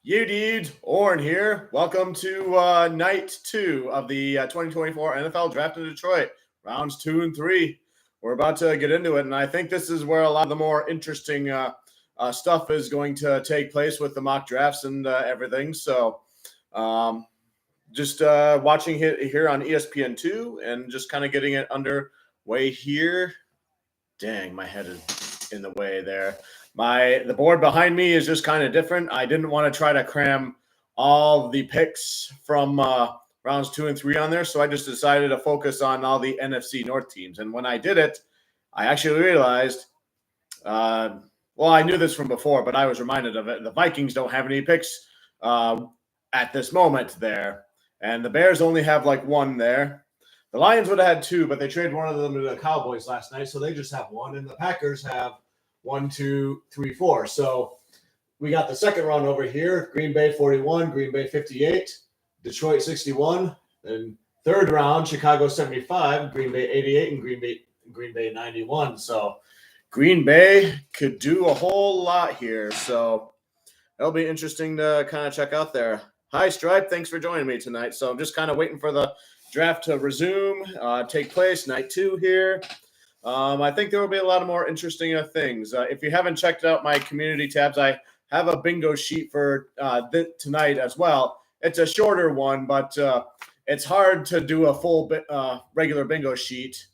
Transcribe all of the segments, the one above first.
You dude, Orrin here. Welcome to night two of the 2024 NFL Draft in Detroit, rounds 2 and 3. We're about to get into it, and I think this is where a lot of the more interesting stuff is going to take place with the mock drafts and everything. So, just watching it here on ESPN2 and just kind of getting it underway here. Dang, my head is in the way there. The board behind me is just kind of different. I didn't want to try to cram all the picks from rounds 2 and 3 on there, so I just decided to focus on all the NFC North teams. And when I did it, I actually realized, well, I knew this from before, but I was reminded of it. The Vikings don't have any picks at this moment there, and the Bears only have like one there. The Lions would have had two, but they traded one of them to the Cowboys last night, so they just have one, and the Packers have 1, 2, 3, 4. So we got the second round over here. Green Bay 41, Green Bay 58, Detroit 61. And third round, Chicago 75, Green Bay 88, and Green Bay 91. So Green Bay could do a whole lot here. So it'll be interesting to kind of check out there. Hi, Stripe. Thanks for joining me tonight. So I'm just kind of waiting for the draft to resume, take place, night 2 here. I think there will be a lot of more interesting things. If you haven't checked out my community tabs, I have a bingo sheet for tonight as well. It's a shorter one, but it's hard to do a full regular bingo sheet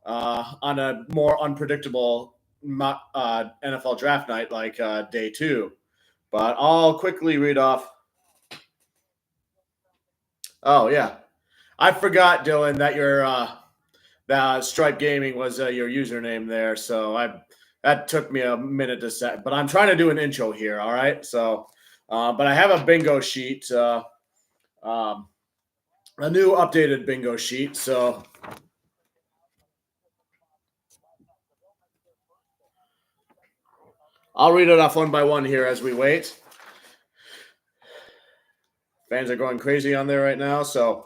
on a more unpredictable NFL draft night like day 2. But I'll quickly read off. Oh, yeah. I forgot, Dylan, that your Stripe Gaming was your username there, so that took me a minute to set. But I'm trying to do an intro here, all right? So, but I have a bingo sheet, a new updated bingo sheet. So, I'll read it off one by one here as we wait. Fans are going crazy on there right now. So,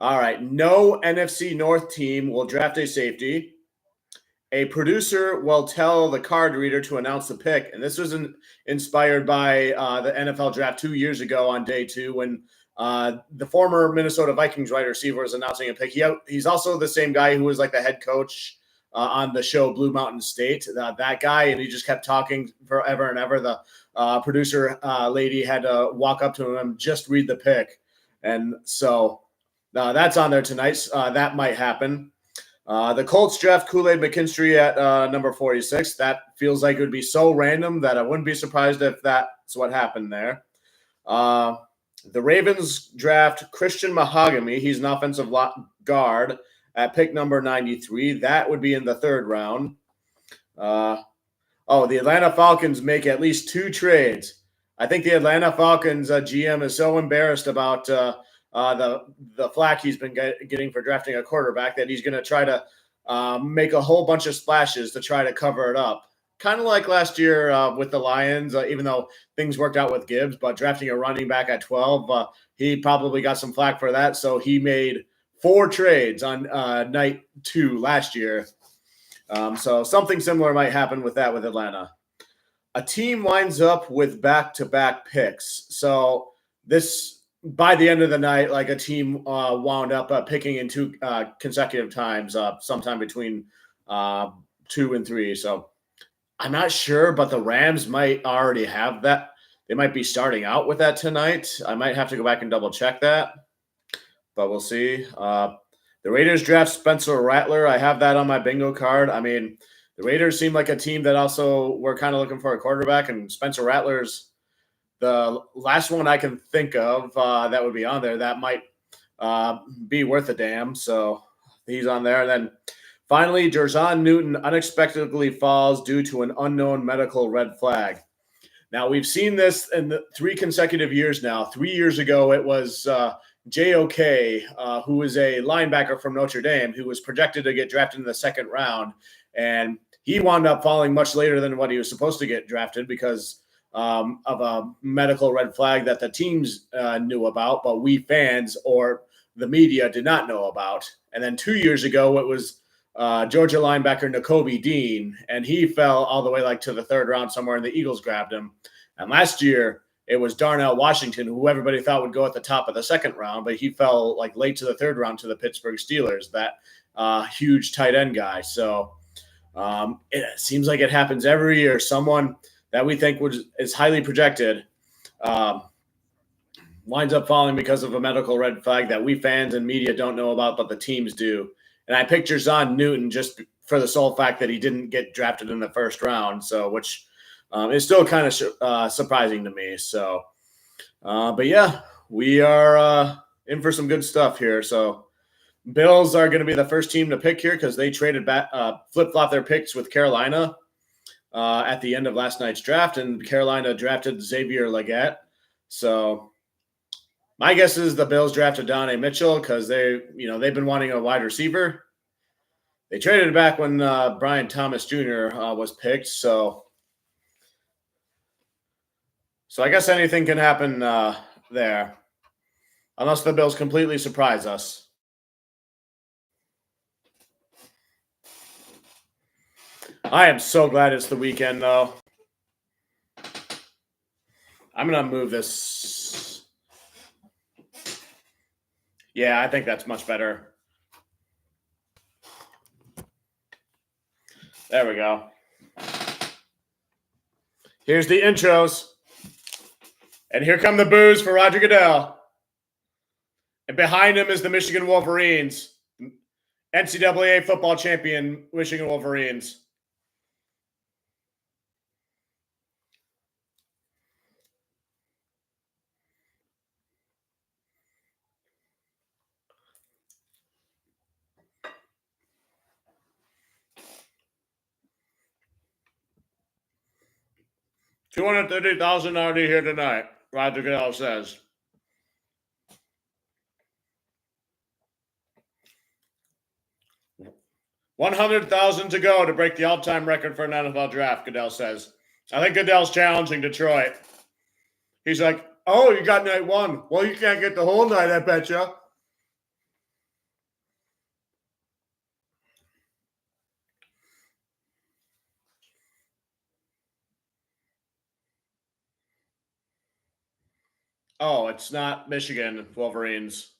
all right, no NFC North team will draft a safety. A producer will tell the card reader to announce the pick. And this was inspired by the NFL draft 2 years ago on day 2 when the former Minnesota Vikings wide receiver was announcing a pick. He's also the same guy who was like the head coach on the show Blue Mountain State, that guy. And he just kept talking forever and ever. The producer lady had to walk up to him and just read the pick. And so that's on there tonight. That might happen. The Colts draft Kool-Aid McKinstry at number 46. That feels like it would be so random that I wouldn't be surprised if that's what happened there. The Ravens draft Christian Mahogany. He's an offensive guard at pick number 93. That would be in the third round. The Atlanta Falcons make at least 2 trades. I think the Atlanta Falcons GM is so embarrassed about the flack he's been getting for drafting a quarterback that he's going to try to make a whole bunch of splashes to try to cover it up. Kind of like last year with the Lions, even though things worked out with Gibbs, but drafting a running back at 12, he probably got some flack for that. So he made 4 trades on night 2 last year. So something similar might happen with that with Atlanta. A team winds up with back-to-back picks. So this, by the end of the night, like a team wound up picking in 2 consecutive times, sometime between 2 and 3. So I'm not sure, but the Rams might already have that. They might be starting out with that tonight. I might have to go back and double check that, but we'll see. The Raiders draft Spencer Rattler. I have that on my bingo card. I mean, the Raiders seem like a team that also were kind of looking for a quarterback, and Spencer Rattler's the last one I can think of that would be on there. That might be worth a damn. So he's on there. And then finally, Jer'Zhan Newton unexpectedly falls due to an unknown medical red flag. Now, we've seen this in 3 consecutive years now. 3 years ago, it was J.O.K., who is a linebacker from Notre Dame, who was projected to get drafted in the second round. And he wound up falling much later than what he was supposed to get drafted because of a medical red flag that the teams knew about, but we fans or the media did not know about. And then 2 years ago, it was Georgia linebacker Nakobe Dean, and he fell all the way like to the third round somewhere, and the Eagles grabbed him. And last year, it was Darnell Washington, who everybody thought would go at the top of the second round, but he fell like late to the third round to the Pittsburgh Steelers, that huge tight end guy. So it seems like it happens every year. Someone that we think is highly projected winds up falling because of a medical red flag that we fans and media don't know about, but the teams do. And I picked Jer'Zhan Newton just for the sole fact that he didn't get drafted in the first round, so which is still kind of surprising to me. So, but yeah, we are in for some good stuff here. So, Bills are going to be the first team to pick here because they traded back, flip-flop their picks with Carolina at the end of last night's draft, and Carolina drafted Xavier Legette. So, my guess is the Bills drafted Donnie Mitchell because they've been wanting a wide receiver. They traded it back when Brian Thomas Jr. Was picked. So I guess anything can happen there, unless the Bills completely surprise us. I am so glad it's the weekend, though. I'm going to move this. Yeah, I think that's much better. There we go. Here's the intros. And here come the boos for Roger Goodell. And behind him is the Michigan Wolverines. NCAA football champion Michigan Wolverines. $230,000 already here tonight, Roger Goodell says. $100,000 to go to break the all-time record for an NFL draft, Goodell says. I think Goodell's challenging Detroit. He's like, oh, you got night one. Well, you can't get the whole night, I betcha. Oh, it's not Michigan Wolverines.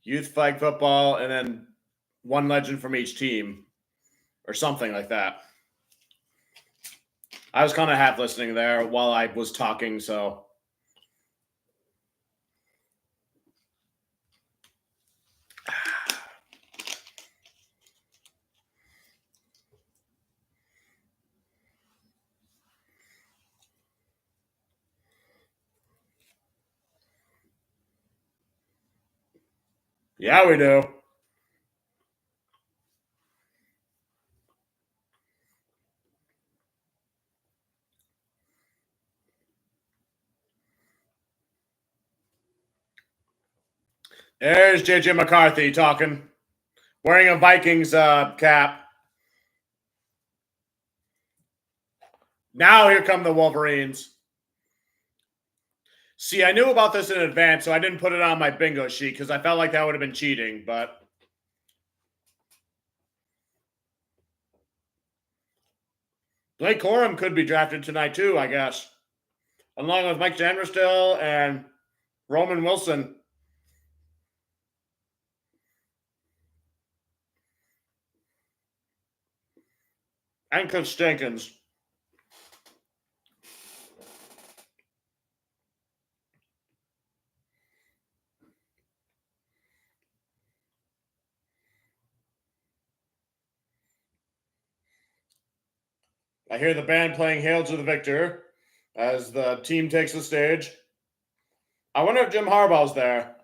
Youth flag football, and then one legend from each team, or something like that. I was kind of half listening there while I was talking, so. Yeah, we do. There's JJ McCarthy talking, wearing a Vikings cap. Now here come the Wolverines. See, I knew about this in advance, so I didn't put it on my bingo sheet because I felt like that would have been cheating, but Blake Corum could be drafted tonight too, I guess, along with Mike Janderstill and Roman Wilson. And Coach Jenkins. I hear the band playing Hail to the Victor as the team takes the stage. I wonder if Jim Harbaugh's there.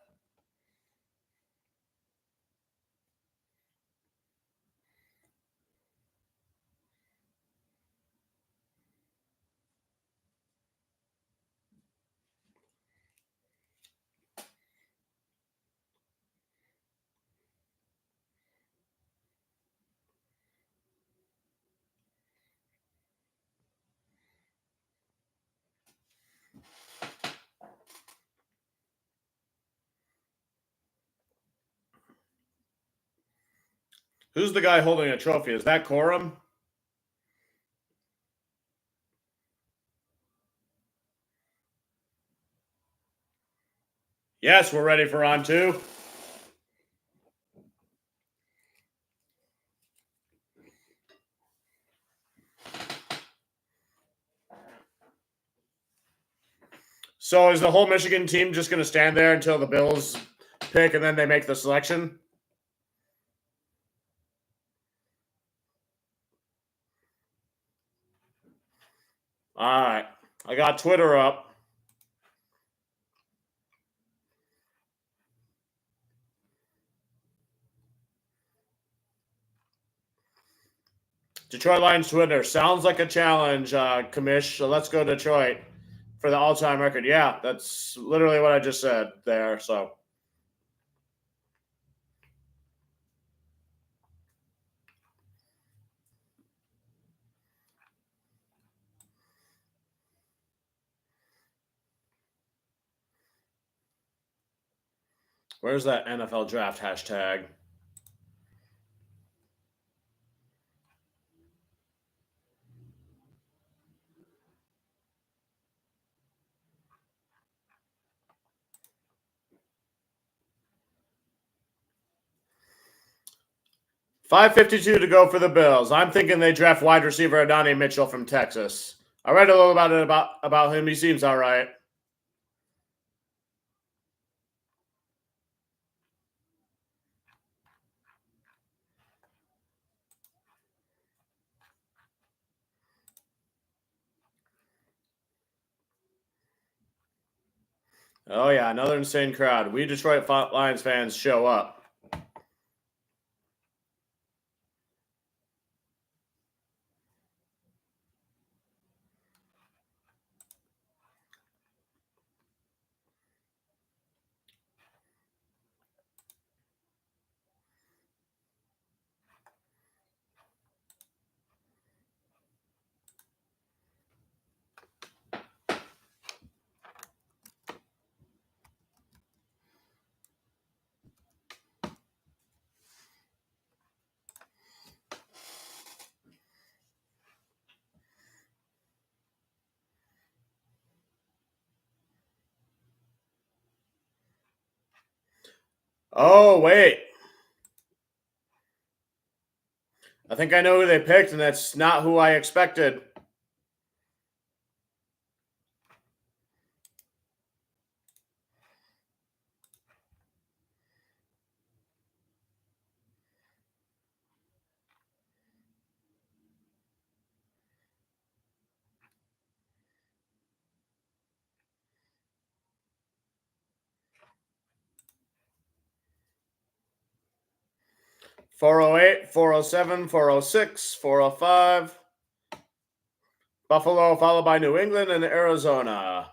Who's the guy holding a trophy? Is that Corum? Yes, we're ready for round 2. So is the whole Michigan team just going to stand there until the Bills pick and then they make the selection? All right. I got Twitter up. Detroit Lions Twitter. Sounds like a challenge, Commish. So let's go Detroit for the all-time record. Yeah, that's literally what I just said there. So where's that NFL draft hashtag? $5.52 to go for the Bills. I'm thinking they draft wide receiver Adonai Mitchell from Texas. I read a little about him. He seems all right. Oh yeah, another insane crowd. We Detroit Lions fans show up. Oh, wait. I think I know who they picked, and that's not who I expected. $4.08, $4.07, $4.06, $4.05. Buffalo followed by New England and Arizona.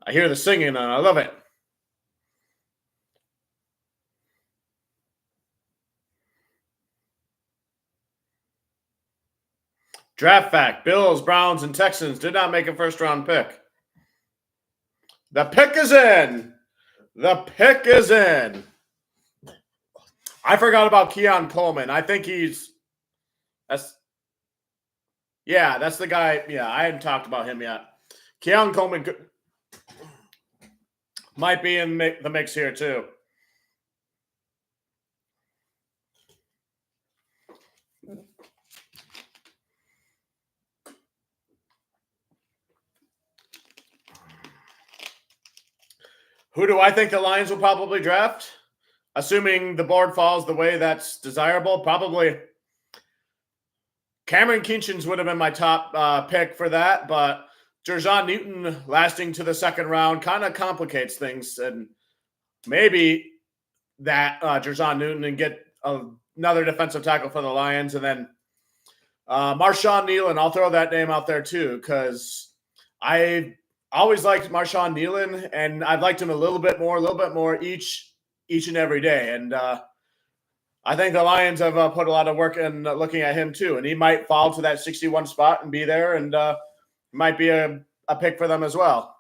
I hear the singing and I love it. Draft fact: Bills, Browns, and Texans did not make a first-round pick. The pick is in. The pick is in. I forgot about Keon Coleman. I think that's the guy. Yeah, I hadn't talked about him yet. Keon Coleman might be in the mix here too. Who do I think the Lions will probably draft? Assuming the board falls the way that's desirable, probably Cameron Kinchens would have been my top pick for that, but Jer'Zhan Newton lasting to the second round kind of complicates things, and maybe that Jer'Zhan Newton and get another defensive tackle for the Lions, and then Marshawn Nealon. I'll throw that name out there too because I always liked Marshawn Nealon, and I've liked him a little bit more each and every day. And I think the Lions have put a lot of work in looking at him too, and he might fall to that 61 spot and be there, and might be a pick for them as well.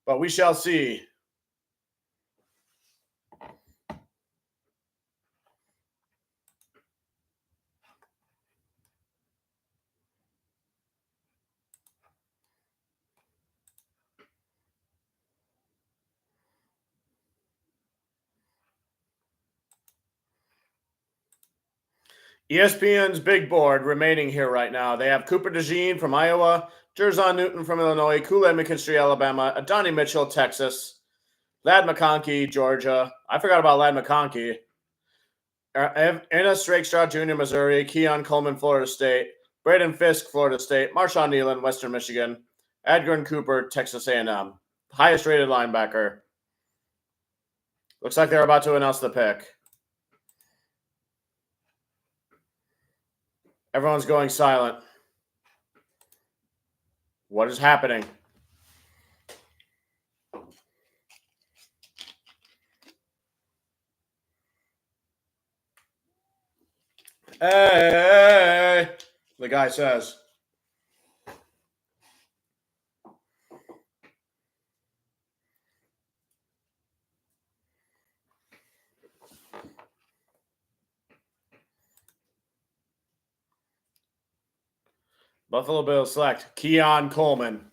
But we shall see. ESPN's big board remaining here right now. They have Cooper DeJean from Iowa, Jerzon Newton from Illinois, Kool-Aid McKinstry, Alabama, Adonai Mitchell, Texas, Ladd McConkey, Georgia. I forgot about Ladd McConkey. Ennis Rakestraw Jr., Missouri, Keon Coleman, Florida State, Braden Fisk, Florida State, Marshawn Nealon, Western Michigan, Edgar Cooper, Texas A&M. Highest rated linebacker. Looks like they're about to announce the pick. Everyone's going silent. What is happening? Hey, the guy says. Buffalo Bills select Keon Coleman.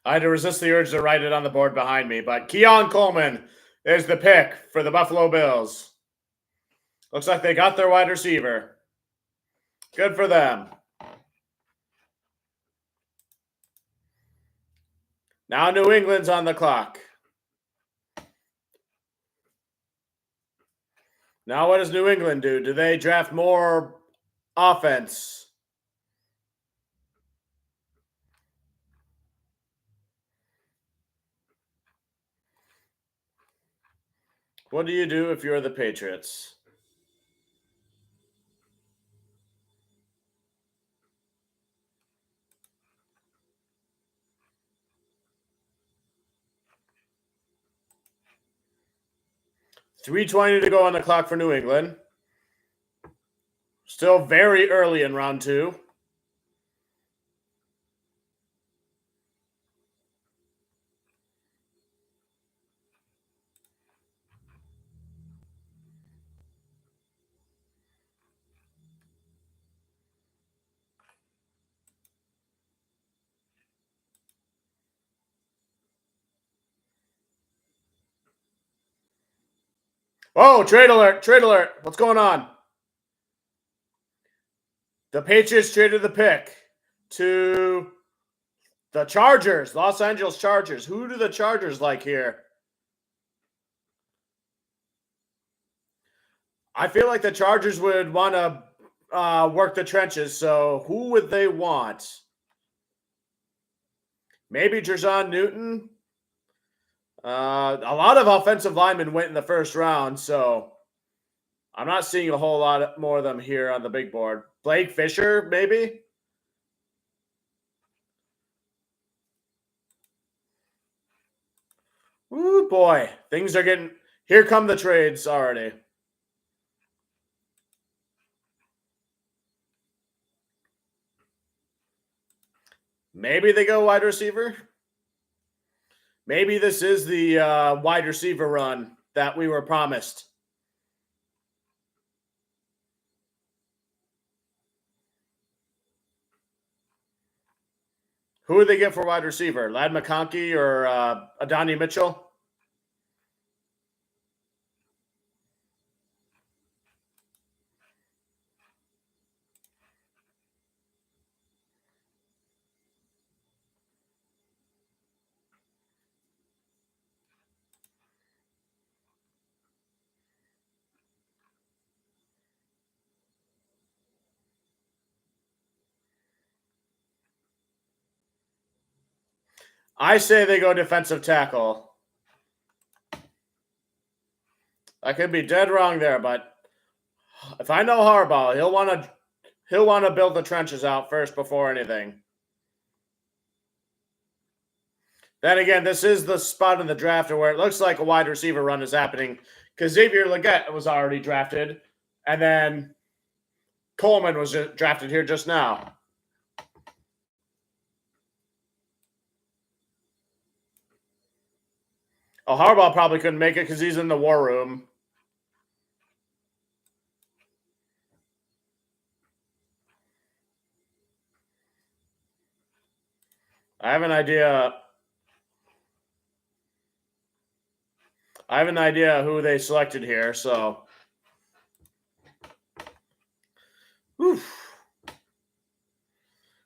I had to resist the urge to write it on the board behind me, but Keon Coleman is the pick for the Buffalo Bills. Looks like they got their wide receiver. Good for them. Now New England's on the clock. Now what does New England do? Do they draft more offense? What do you do if you're the Patriots? $3:20 to go on the clock for New England. Still very early in round 2. Oh, trade alert, trade alert. What's going on? The Patriots traded the pick to the Chargers, Los Angeles Chargers. Who do the Chargers like here? I feel like the Chargers would want to work the trenches, so who would they want? Maybe Jerzon Newton? A lot of offensive linemen went in the first round, so I'm not seeing a whole lot more of them here on the big board. Blake Fisher, maybe? Ooh, boy. Things are getting... Here come the trades already. Maybe they go wide receiver? Maybe this is the wide receiver run that we were promised. Who would they get for wide receiver? Ladd McConkey or Adonai Mitchell? I say they go defensive tackle. I could be dead wrong there, but if I know Harbaugh, he'll want to He'll want to build the trenches out first before anything. Then again, this is the spot in the draft where it looks like a wide receiver run is happening because Xavier Legette was already drafted, and then Coleman was drafted here just now. Oh, Harbaugh probably couldn't make it because he's in the war room. I have an idea. Who they selected here, so. Whew.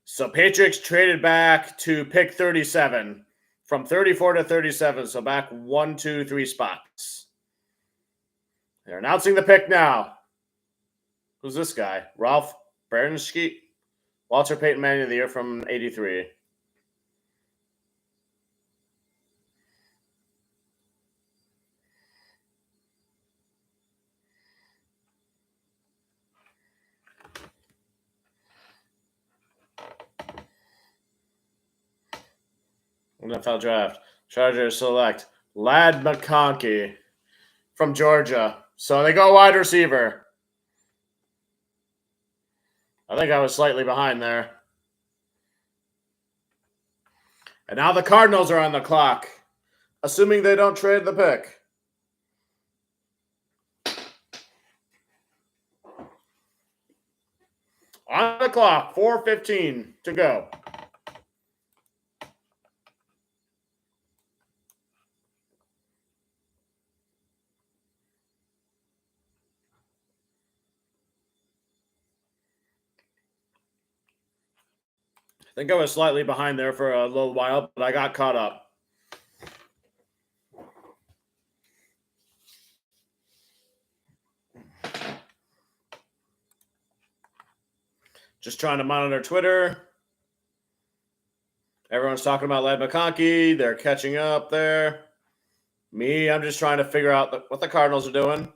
So Patriots traded back to pick 37 from 34 to 37, so back 1, 2, 3 spots. They're announcing the pick now. Who's this guy? Ralph Bernstein? Walter Payton Man of the Year from 83. NFL draft. Chargers select Ladd McConkey from Georgia. So they go wide receiver. I think I was slightly behind there. And now the Cardinals are on the clock, assuming they don't trade the pick. On the clock, 4:15 to go. I think I was slightly behind there for a little while, but I got caught up. Just trying to monitor Twitter. Everyone's talking about Ladd McConkey. They're catching up there. Me, I'm just trying to figure out what the Cardinals are doing.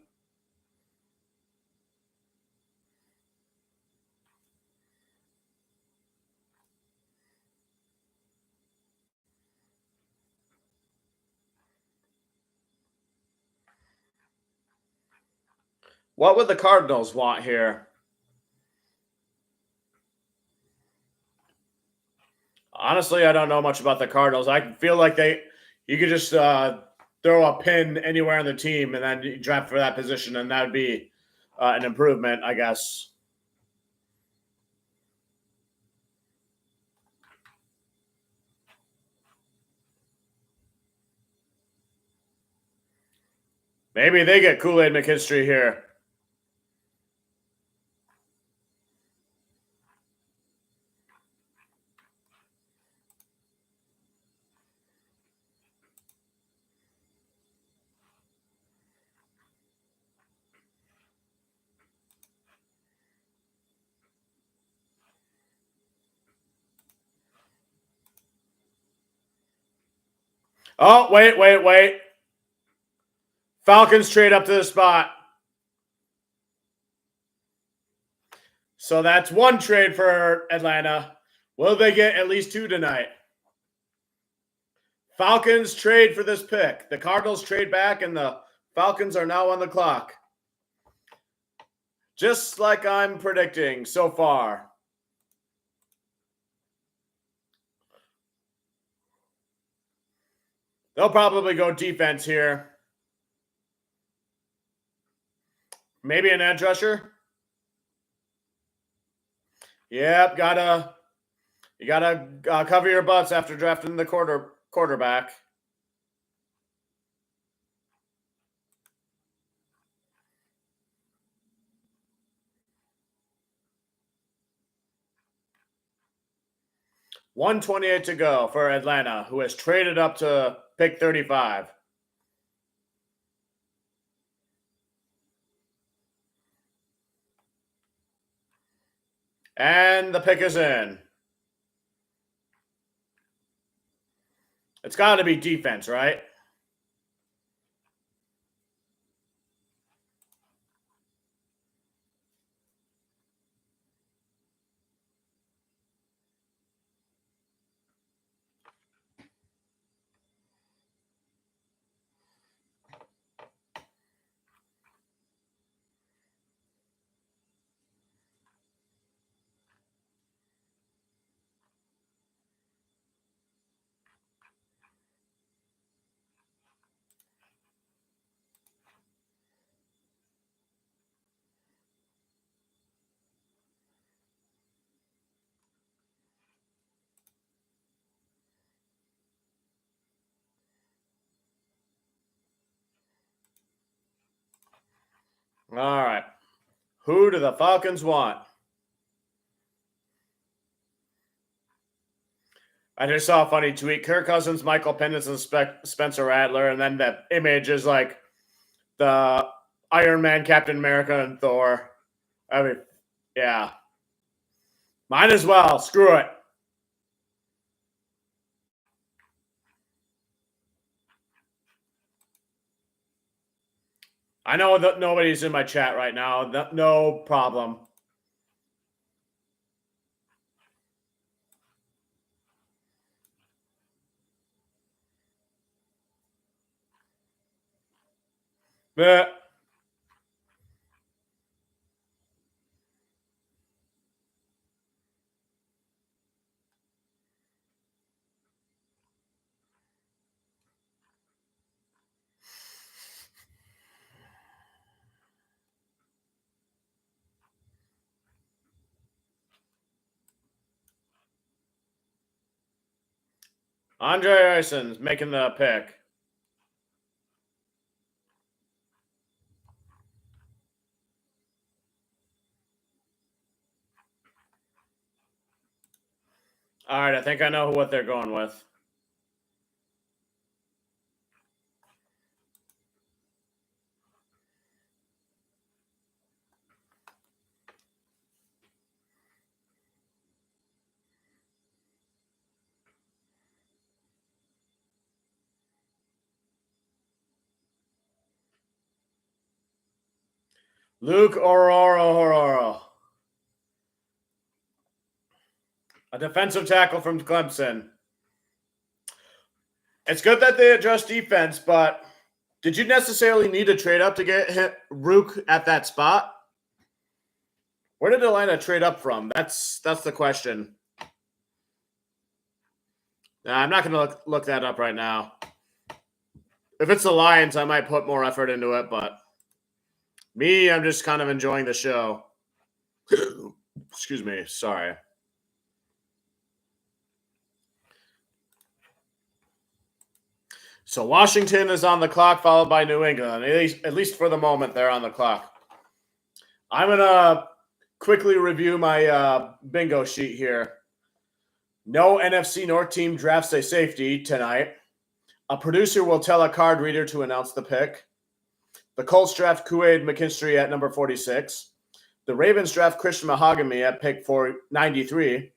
What would the Cardinals want here? Honestly, I don't know much about the Cardinals. I feel like you could just throw a pin anywhere on the team and then draft for that position, and that would be an improvement, I guess. Maybe they get Kool-Aid McKinstry here. Oh, wait. Falcons trade up to the spot. So that's one trade for Atlanta. Will they get at least two tonight? Falcons trade for this pick. The Cardinals trade back, and the Falcons are now on the clock. Just like I'm predicting so far. They'll probably go defense here. Maybe an edge rusher. Yep, you gotta cover your butts after drafting the quarterback. $128 to go for Atlanta, who has traded up to pick 35. And the pick is in. It's got to be defense, right? All right. Who do the Falcons want? I just saw a funny tweet. Kirk Cousins, Michael Penix, and Spencer Rattler, and then the image is like the Iron Man, Captain America, and Thor. I mean, yeah. Might as well. Screw it. I know that nobody's in my chat right now. No problem. Bleh. Andre Rison's making the pick. All right, I think I know what they're going with. Luke Ororo. A defensive tackle from Clemson. It's good that they address defense, but did you necessarily need to trade up to get Rook at that spot? Where did Atlanta trade up from? That's the question. Nah, I'm not going to look that up right now. If it's the Lions, I might put more effort into it, but me, I'm just kind of enjoying the show. Excuse me. Sorry. So Washington is on the clock, followed by New England. At least for the moment, they're on the clock. I'm going to quickly review my bingo sheet here. No NFC North team drafts a safety tonight. A producer will tell a card reader to announce the pick. The Colts draft Kool-Aid McKinstry at number 46. The Ravens draft Christian Mahogany at pick 493.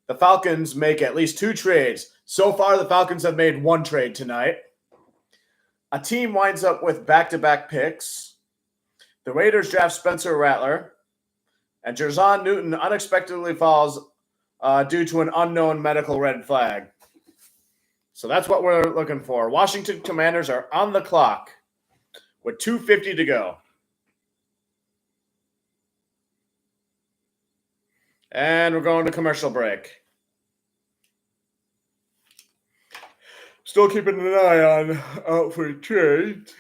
The Falcons make at least 2 trades. So far, the Falcons have made 1 trade tonight. A team winds up with back-to-back picks. The Raiders draft Spencer Rattler. And Jerzon Newton unexpectedly falls due to an unknown medical red flag. So that's what we're looking for. Washington Commanders are on the clock with 2:50 to go. And we're going to commercial break. Still keeping an eye on out for trades.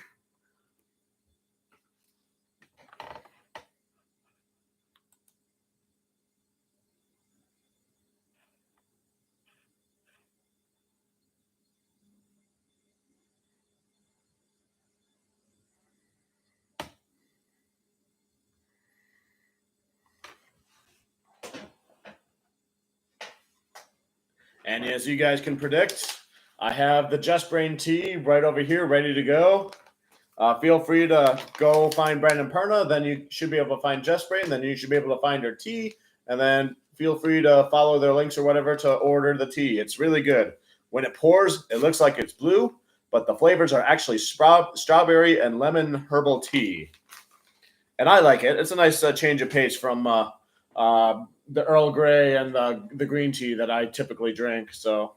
And as you guys can predict, I have the Just Brain tea right over here ready to go. Feel free to go find Brandon Perna. Then you should be able to find Just Brain. Then you should be able to find her tea. And then feel free to follow their links or whatever to order the tea. It's really good. When it pours, it looks like it's blue, but the flavors are actually strawberry and lemon herbal tea. And I like it. It's a nice change of pace from the Earl Grey and the green tea that I typically drink. So,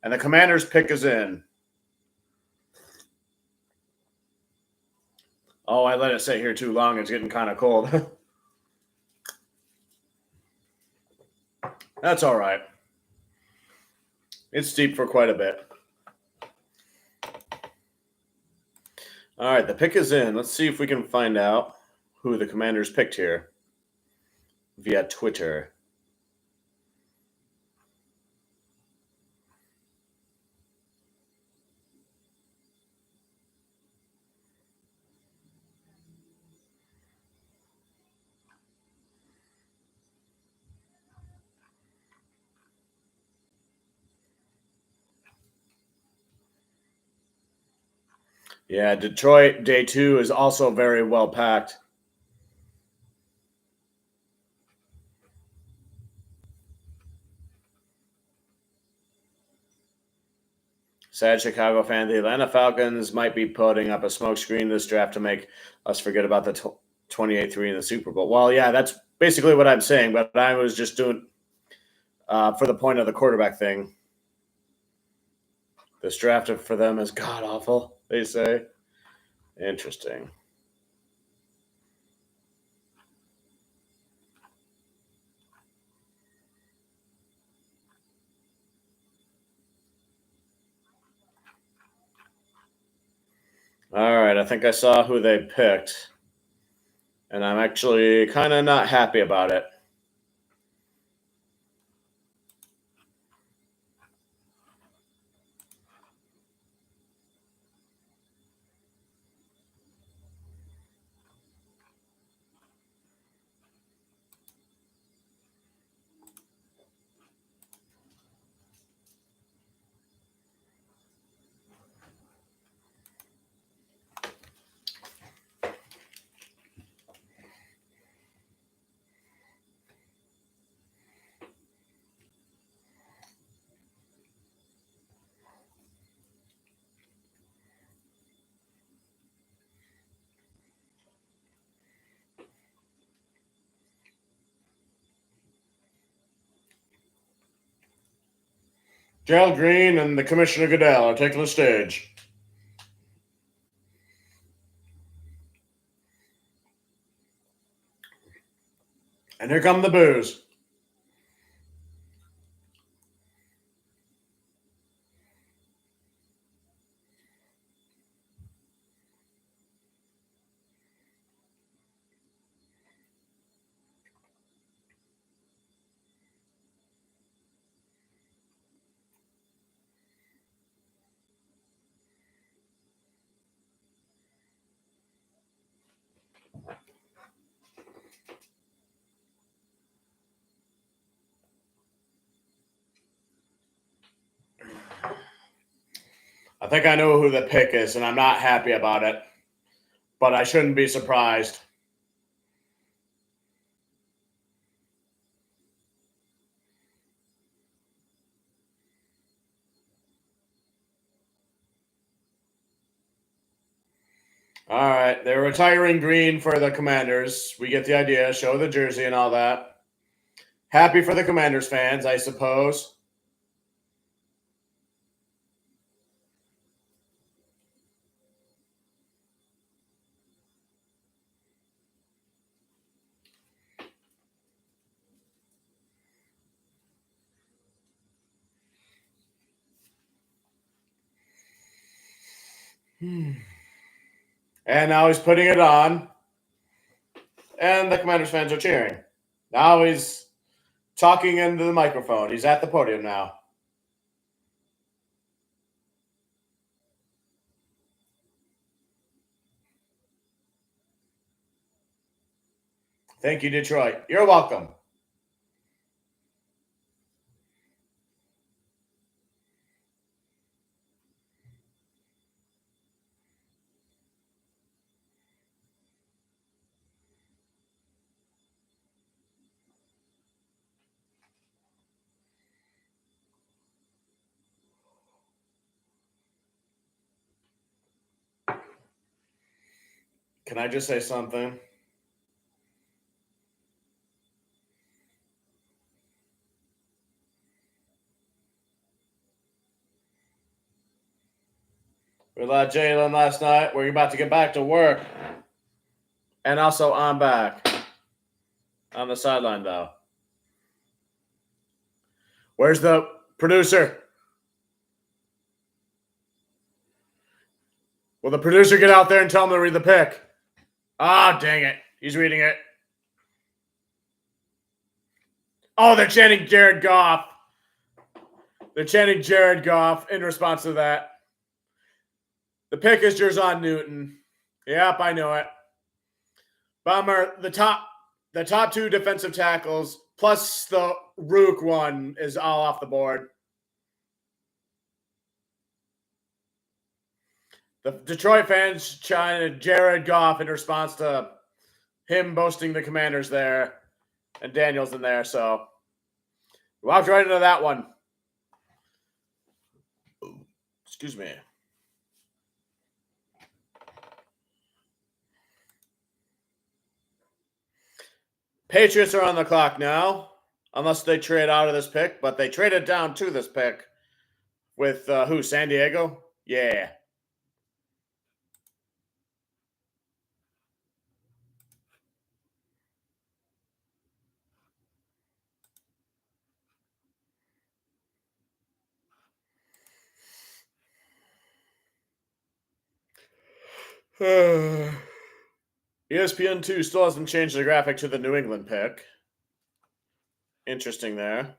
and the Commander's pick is in. Oh, I let it sit here too long. It's getting kind of cold. That's all right. It's deep for quite a bit. All right, the pick is in. Let's see if we can find out who the Commanders picked here via Twitter. Yeah, Detroit day 2 is also very well packed. Sad Chicago fan. The Atlanta Falcons might be putting up a smokescreen this draft to make us forget about the 28-3 in the Super Bowl. Well, yeah, that's basically what I'm saying, but I was just doing for the point of the quarterback thing. This draft for them is god awful, they say. Interesting. All right, I think I saw who they picked, and I'm actually kind of not happy about it. Gerald Green and the Commissioner Goodell are taking the stage. And here come the boos. I think I know who the pick is, and I'm not happy about it, but I shouldn't be surprised. All right, they're retiring Green for the Commanders. We get the idea. Show the jersey and all that. Happy for the Commanders fans, I suppose. And now he's putting it on, and the Commanders fans are cheering. Now he's talking into the microphone. He's at the podium now. Thank you, Detroit. You're welcome. Can I just say something? We let Jalen last night. We're about to get back to work. And also, I'm back on the sideline, though. Where's the producer? Will the producer get out there and tell him to read the pick? Ah, dang it. He's reading it. Oh, they're chanting Jared Goff. They're chanting Jared Goff in response to that. The pick is Jer'Zhan Newton. Yep, I know it. Bummer. The top two defensive tackles plus the Rook one is all off the board. The Detroit fans chant Jared Goff in response to him boasting the Commanders there, and Daniels in there. So we walked right into that one. Excuse me. Patriots are on the clock now, unless they trade out of this pick, but they traded down to this pick with who? San Diego? Yeah. ESPN2 still hasn't changed the graphic to the New England pick. Interesting there.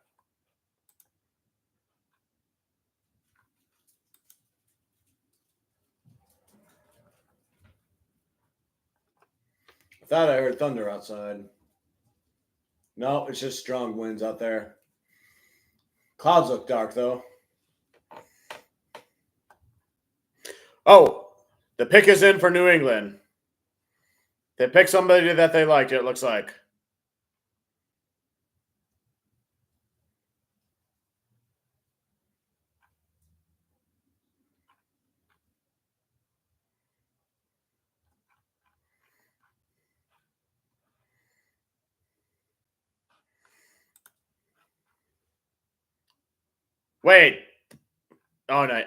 I thought I heard thunder outside. No, it's just strong winds out there. Clouds look dark, though. Oh, the pick is in for New England. They picked somebody that they liked, it looks like. Wait. Oh, no.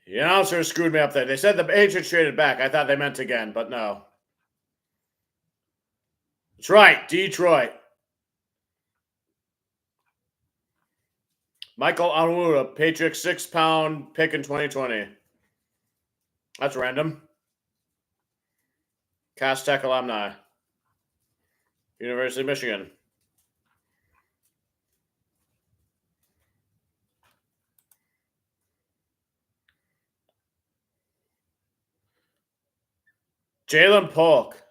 The announcer screwed me up there. They said the Patriots traded back. I thought they meant again, but no. That's right, Detroit. Michael Onwuka, Patriots 6-pound pick in 2020. That's random. Cass Tech alumni. University of Michigan. Jalen Polk.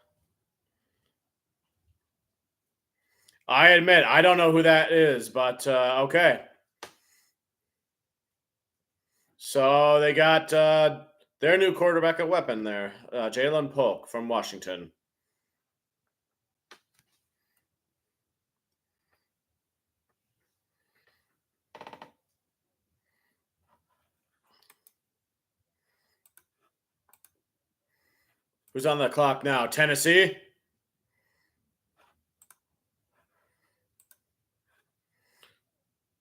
I admit, I don't know who that is, but okay. So they got their new quarterback at weapon there, Jalen Polk from Washington. Who's on the clock now? Tennessee?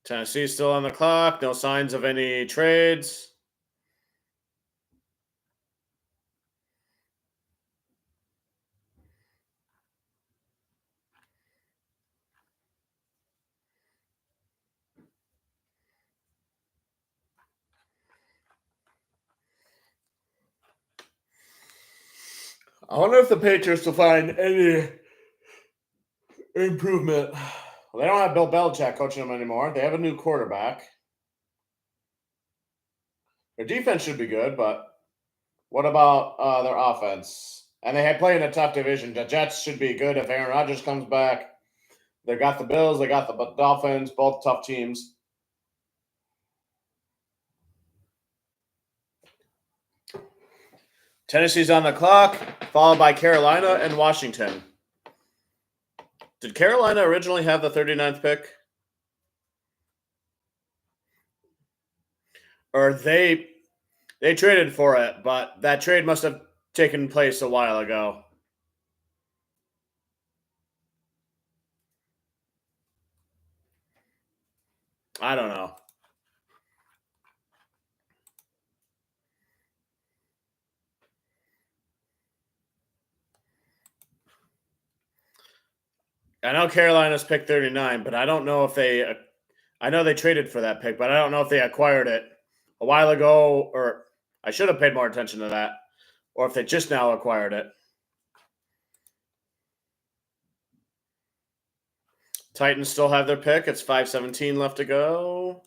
Tennessee's still on the clock. No signs of any trades. I wonder if the Patriots will find any improvement. Well, they don't have Bill Belichick coaching them anymore. They have a new quarterback. Their defense should be good, but what about their offense? And they had played in a tough division. The Jets should be good if Aaron Rodgers comes back. They got the Bills. They got the Dolphins. Both tough teams. Tennessee's on the clock, followed by Carolina and Washington. Did Carolina originally have the 39th pick? Or they traded for it, but that trade must have taken place a while ago. I don't know. I know Carolina's pick 39, but I don't know if they. I know they traded for that pick, but I don't know if they acquired it a while ago, or I should have paid more attention to that, or if they just now acquired it. Titans still have their pick. It's 5:17 left to go.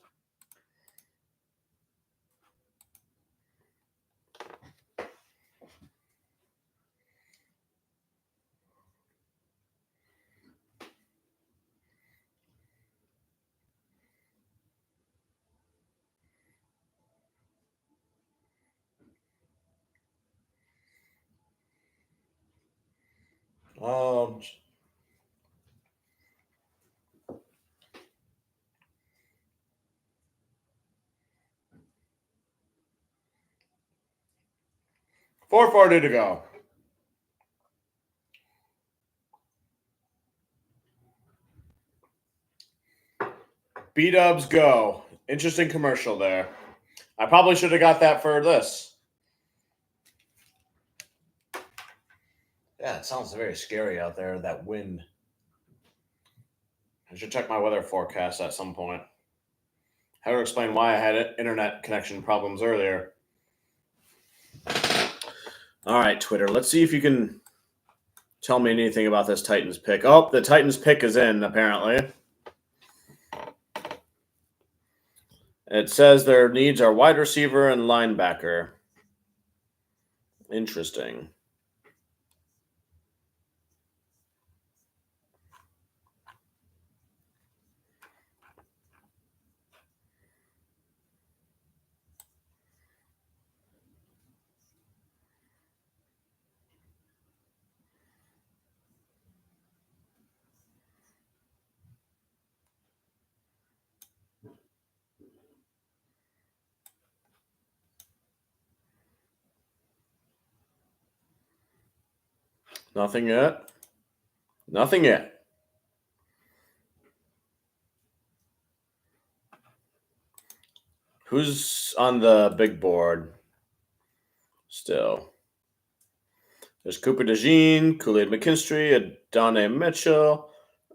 Um, 4:40 to go. B-dubs go. Interesting commercial there. I probably should have got that for this. Yeah, it sounds very scary out there, that wind. I should check my weather forecast at some point. How to explain why I had internet connection problems earlier. All right, Twitter. Let's see if you can tell me anything about this Titans pick. Oh, the Titans pick is in, apparently. It says their needs are wide receiver and linebacker. Interesting. Nothing yet. Nothing yet. Who's on the big board still? There's Cooper DeJean, Kool-Aid McKinstry, Adonai Mitchell,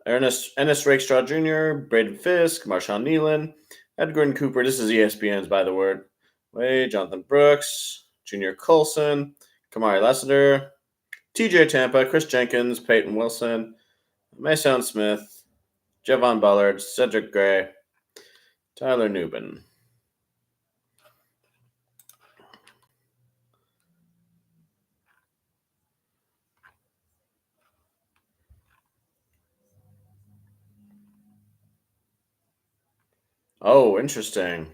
Ennis Rakestraw Jr., Braden Fisk, Marshawn Nealon, Edgar and Cooper. This is ESPN's, by the word. Way, Jonathan Brooks, Junior Colson, Kamari Lassiter, TJ Tampa, Chris Jenkins, Peyton Wilson, Mason Smith, Javon Bullard, Cedric Gray, Tyler Nubin. Oh, interesting.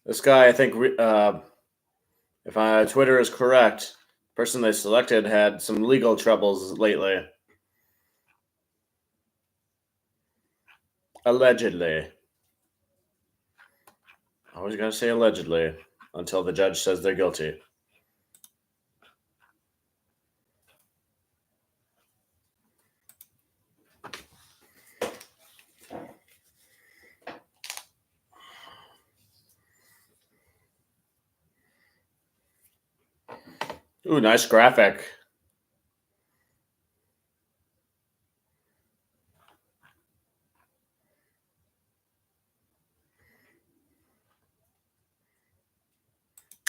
This guy, I think, if Twitter is correct, the person they selected had some legal troubles lately. Allegedly. Always gotta say allegedly until the judge says they're guilty. Ooh, nice graphic.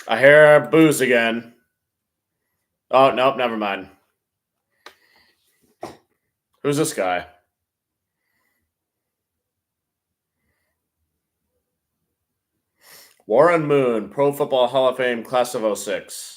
I hear booze again. Oh, nope, never mind. Who's this guy? Warren Moon, Pro Football Hall of Fame, class of 06.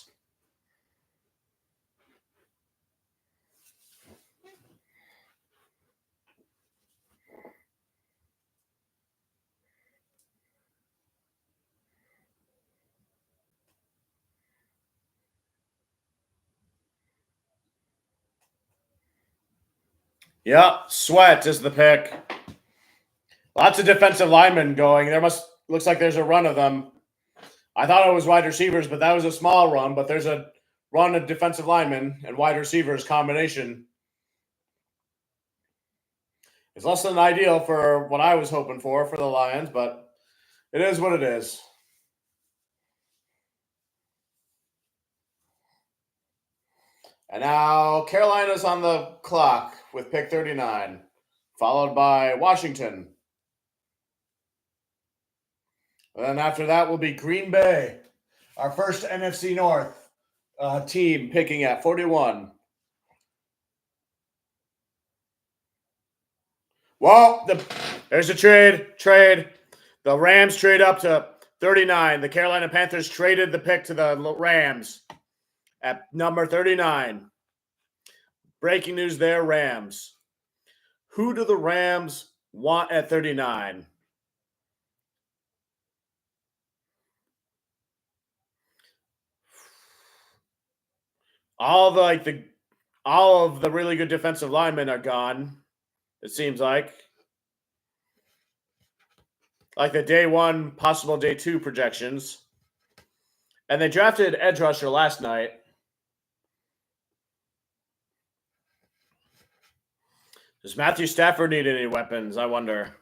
Yep, Sweat is the pick. Lots of defensive linemen going. Looks like there's a run of them. I thought it was wide receivers, but that was a small run. But there's a run of defensive linemen and wide receivers combination. It's less than ideal for what I was hoping for the Lions, but it is what it is. And now Carolina's on the clock with pick 39, followed by Washington. And then after that will be Green Bay, our first NFC North team picking at 41. Well, there's a trade. The Rams trade up to 39. The Carolina Panthers traded the pick to the Rams at number 39. Breaking news there, Rams. Who do the Rams want at 39? all of the really good defensive linemen are gone. It seems like the day one, possible day two projections. And they drafted edge rusher last night. Does Matthew Stafford need any weapons? I wonder.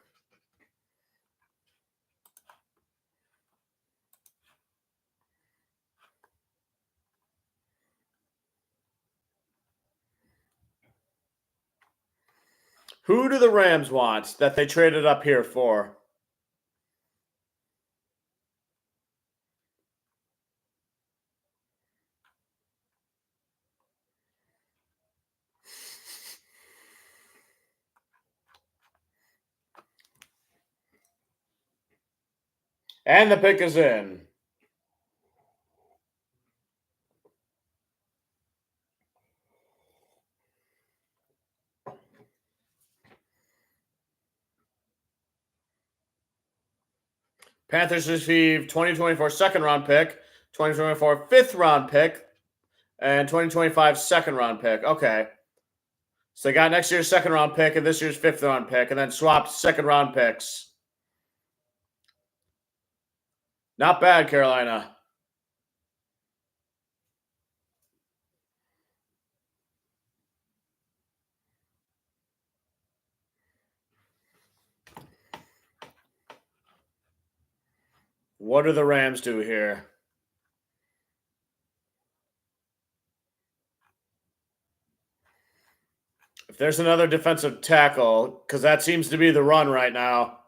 Who do the Rams want that they traded up here for? And the pick is in. Panthers receive 2024 second round pick, 2024 fifth round pick, and 2025 second round pick. Okay. So they got next year's second round pick and this year's fifth round pick, and then swapped second round picks. Not bad, Carolina. What do the Rams do here? If there's another defensive tackle, because that seems to be the run right now.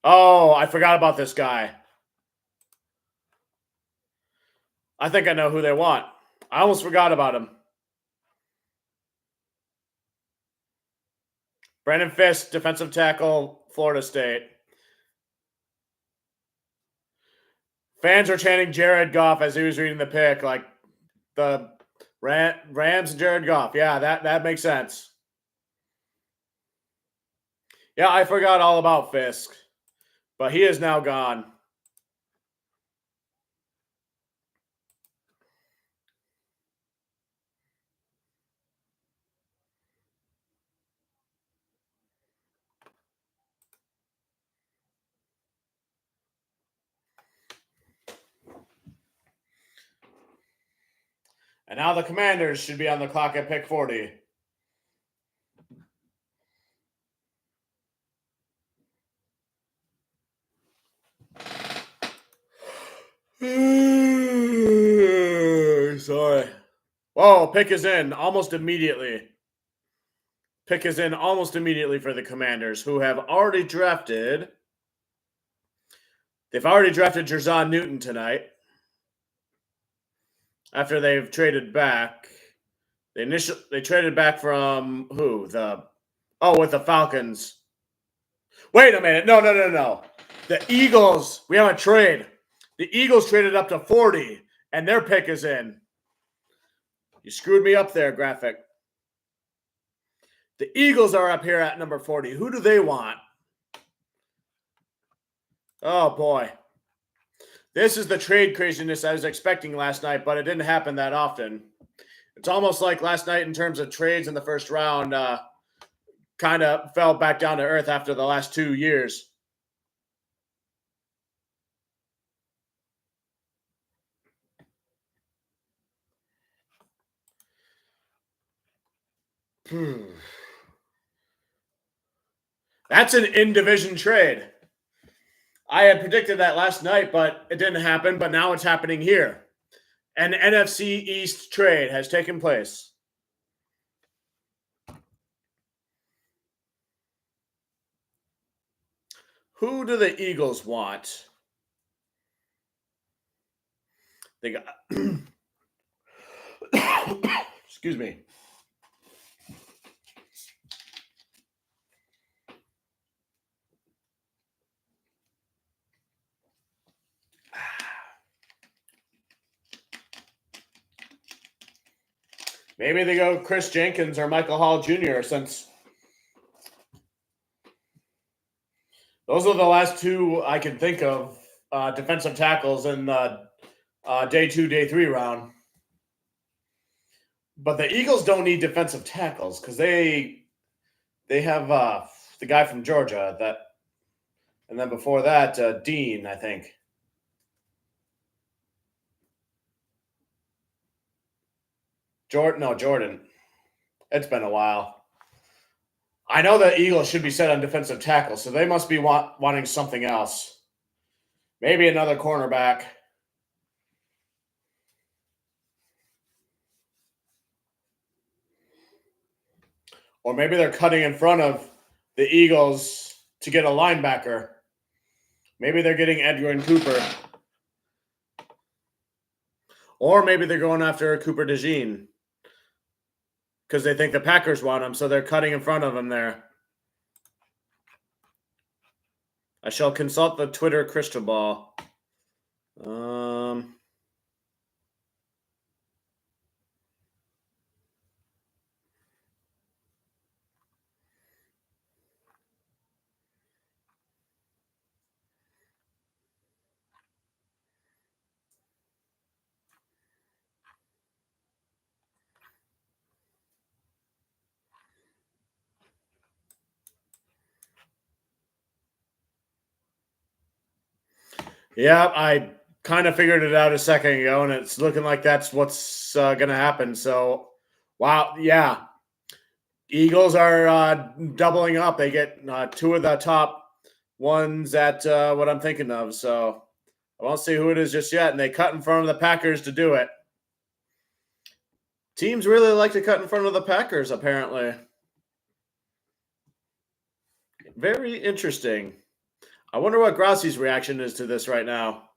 Oh, I forgot about this guy. I think I know who they want. I almost forgot about him. Brandon Fisk, defensive tackle, Florida State. Fans are chanting Jared Goff as he was reading the pick, like the Rams and Jared Goff. Yeah, that makes sense. Yeah, I forgot all about Fisk, but he is now gone. And now the Commanders should be on the clock at pick 40. Sorry. Whoa, pick is in almost immediately. Pick is in almost immediately for the Commanders, who have already drafted. They've already drafted Jerzon Newton tonight. After they've traded back. They traded back from who? With the Falcons. Wait a minute. No. The Eagles, we have a trade. The Eagles traded up to 40, and their pick is in. You screwed me up there, graphic. The Eagles are up here at number 40. Who do they want? Oh, boy. This is the trade craziness I was expecting last night, but it didn't happen that often. It's almost like last night in terms of trades in the first round kind of fell back down to earth after the last 2 years. That's an in-division trade. I had predicted that last night, but it didn't happen. But now it's happening here. An NFC East trade has taken place. Who do the Eagles want? They got. Excuse me. Maybe they go Chris Jenkins or Michael Hall Jr. since those are the last two I can think of defensive tackles in day 2, day 3 round. But the Eagles don't need defensive tackles because they have the guy from Georgia and then before that Dean, I think. Jordan. It's been a while. I know the Eagles should be set on defensive tackle, so they must be wanting something else. Maybe another cornerback. Or maybe they're cutting in front of the Eagles to get a linebacker. Maybe they're getting Edgerrin Cooper. Or maybe they're going after Cooper DeJean because they think the Packers want him, so they're cutting in front of him there. I shall consult the Twitter crystal ball. Yeah, I kind of figured it out a second ago, and it's looking like that's what's going to happen. So, wow, yeah. Eagles are doubling up. They get 2 of the top ones at what I'm thinking of. So, I won't see who it is just yet. And they cut in front of the Packers to do it. Teams really like to cut in front of the Packers, apparently. Very interesting. I wonder what Grassi's reaction is to this right now.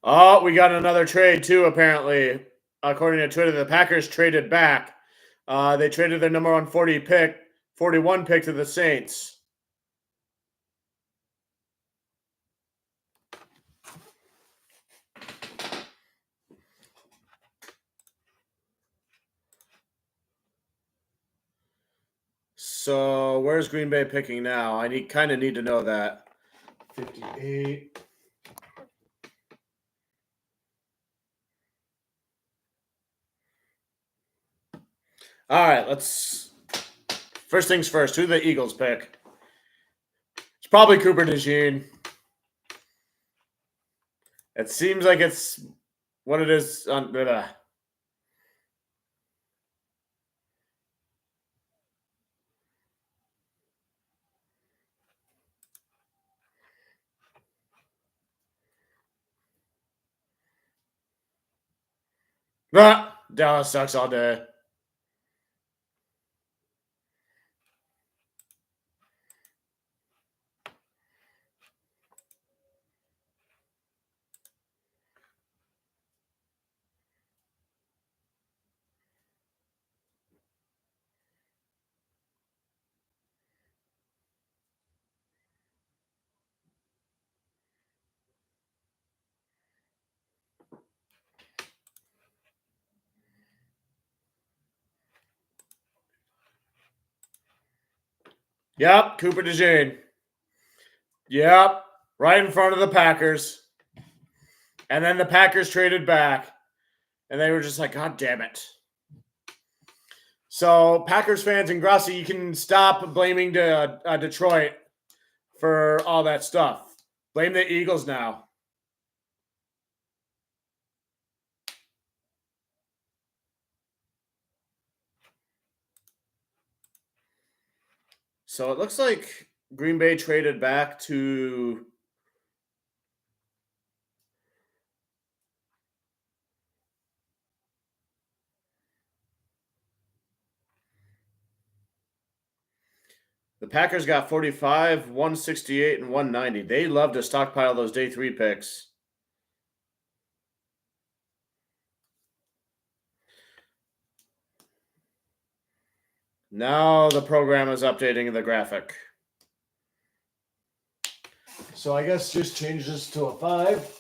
Oh, we got another trade too, apparently. According to Twitter, the Packers traded back. They traded their number 41 pick to the Saints. So where's Green Bay picking now? I kind of need to know that. 58. All right, let's. First things first. Who do the Eagles pick? It's probably Cooper DeJean. It seems like it's what it is on. Dallas sucks all day. Yep, Cooper DeJean. Yep, right in front of the Packers. And then the Packers traded back. And they were just like, God damn it. So, Packers fans and Grassi, you can stop blaming Detroit for all that stuff. Blame the Eagles now. So, it looks like Green Bay traded back to the Packers got 45, 168, and 190. They love to stockpile those day 3 picks. Now the program is updating the graphic. So I guess just change this to a 5.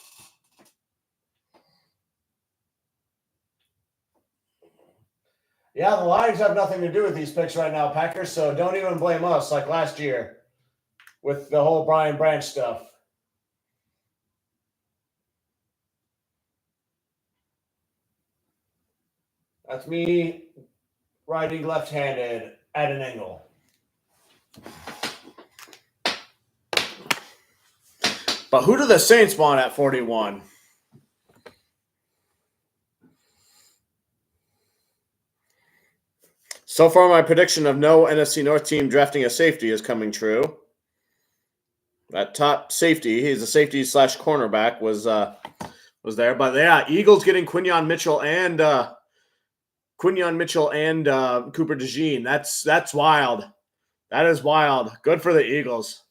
Yeah, the lines have nothing to do with these picks right now, Packers, so don't even blame us like last year with the whole Brian Branch stuff. That's me riding left-handed at an angle. But who do the Saints want at 41? So far, my prediction of no NFC North team drafting a safety is coming true. That top safety, he's a safety / cornerback, was there. But yeah, Eagles getting Quinyon Mitchell and Cooper DeJean. That's wild. That is wild. Good for the Eagles.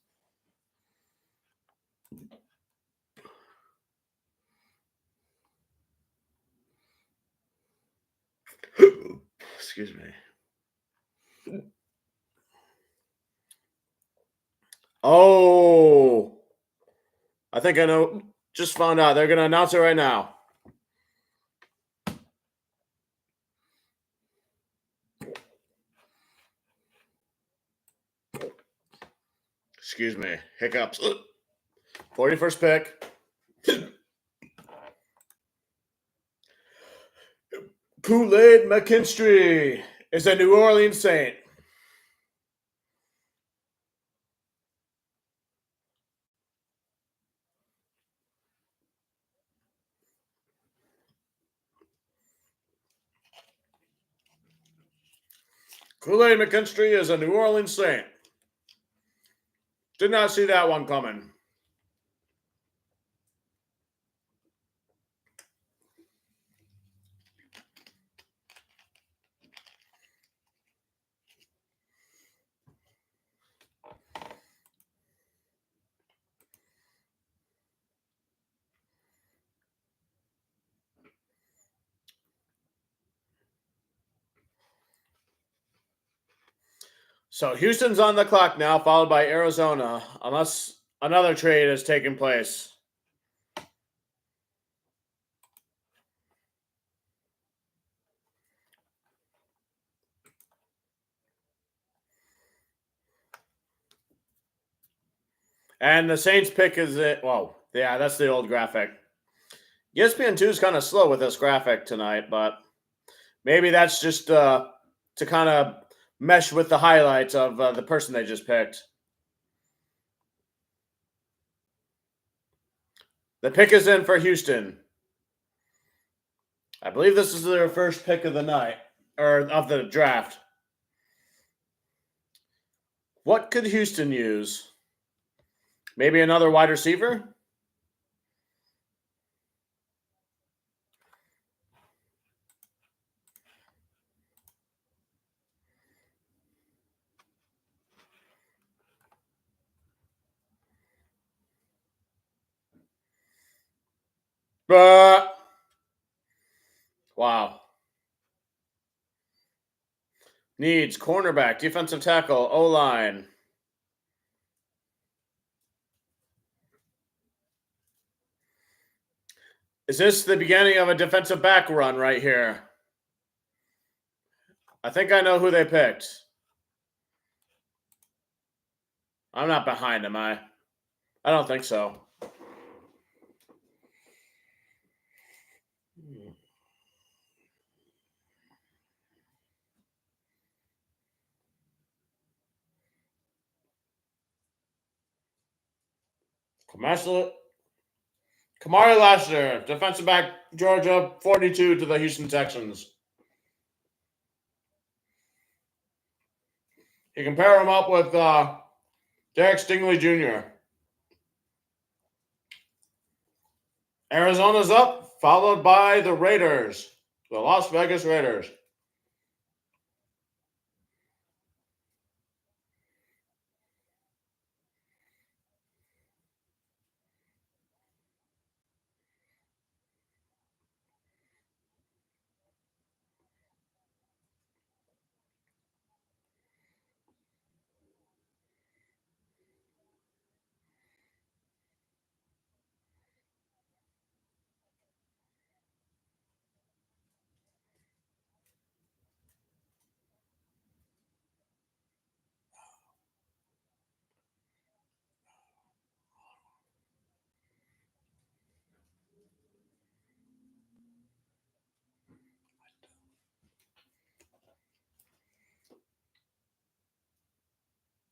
Excuse me. Oh, I think I know. Just found out. They're going to announce it right now. Excuse me. Hiccups. 41st pick. Kool-Aid McKinstry is a New Orleans Saint. Kool-Aid McKinstry is a New Orleans Saint. Did not see that one coming. So Houston's on the clock now, followed by Arizona, unless another trade has taken place. And the Saints pick is it. Whoa, yeah, that's the old graphic. ESPN2 is kind of slow with this graphic tonight, but maybe that's just to kind of mesh with the highlights of the person they just picked. The pick is in for Houston. I believe this is their first pick of the night, or of the draft. What could Houston use? Maybe another wide receiver? Wow. Needs cornerback, defensive tackle, O-line. Is this the beginning of a defensive back run right here? I think I know who they picked. I'm not behind, am I? I don't think so. Kamari Lassiter, defensive back, Georgia, 42 to the Houston Texans. You can pair him up with Derek Stingley Jr. Arizona's up, followed by the Raiders, the Las Vegas Raiders.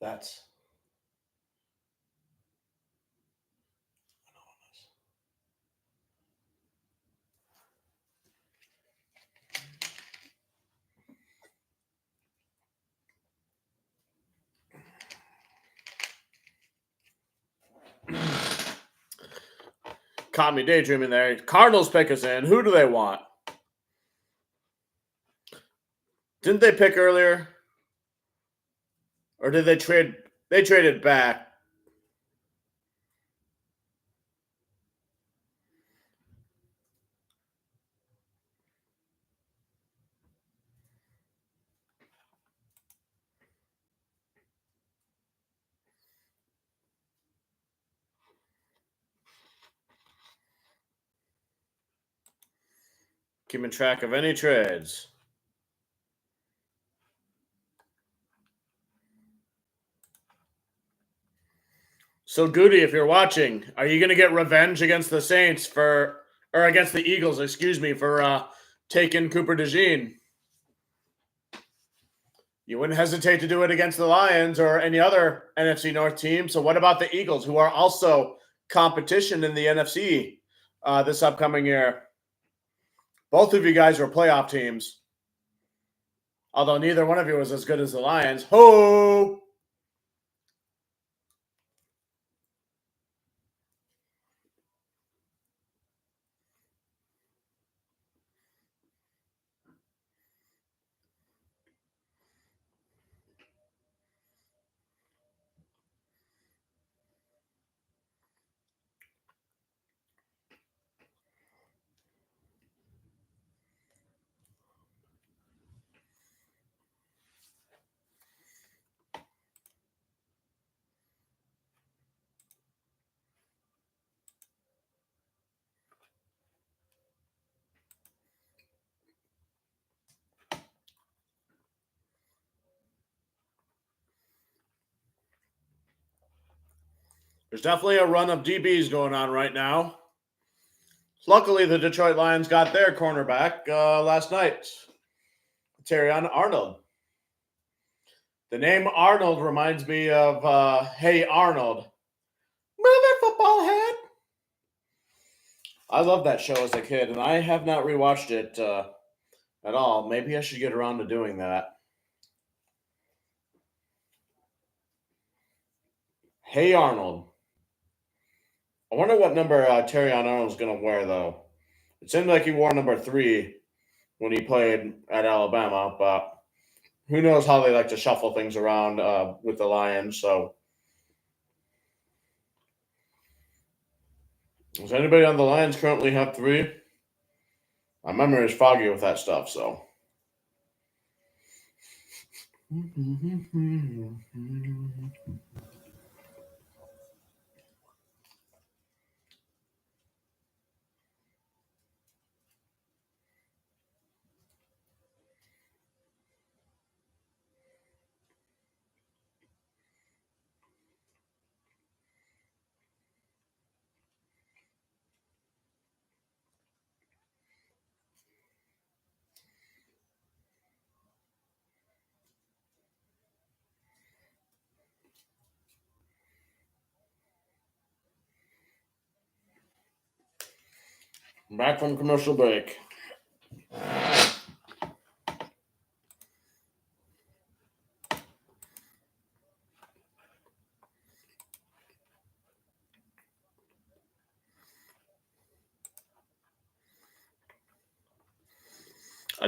That's caught me daydreaming there. Cardinals pick us in. Who do they want? Didn't they pick earlier? Or did they trade? They traded back. Keeping track of any trades. So, Goody, if you're watching, are you going to get revenge against the Saints or against the Eagles, excuse me, for taking Cooper DeJean? You wouldn't hesitate to do it against the Lions or any other NFC North team. So, what about the Eagles, who are also competition in the NFC this upcoming year? Both of you guys are playoff teams, although neither one of you was as good as the Lions. Ho! There's definitely a run of DBs going on right now. Luckily, the Detroit Lions got their cornerback last night, Terrion Arnold. The name Arnold reminds me of Hey Arnold. Move it, football head. I loved that show as a kid, and I have not rewatched it at all. Maybe I should get around to doing that. Hey Arnold. I wonder what number Terrion Arnold's going to wear, though. It seemed like he wore number 3 when he played at Alabama, but who knows how they like to shuffle things around with the Lions. So, does anybody on the Lions currently have 3? My memory is foggy with that stuff, so. Back from commercial break.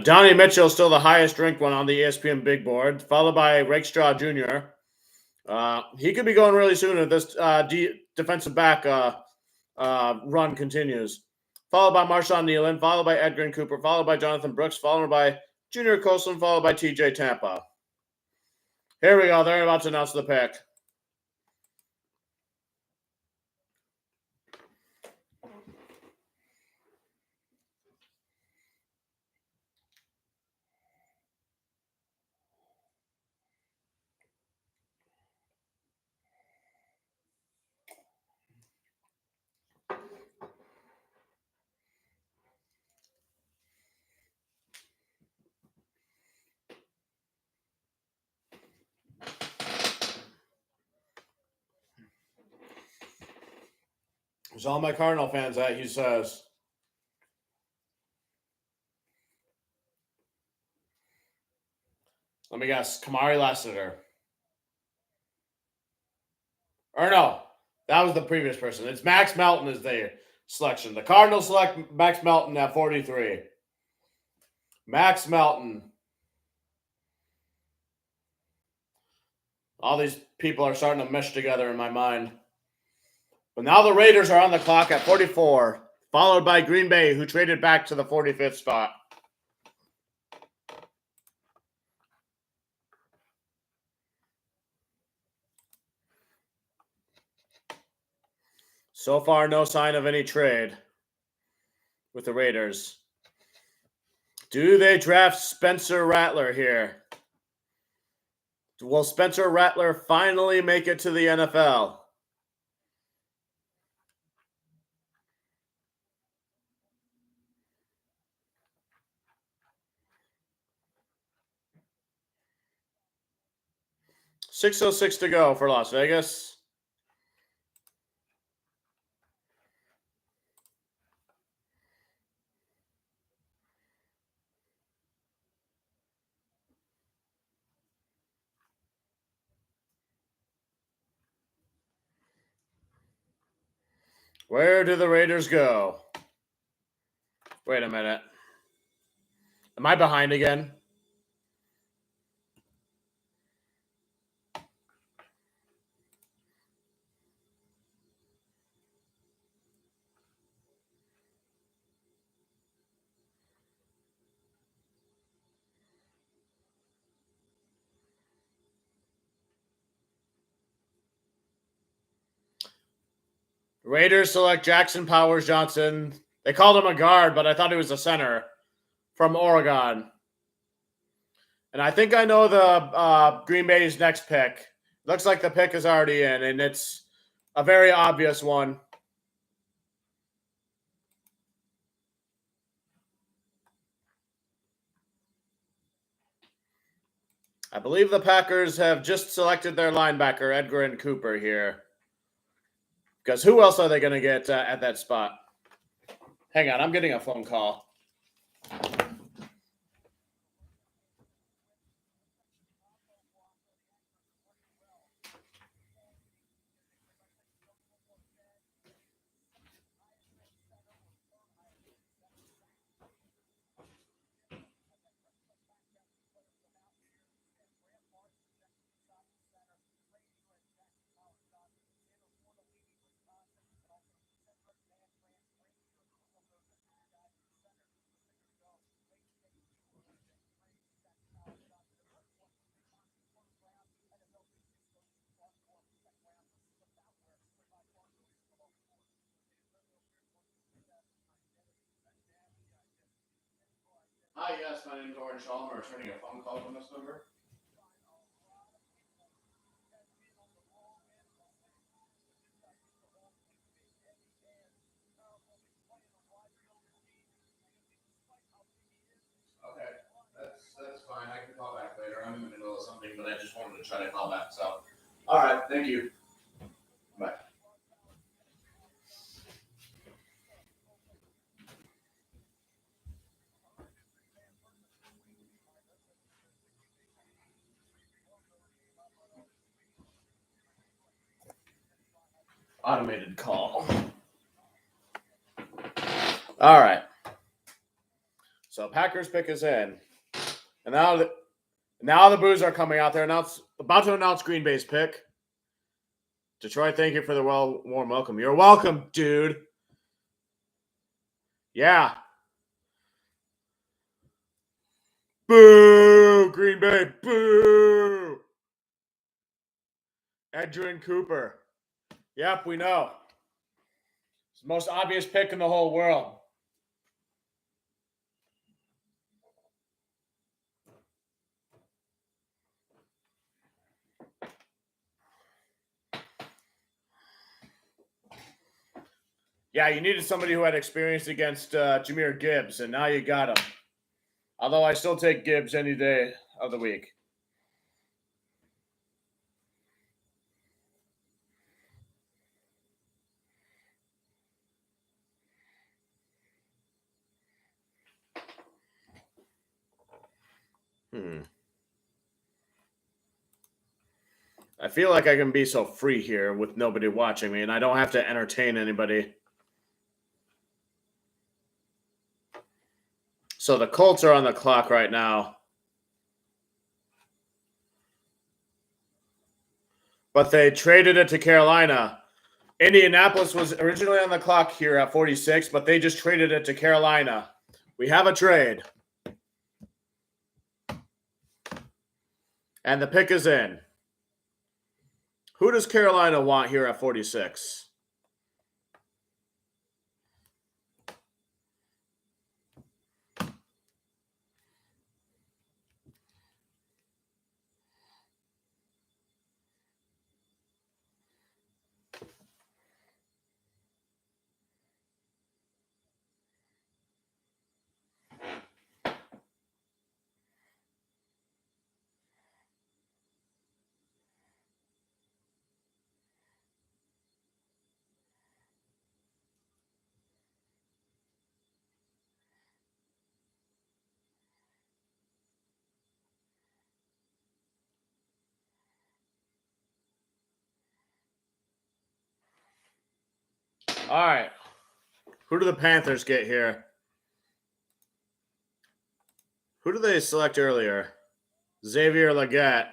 Donnie Mitchell is still the highest ranked one on the ESPN big board, followed by Rakestraw Jr. He could be going really soon if this defensive back run continues. Followed by Marshawn Nealon, followed by Edgar Cooper, followed by Jonathan Brooks, followed by Junior Colson, followed by TJ Tampa. Here we go. They're about to announce the pick. There's all my Cardinal fans at, he says. Let me guess. Kamari Lassiter. Or no, that was the previous person. It's Max Melton is the selection. The Cardinals select Max Melton at 43. Max Melton. All these people are starting to mesh together in my mind. But now the Raiders are on the clock at 44, followed by Green Bay, who traded back to the 45th spot. So far, no sign of any trade with the Raiders. Do they draft Spencer Rattler here? Will Spencer Rattler finally make it to the NFL? $6:06 to go for Las Vegas. Where do the Raiders go? Wait a minute. Am I behind again? Raiders select Jackson Powers Johnson. They called him a guard, but I thought he was a center from Oregon. And I think I know the Green Bay's next pick. Looks like the pick is already in, and it's a very obvious one. I believe the Packers have just selected their linebacker, Edgerrin Cooper, here. Because who else are they going to get at that spot? Hang on, I'm getting a phone call. Hi, yes, my name is Orange Shalom. I'm returning a phone call from this number. Okay, that's fine. I can call back later. I'm in the middle of something, but I just wanted to try to call back. So, all right, thank you. Bye. Automated call. All right. So Packers pick is in, and now the boos are coming out there. About to announce Green Bay's pick. Detroit, thank you for the warm welcome. You're welcome, dude. Yeah. Boo, Green Bay. Boo. Edgerrin Cooper. Yep, we know. It's the most obvious pick in the whole world. Yeah, you needed somebody who had experience against Jahmyr Gibbs, and now you got him. Although I still take Gibbs any day of the week. I feel like I can be so free here with nobody watching me, and I don't have to entertain anybody. So the Colts are on the clock right now. But they traded it to Carolina. Indianapolis was originally on the clock here at 46, but they just traded it to Carolina. We have a trade. And the pick is in. Who does Carolina want here at 46? All right. Who do the Panthers get here? Who did they select earlier? Xavier Legette.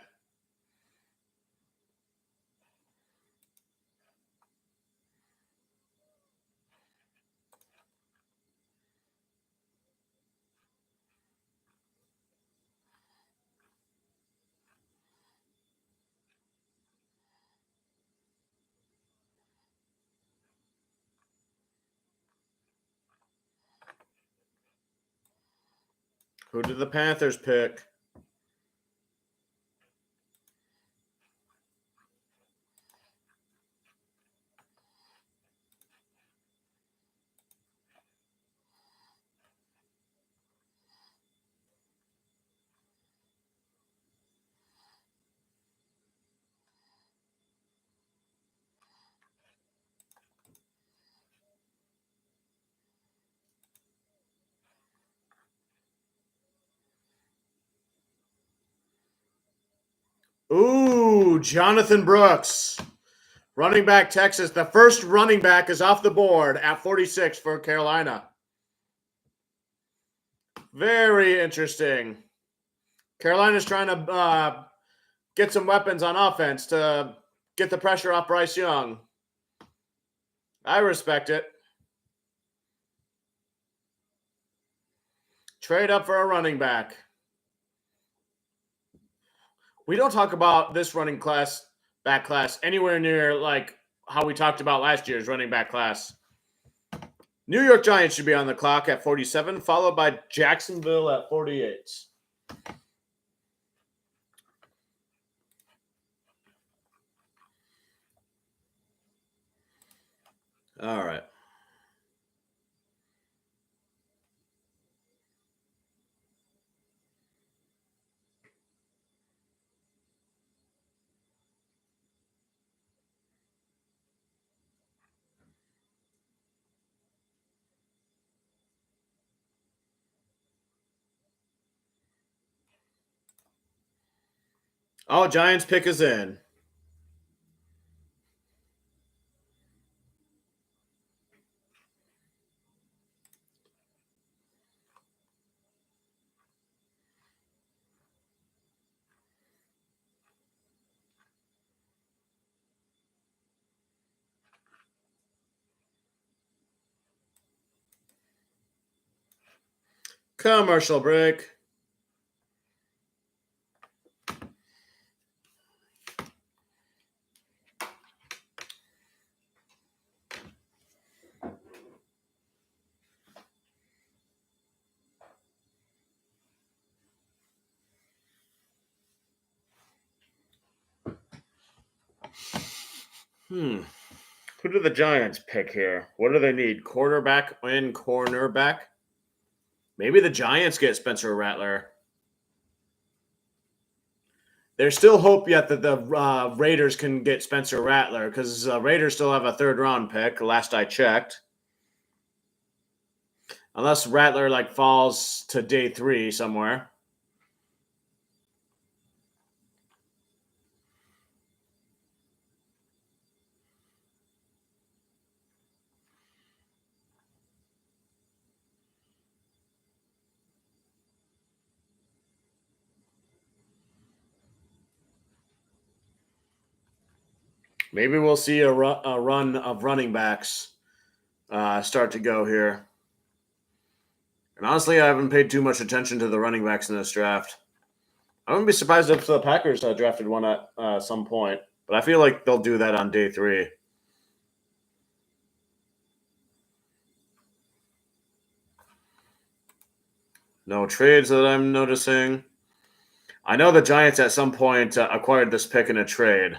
Who did the Panthers pick? Ooh, Jonathan Brooks. Running back Texas. The first running back is off the board at 46 for Carolina. Very interesting. Carolina's trying to get some weapons on offense to get the pressure off Bryce Young. I respect it. Trade up for a running back. We don't talk about this back class anywhere near like how we talked about last year's running back class. New York Giants should be on the clock at 47, followed by Jacksonville at 48. All right. Oh, Giants pick is in. Commercial break. Who do the Giants pick here? What do they need? Quarterback and cornerback? Maybe the Giants get Spencer Rattler. There's still hope yet that the Raiders can get Spencer Rattler because Raiders still have a third-round pick, last I checked. Unless Rattler falls to day 3 somewhere. Maybe we'll see a run of running backs start to go here. And honestly, I haven't paid too much attention to the running backs in this draft. I wouldn't be surprised if the Packers drafted one at some point, but I feel like they'll do that on day 3. No trades that I'm noticing. I know the Giants at some point acquired this pick in a trade,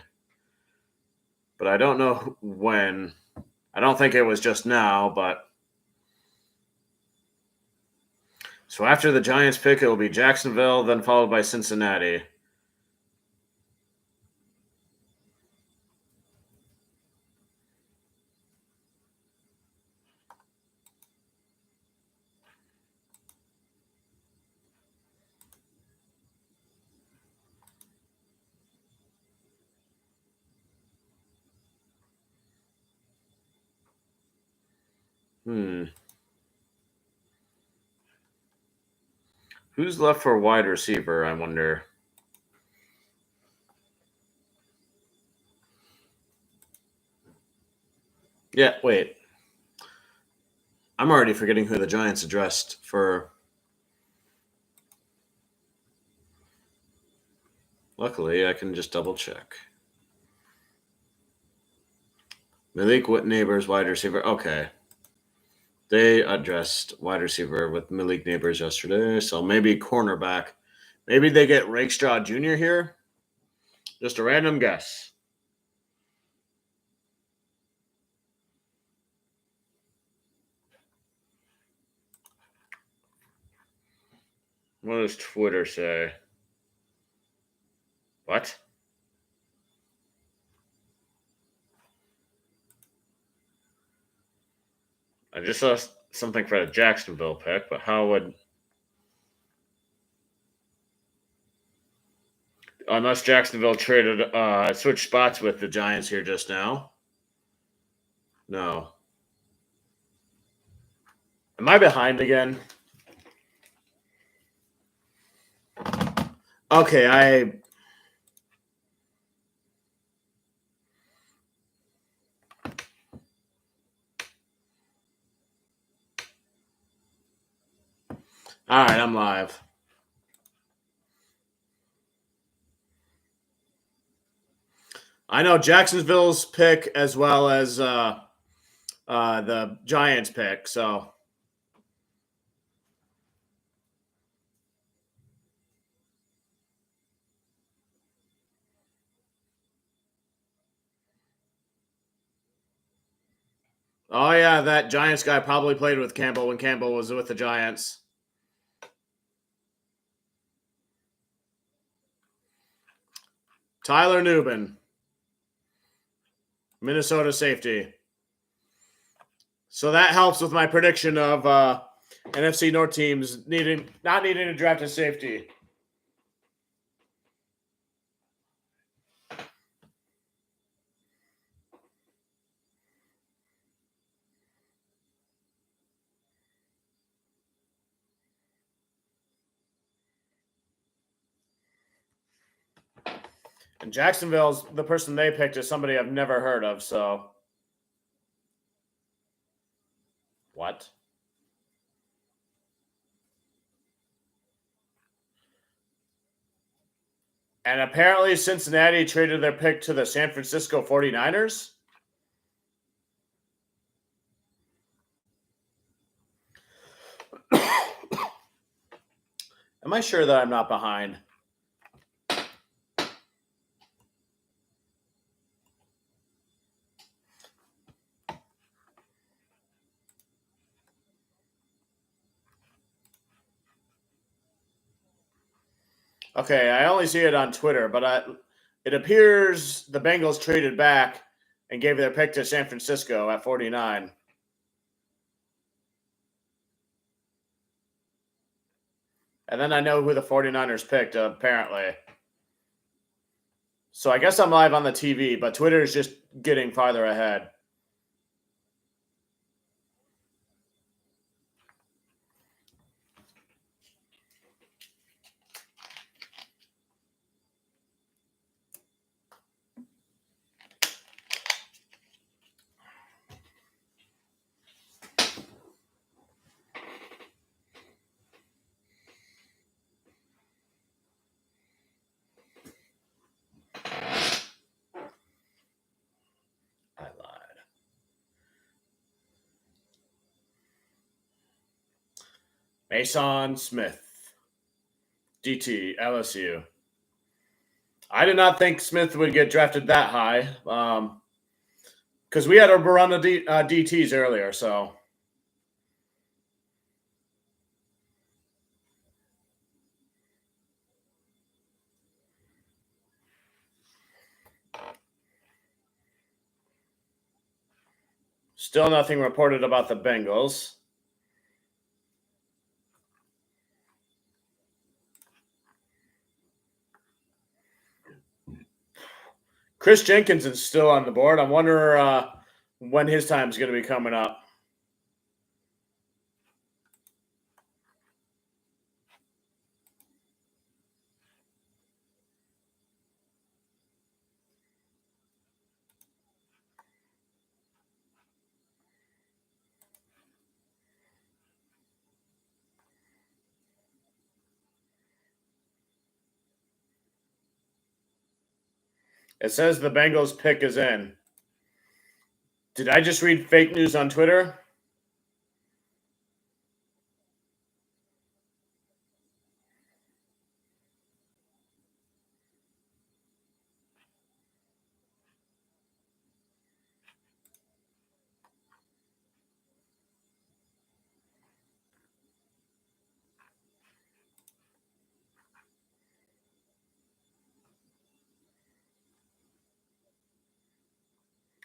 but I don't know when. I don't think it was just now, but. So after the Giants pick, it will be Jacksonville, then followed by Cincinnati. Who's left for wide receiver, I wonder? Yeah, wait. I'm already forgetting who the Giants addressed for. Luckily, I can just double check. Malik Neighbors, wide receiver. Okay. They addressed wide receiver with Malik Neighbors yesterday, so maybe cornerback. Maybe they get Rakestraw Jr. here. Just a random guess. What does Twitter say? What? I just saw something for the Jacksonville pick, but how would. Unless Jacksonville traded, switched spots with the Giants here just now. No. Am I behind again? Okay, all right, I'm live. I know Jacksonville's pick as well as the Giants pick, so. Oh, yeah, that Giants guy probably played with Campbell when Campbell was with the Giants. Tyler Nubin, Minnesota safety. So that helps with my prediction of NFC North teams not needing to draft a safety. And Jacksonville's the person they picked is somebody I've never heard of, so. What? And apparently Cincinnati traded their pick to the San Francisco 49ers. Am I sure that I'm not behind? Okay, I only see it on Twitter, but it appears the Bengals traded back and gave their pick to San Francisco at 49. And then I know who the 49ers picked, apparently. So I guess I'm live on the TV, but Twitter is just getting farther ahead. Mason Smith, DT, LSU. I did not think Smith would get drafted that high because we had a run of DTs earlier, so. Still nothing reported about the Bengals. Chris Jenkins is still on the board. I wonder when his time is going to be coming up. It says the Bengals pick is in. Did I just read fake news on Twitter?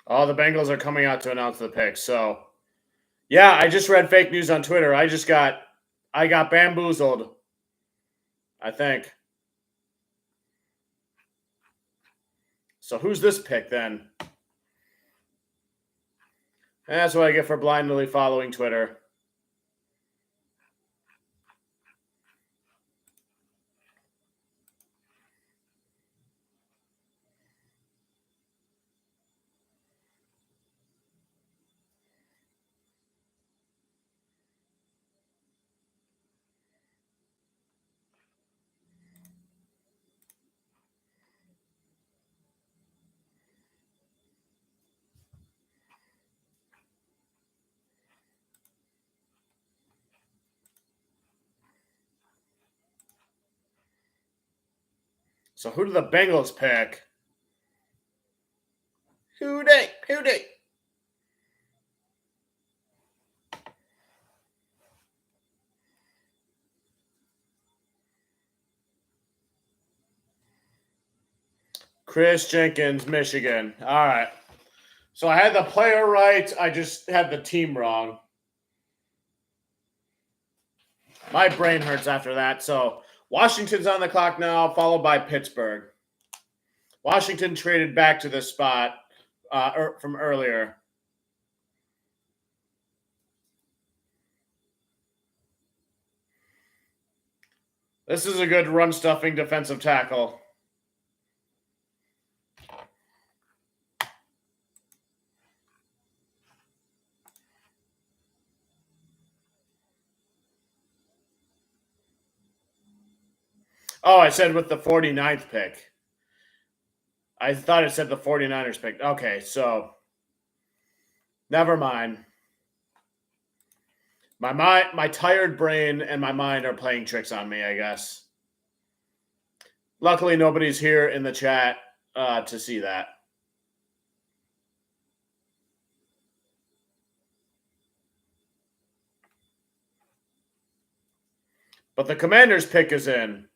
Oh, the Bengals are coming out to announce the pick. So, yeah, I just read fake news on Twitter. I got bamboozled, I think. So who's this pick then? And that's what I get for blindly following Twitter. So who do the Bengals pick? Who they? Chris Jenkins, Michigan. All right. So I had the player right. I just had the team wrong. My brain hurts after that. So Washington's on the clock now, followed by Pittsburgh. Washington traded back to this spot from earlier. This is a good run-stuffing defensive tackle. Oh, I said with the 49th pick. I thought it said the 49ers pick. Okay, so never mind. My tired brain and my mind are playing tricks on me, I guess. Luckily, nobody's here in the chat to see that. But the Commanders pick is in.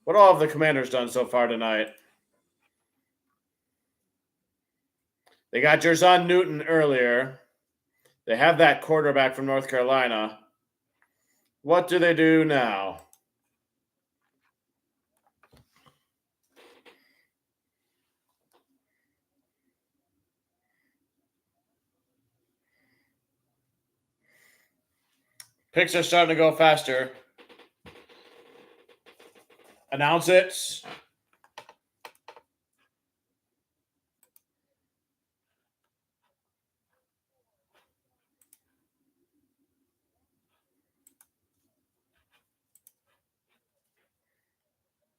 What all have the Commanders done so far tonight? They got Jerzon Newton earlier. They have that quarterback from North Carolina. What do they do now? Picks are starting to go faster. Announce it.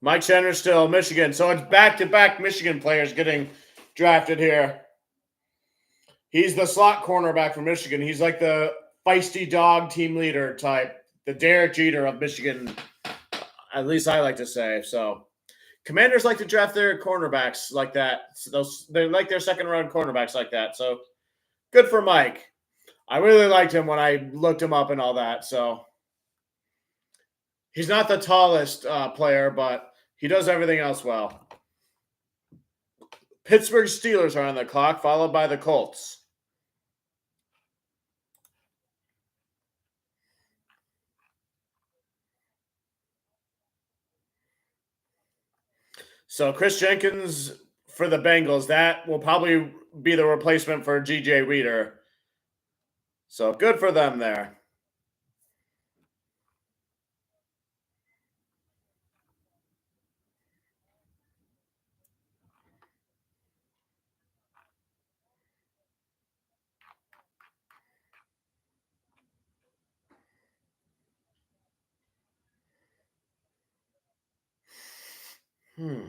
Mike Chandler still Michigan. So it's back-to-back Michigan players getting drafted here. He's the slot cornerback from Michigan. He's like the feisty dog team leader type, the Derek Jeter of Michigan. At least I like to say so. Commanders like to draft their cornerbacks like that. So they like their second round cornerbacks like that. So good for Mike. I really liked him when I looked him up and all that. So he's not the tallest player, but he does everything else well. Pittsburgh Steelers are on the clock, followed by the Colts. So Chris Jenkins for the Bengals, that will probably be the replacement for G.J. Reader. So good for them there. Hmm.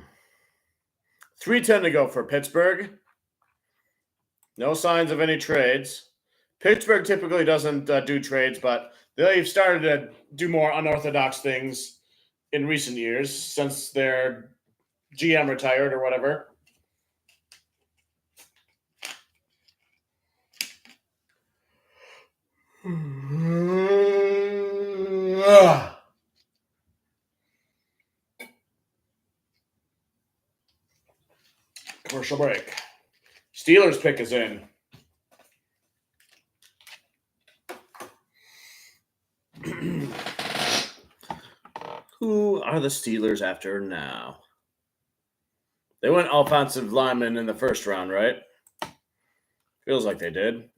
3:10 to go for Pittsburgh. No signs of any trades. Pittsburgh typically doesn't do trades, but they've started to do more unorthodox things in recent years since their GM retired or whatever. Commercial break. Steelers pick is in. Who are the Steelers after now? They went offensive lineman in the first round, right? Feels like they did.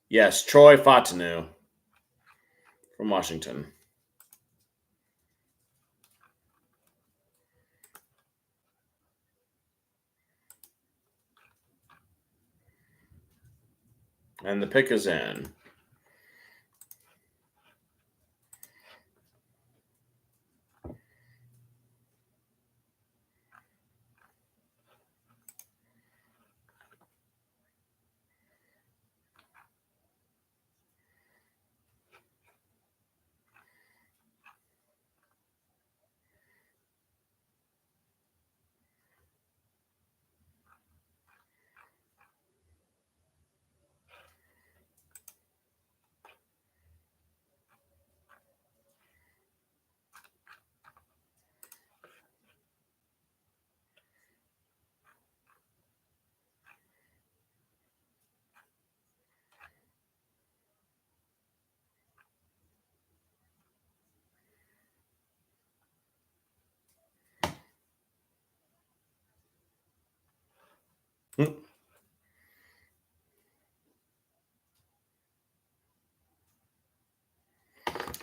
Yes, Troy Fautanu from Washington. And the pick is in.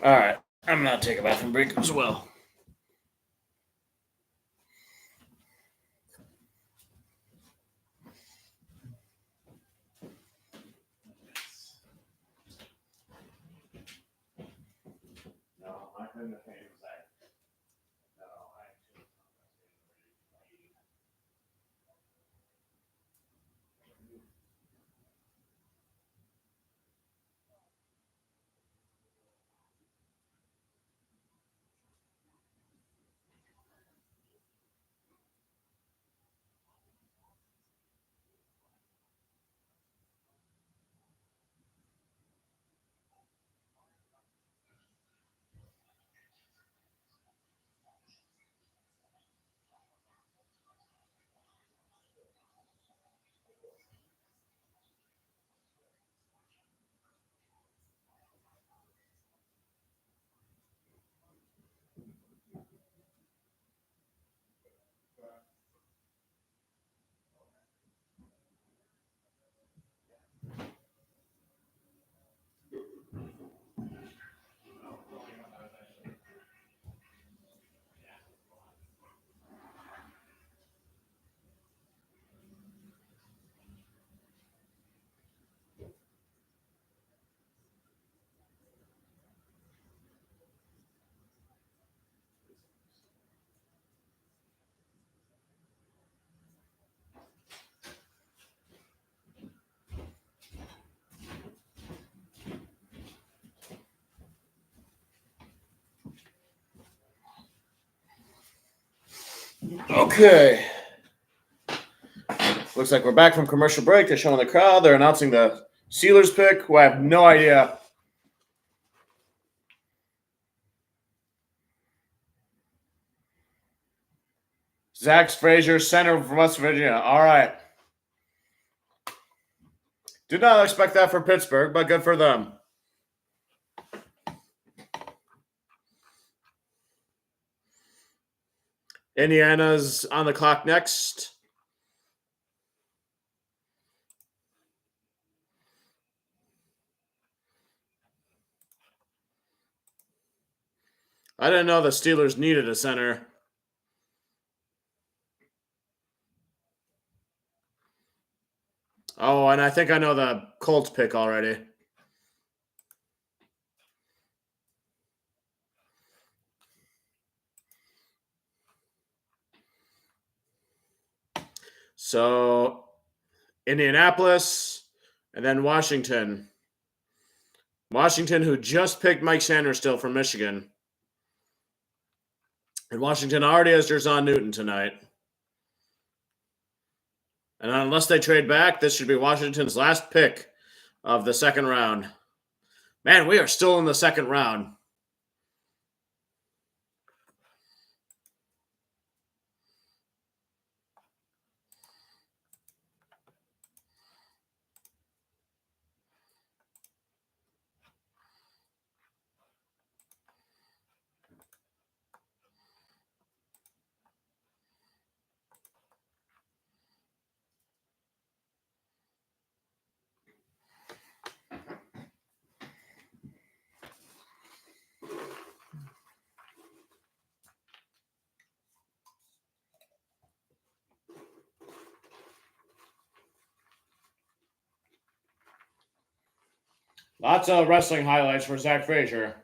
All right. I'm going to take a bathroom break as well. No, I couldn't have paid that. No, Okay. Looks like we're back from commercial break. They're showing the crowd. They're announcing the Steelers pick, who I have no idea. Zach Frazier, center from West Virginia. All right. Did not expect that for Pittsburgh, but good for them. Indiana's on the clock next. I didn't know the Steelers needed a center. Oh, and I think I know the Colts pick already. So, Indianapolis, and then Washington. Washington, who just picked Mike Sanderstill from Michigan. And Washington already has Jerzon Newton tonight. And unless they trade back, this should be Washington's last pick of the second round. Man, we are still in the second round. Lots of wrestling highlights for Zach Frazier.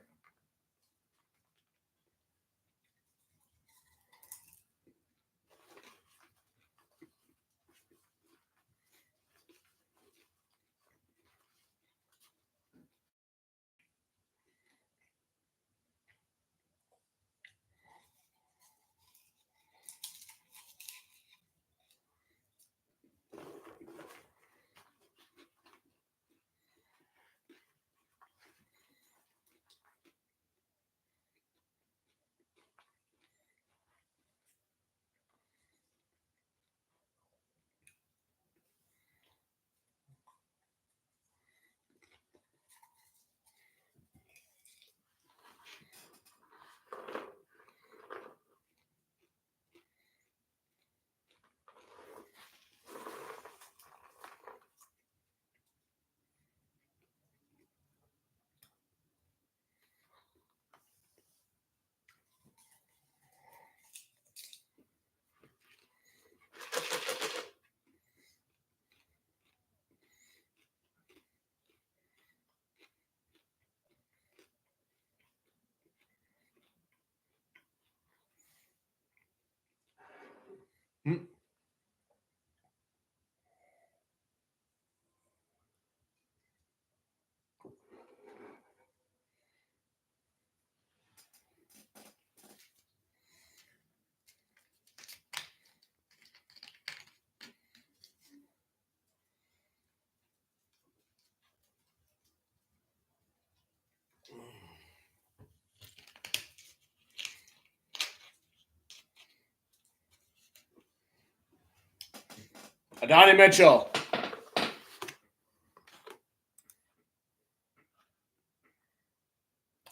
Adonai Mitchell.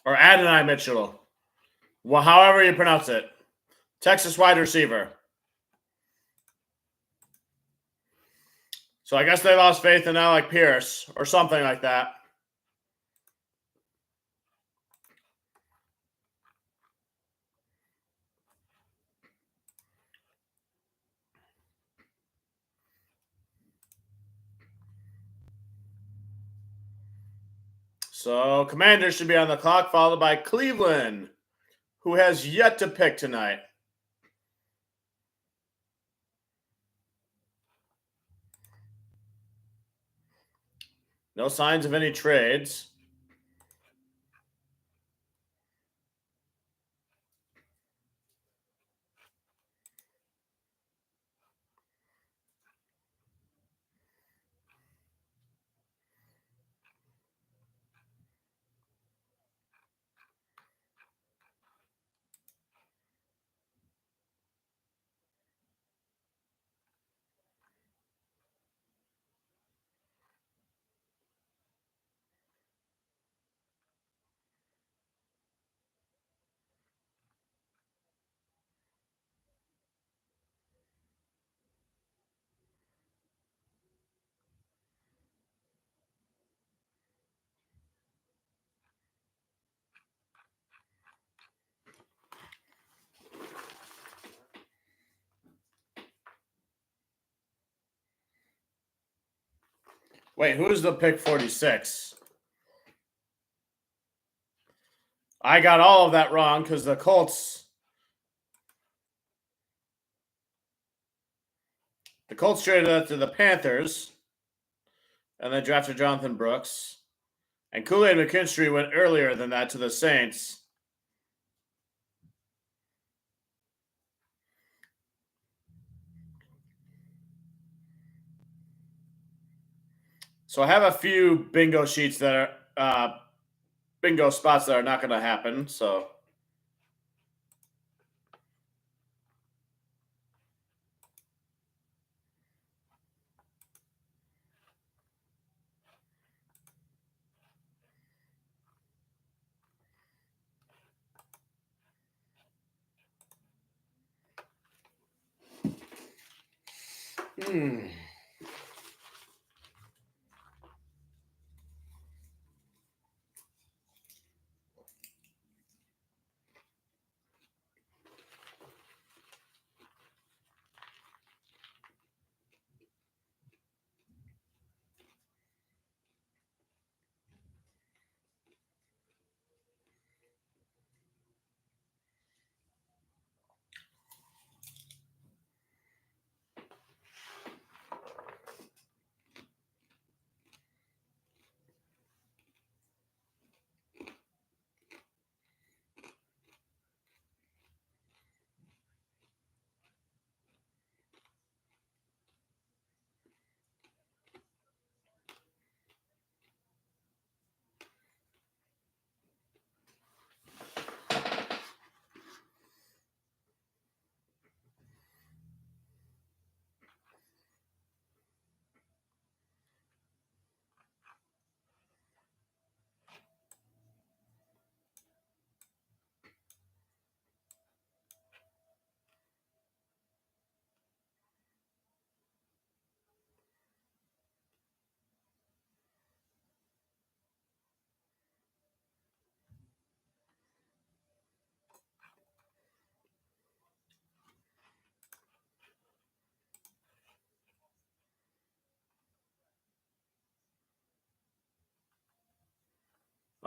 Or Adonai Mitchell. Well, however you pronounce it. Texas wide receiver. So I guess they lost faith in Alec Pierce or something like that. So Commanders should be on the clock, followed by Cleveland, who has yet to pick tonight. No signs of any trades. Wait, who's the pick 46? I got all of that wrong because the Colts traded that to the Panthers and then drafted Jonathan Brooks. And Kool-Aid McKinstry went earlier than that to the Saints. So I have a few bingo sheets that are bingo spots that are not going to happen. So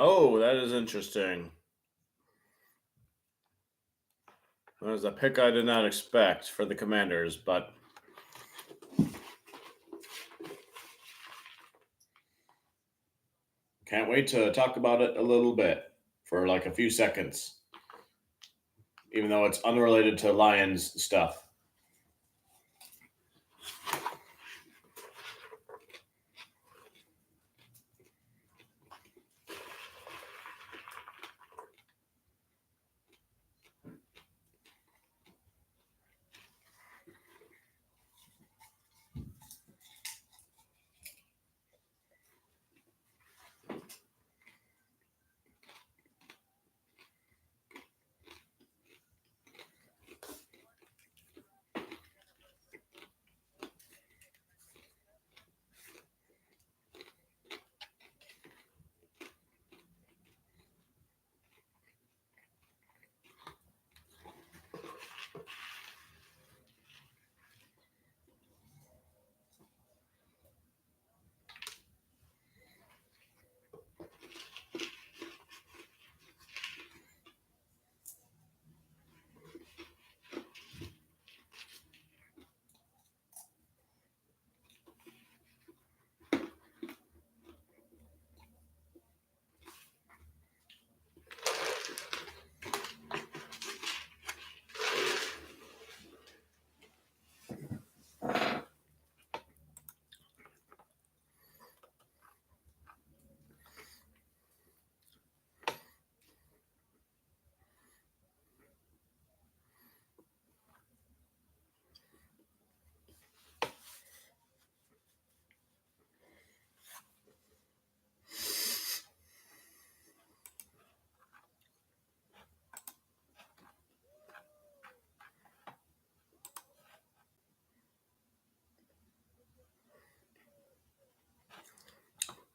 oh, that is interesting. That was a pick I did not expect for the Commanders, but can't wait to talk about it a little bit for like a few seconds, even though it's unrelated to Lions stuff.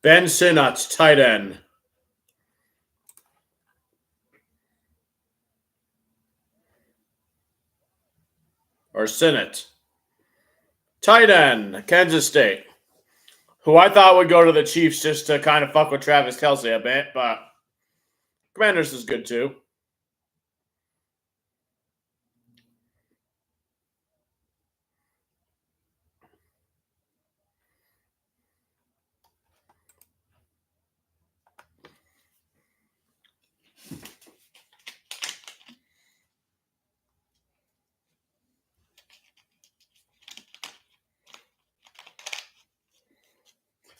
Ben Sinnott, tight end. Or Sinnott. Tight end, Kansas State. who I thought would go to the Chiefs just to kind of fuck with Travis Kelce a bit, but Commanders is good too.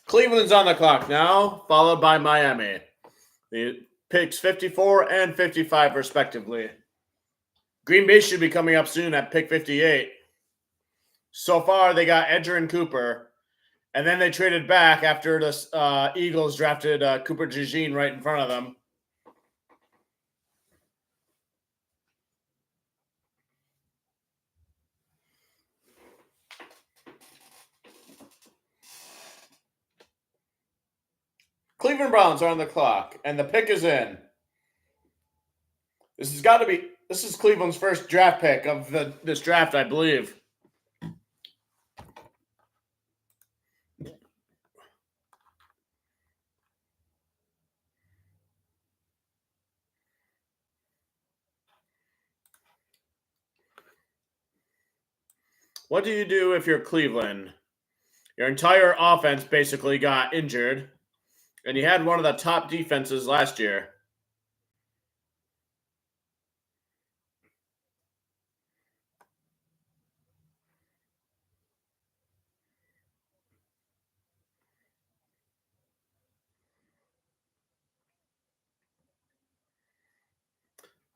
Cleveland's on the clock now, followed by Miami. The picks 54 and 55, respectively. Green Bay should be coming up soon at pick 58. So far, they got Edger and Cooper, and then they traded back after the Eagles drafted Cooper DeJean right in front of them. Cleveland Browns are on the clock, and the pick is in. This is Cleveland's first draft pick of this draft, I believe. What do you do if you're Cleveland? Your entire offense basically got injured, and you had one of the top defenses last year.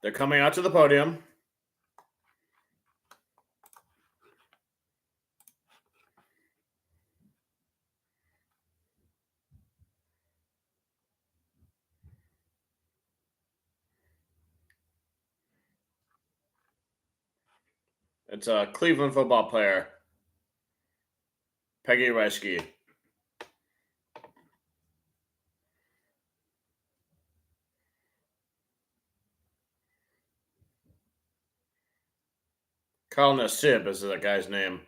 They're coming out to the podium. It's a Cleveland football player, Peggy Reschke. Carl Nassib is that guy's name.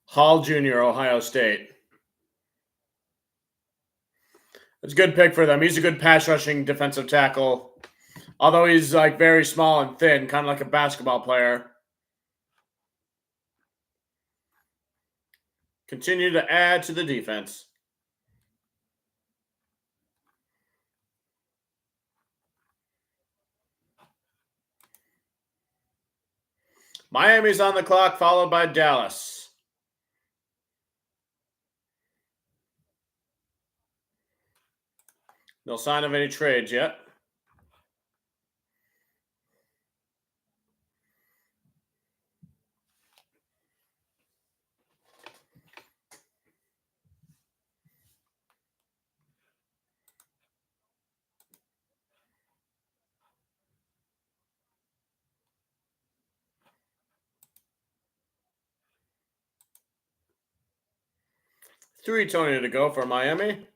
Hall Jr., Ohio State. It's a good pick for them. He's a good pass rushing defensive tackle. Although he's like very small and thin, kind of like a basketball player. Continue to add to the defense. Miami's on the clock, followed by Dallas. No sign of any trades yet. $3.20 to go for Miami.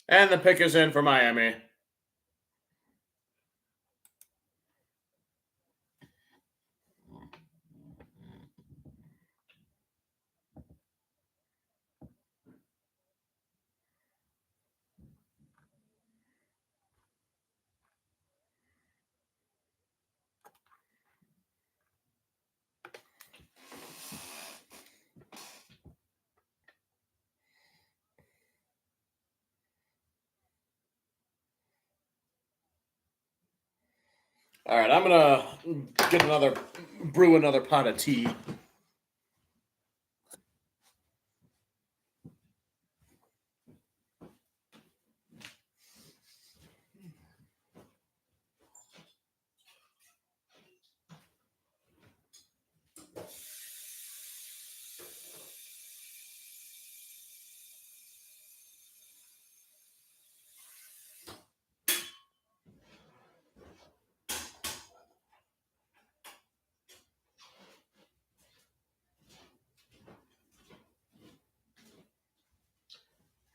And the pick is in for Miami. All right, I'm gonna brew another pot of tea.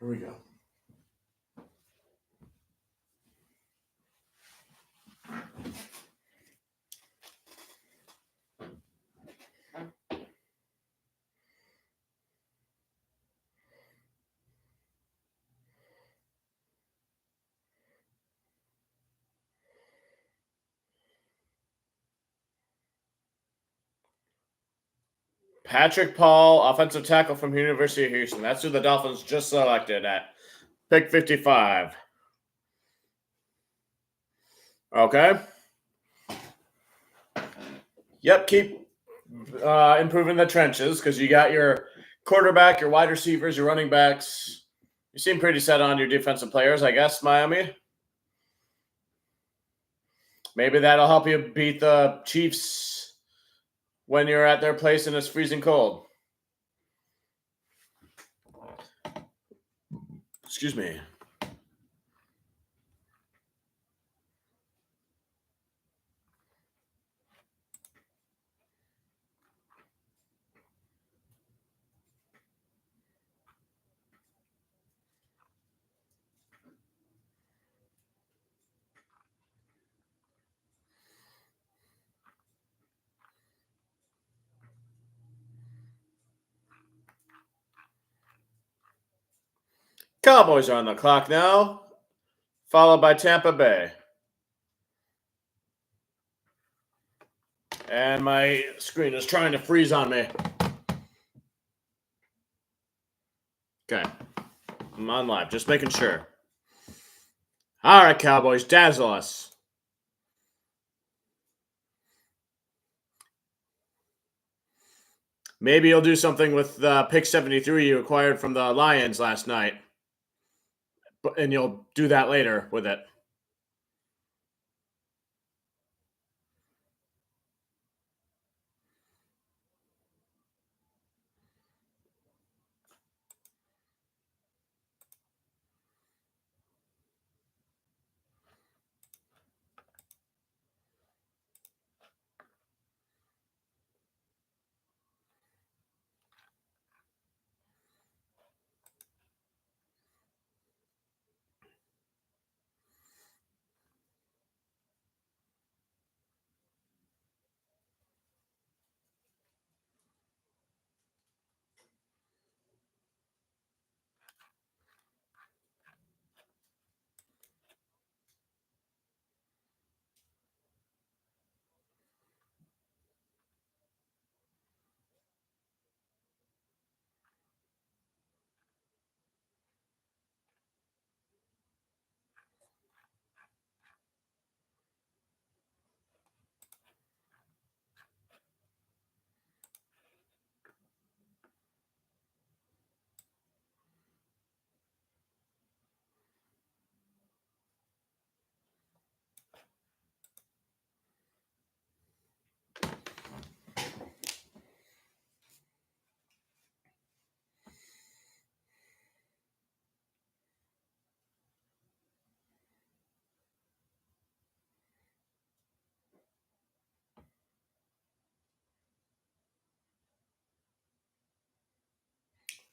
Here we go. Patrick Paul, offensive tackle from University of Houston. That's who the Dolphins just selected at pick 55. Okay. Yep, keep improving the trenches because you got your quarterback, your wide receivers, your running backs. You seem pretty set on your defensive players, I guess, Miami. Maybe that'll help you beat the Chiefs when you're at their place and it's freezing cold. Excuse me. Cowboys are on the clock now, followed by Tampa Bay. And my screen is trying to freeze on me. Okay. I'm on live, just making sure. All right, Cowboys, dazzle us. Maybe you'll do something with the pick 73 you acquired from the Lions last night. And you'll do that later with it.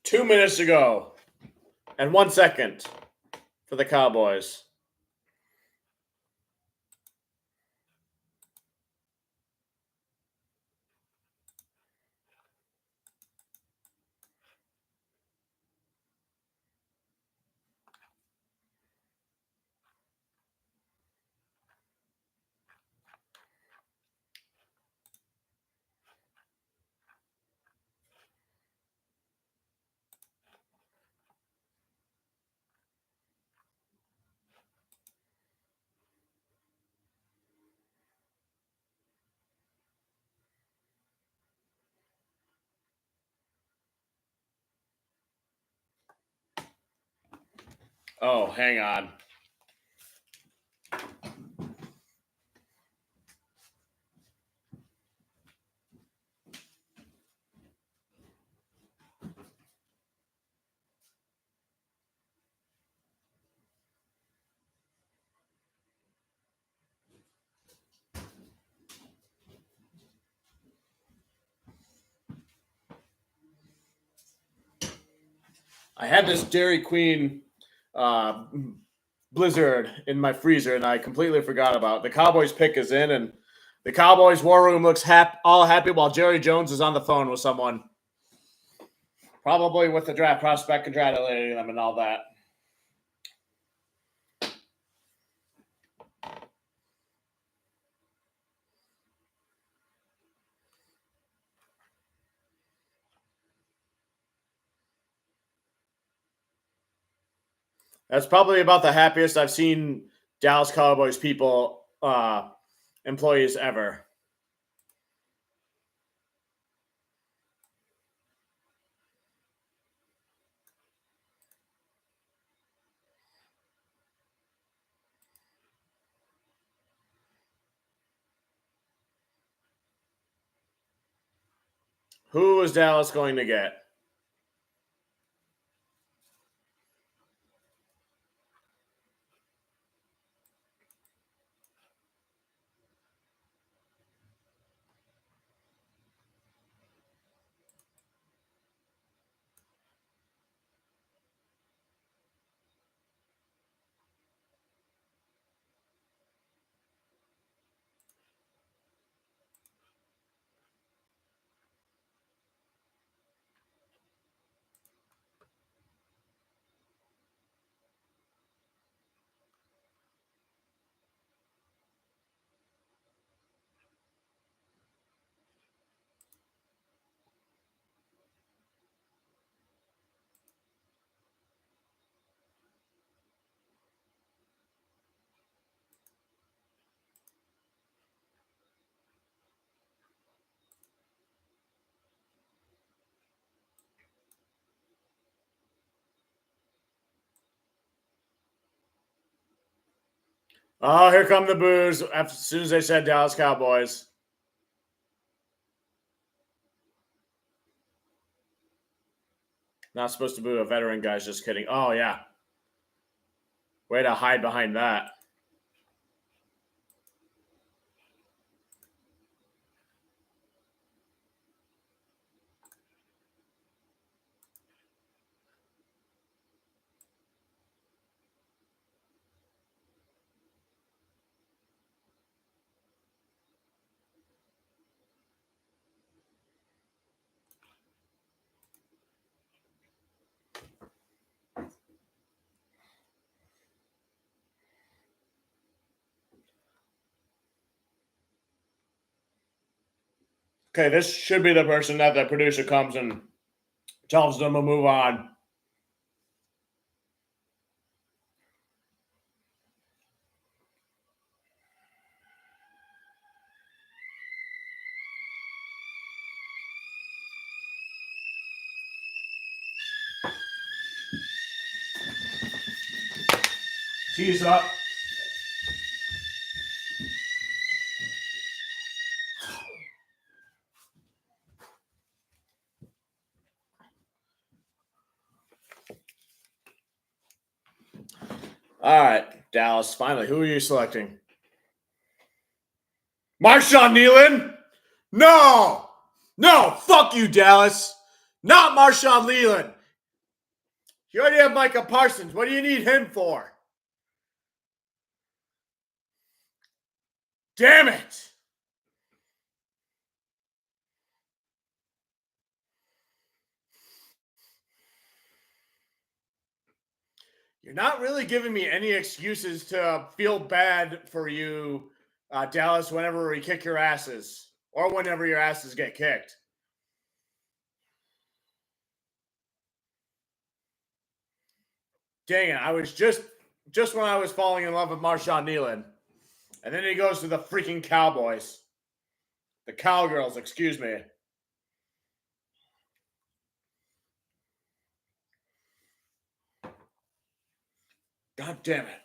Two minutes to go. And 1 second for the Cowboys. Oh, hang on. I had this Dairy Queen Blizzard in my freezer, and I completely forgot about it. The Cowboys pick is in, and the Cowboys war room looks all happy while Jerry Jones is on the phone with someone, probably with the draft prospect, congratulating them and all that. That's probably about the happiest I've seen Dallas Cowboys people, employees ever. Who is Dallas going to get? Oh, here come the boos as soon as they said Dallas Cowboys. Not supposed to boo a veteran, guys. Just kidding. Oh, yeah. Way to hide behind that. Okay, this should be the person that the producer comes and tells them to move on. Tease up. All right, Dallas. Finally, who are you selecting? Marshawn Leland? No! No! Fuck you, Dallas! Not Marshawn Leland! You already have Micah Parsons. What do you need him for? Damn it! You're not really giving me any excuses to feel bad for you, Dallas, whenever we kick your asses or whenever your asses get kicked. Dang it. I was just when I was falling in love with Marshawn Leland. And then he goes to the freaking Cowboys. The Cowgirls, excuse me. God damn it.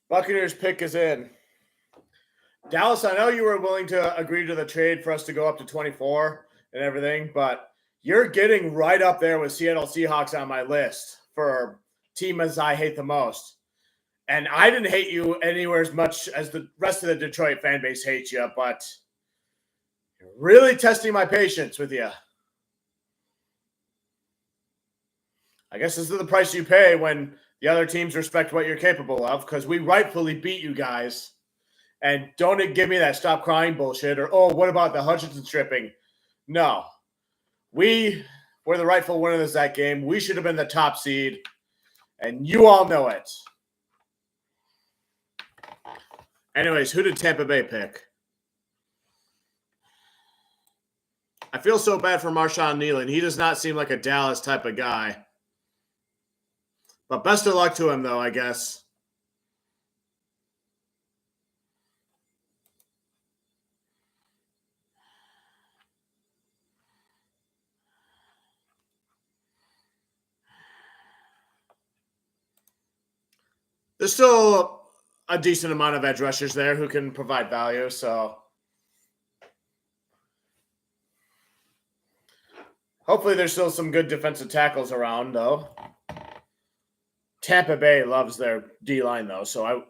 Buccaneers pick is in. Dallas, I know you were willing to agree to the trade for us to go up to 24 and everything, but you're getting right up there with Seattle Seahawks on my list for team as I hate the most. And I didn't hate you anywhere as much as the rest of the Detroit fan base hates you, but you're really testing my patience with you. I guess this is the price you pay when the other teams respect what you're capable of, because we rightfully beat you guys. And don't give me that stop crying bullshit or, oh, what about the Hutchinson stripping? No. We were the rightful winners of that game. We should have been the top seed, and you all know it. Anyways, who did Tampa Bay pick? I feel so bad for Marshawn Nealon. He does not seem like a Dallas type of guy. But best of luck to him, though, I guess. There's still a decent amount of edge rushers there who can provide value, so hopefully there's still some good defensive tackles around, though. Tampa Bay loves their D-line, though, so I...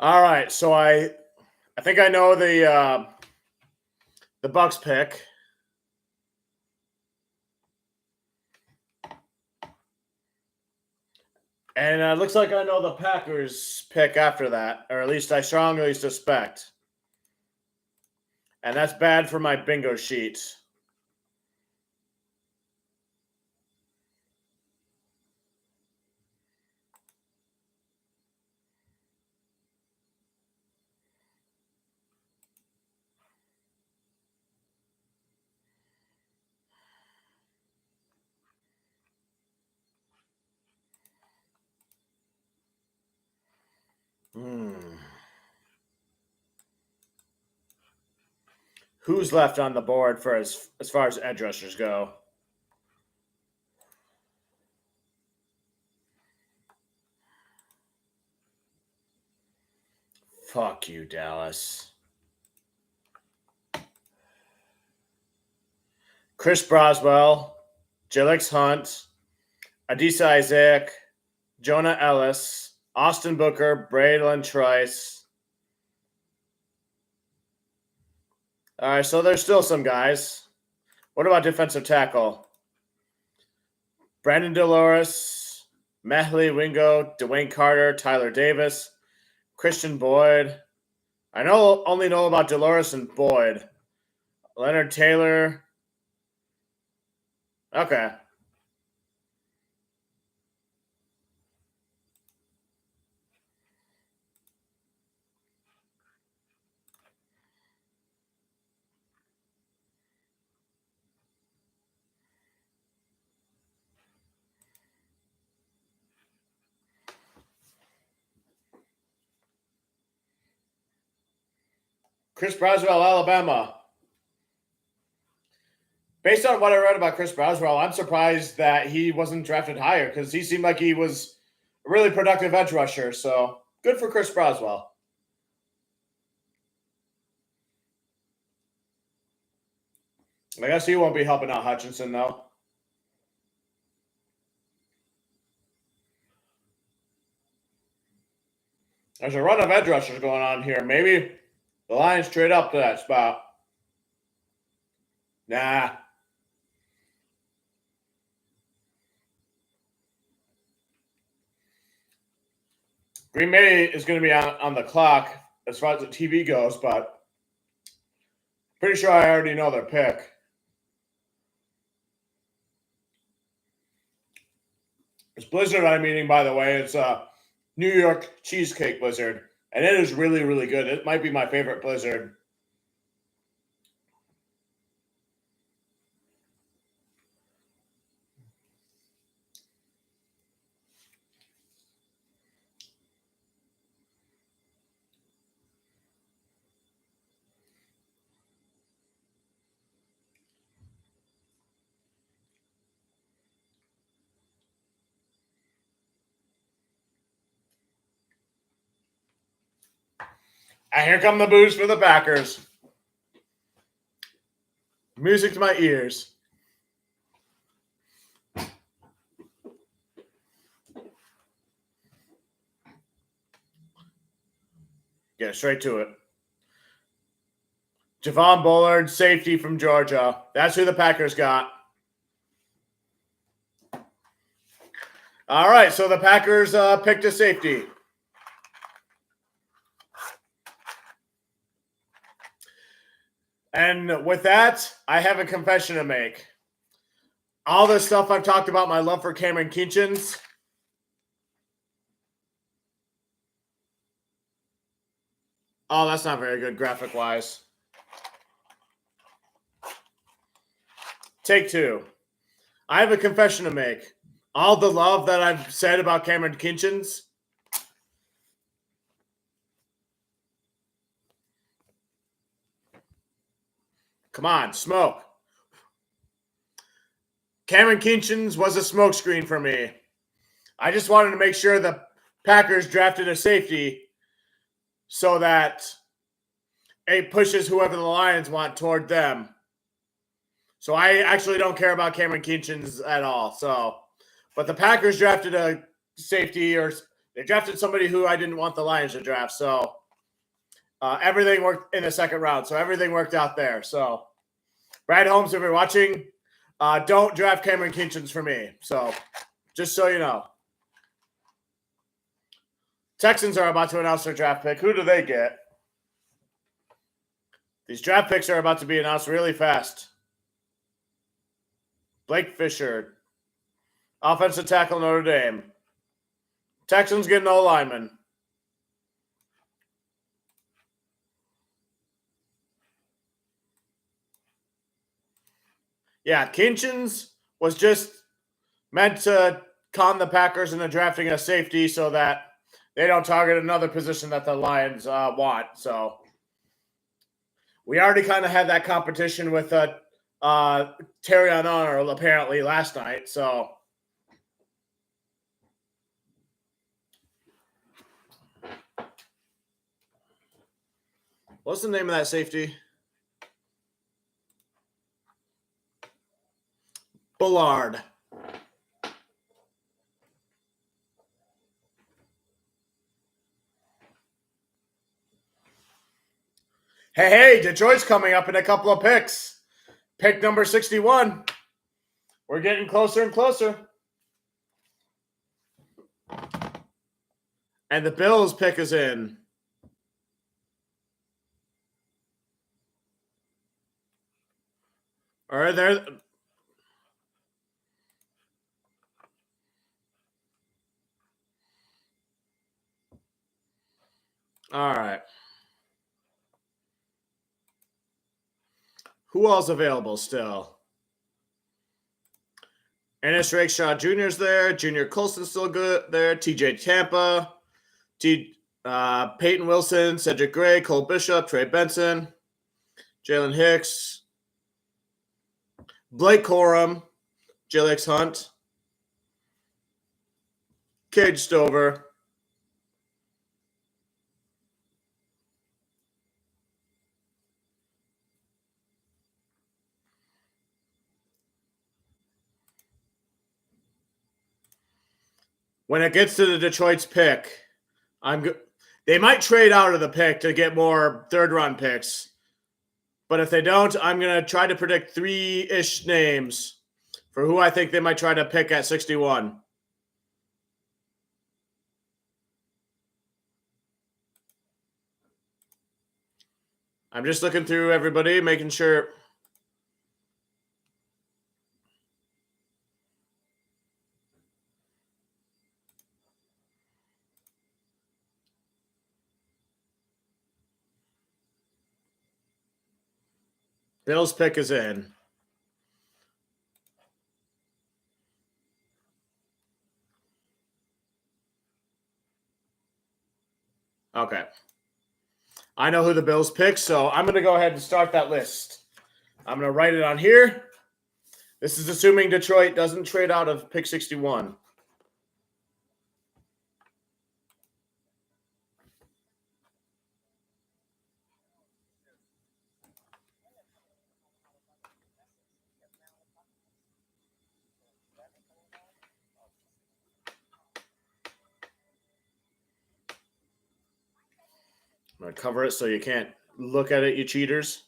All right, so I think I know the Bucks pick. And it looks like I know the Packers pick after that, or at least I strongly suspect. And that's bad for my bingo sheet. Who's left on the board for as far as edge rushers go? Fuck you, Dallas. Chris Broswell, Jelix Hunt, Adisa Isaac, Jonah Ellis, Austin Booker, Braylon Trice. All right, so there's still some guys. What about defensive tackle? Brandon Dolores, Mehley Wingo, Dwayne Carter, Tyler Davis, Christian Boyd. I only know about Dolores and Boyd. Leonard Taylor. Okay. Chris Braswell, Alabama. Based on what I read about Chris Braswell, I'm surprised that he wasn't drafted higher because he seemed like he was a really productive edge rusher. So good for Chris Braswell. I guess he won't be helping out Hutchinson, though. There's a run of edge rushers going on here. Maybe the Lions trade up to that spot. Nah. Green Bay is going to be on the clock as far as the TV goes, but pretty sure I already know their pick. This blizzard I'm eating, by the way, it's a New York cheesecake blizzard, and it is really, really good. It might be my favorite blizzard. And here come the boos for the Packers. Music to my ears. Get straight to it. Javon Bullard, safety from Georgia. That's who the Packers got. All right, so the Packers picked a safety. And with that, I have a confession to make. All this stuff I've talked about, my love for Cameron Kinchens. Oh, that's not very good graphic-wise. Take two. I have a confession to make. All the love that I've said about Cameron Kinchens. Come on, smoke. Cameron Kinchens was a smokescreen for me. I just wanted to make sure the Packers drafted a safety so that it pushes whoever the Lions want toward them. So I actually don't care about Cameron Kinchens at all. But the Packers drafted a safety, or they drafted somebody who I didn't want the Lions to draft. So everything worked in the second round. So everything worked out there. So Brad Holmes, if you're watching, don't draft Cameron Kinchens for me. So just so you know. Texans are about to announce their draft pick. Who do they get? These draft picks are about to be announced really fast. Blake Fisher, offensive tackle, Notre Dame. Texans get no lineman. Yeah, Kinchens was just meant to con the Packers into drafting a safety so that they don't target another position that the Lions want. So we already kind of had that competition with Terrion Arnold apparently last night. So what's the name of that safety? Bullard. Hey, Detroit's coming up in a couple of picks. Pick number 61. We're getting closer and closer. And the Bills pick is in. All right, there. All right. Who else available still? Ennis Rakestraw Jr.'s there. Junior Colson's still good there. TJ Tampa. Peyton Wilson, Cedric Gray, Cole Bishop, Trey Benson, Jalen Hicks, Blake Corum, Jalix Hunt, Cade Stover, when it gets to the Detroit's pick, they might trade out of the pick to get more third-round picks. But if they don't, I'm going to try to predict 3-ish names for who I think they might try to pick at 61. I'm just looking through everybody, making sure. Bill's pick is in. Okay. I know who the Bills pick, so I'm going to go ahead and start that list. I'm going to write it on here. This is assuming Detroit doesn't trade out of pick 61. I'm going to cover it so you can't look at it, you cheaters.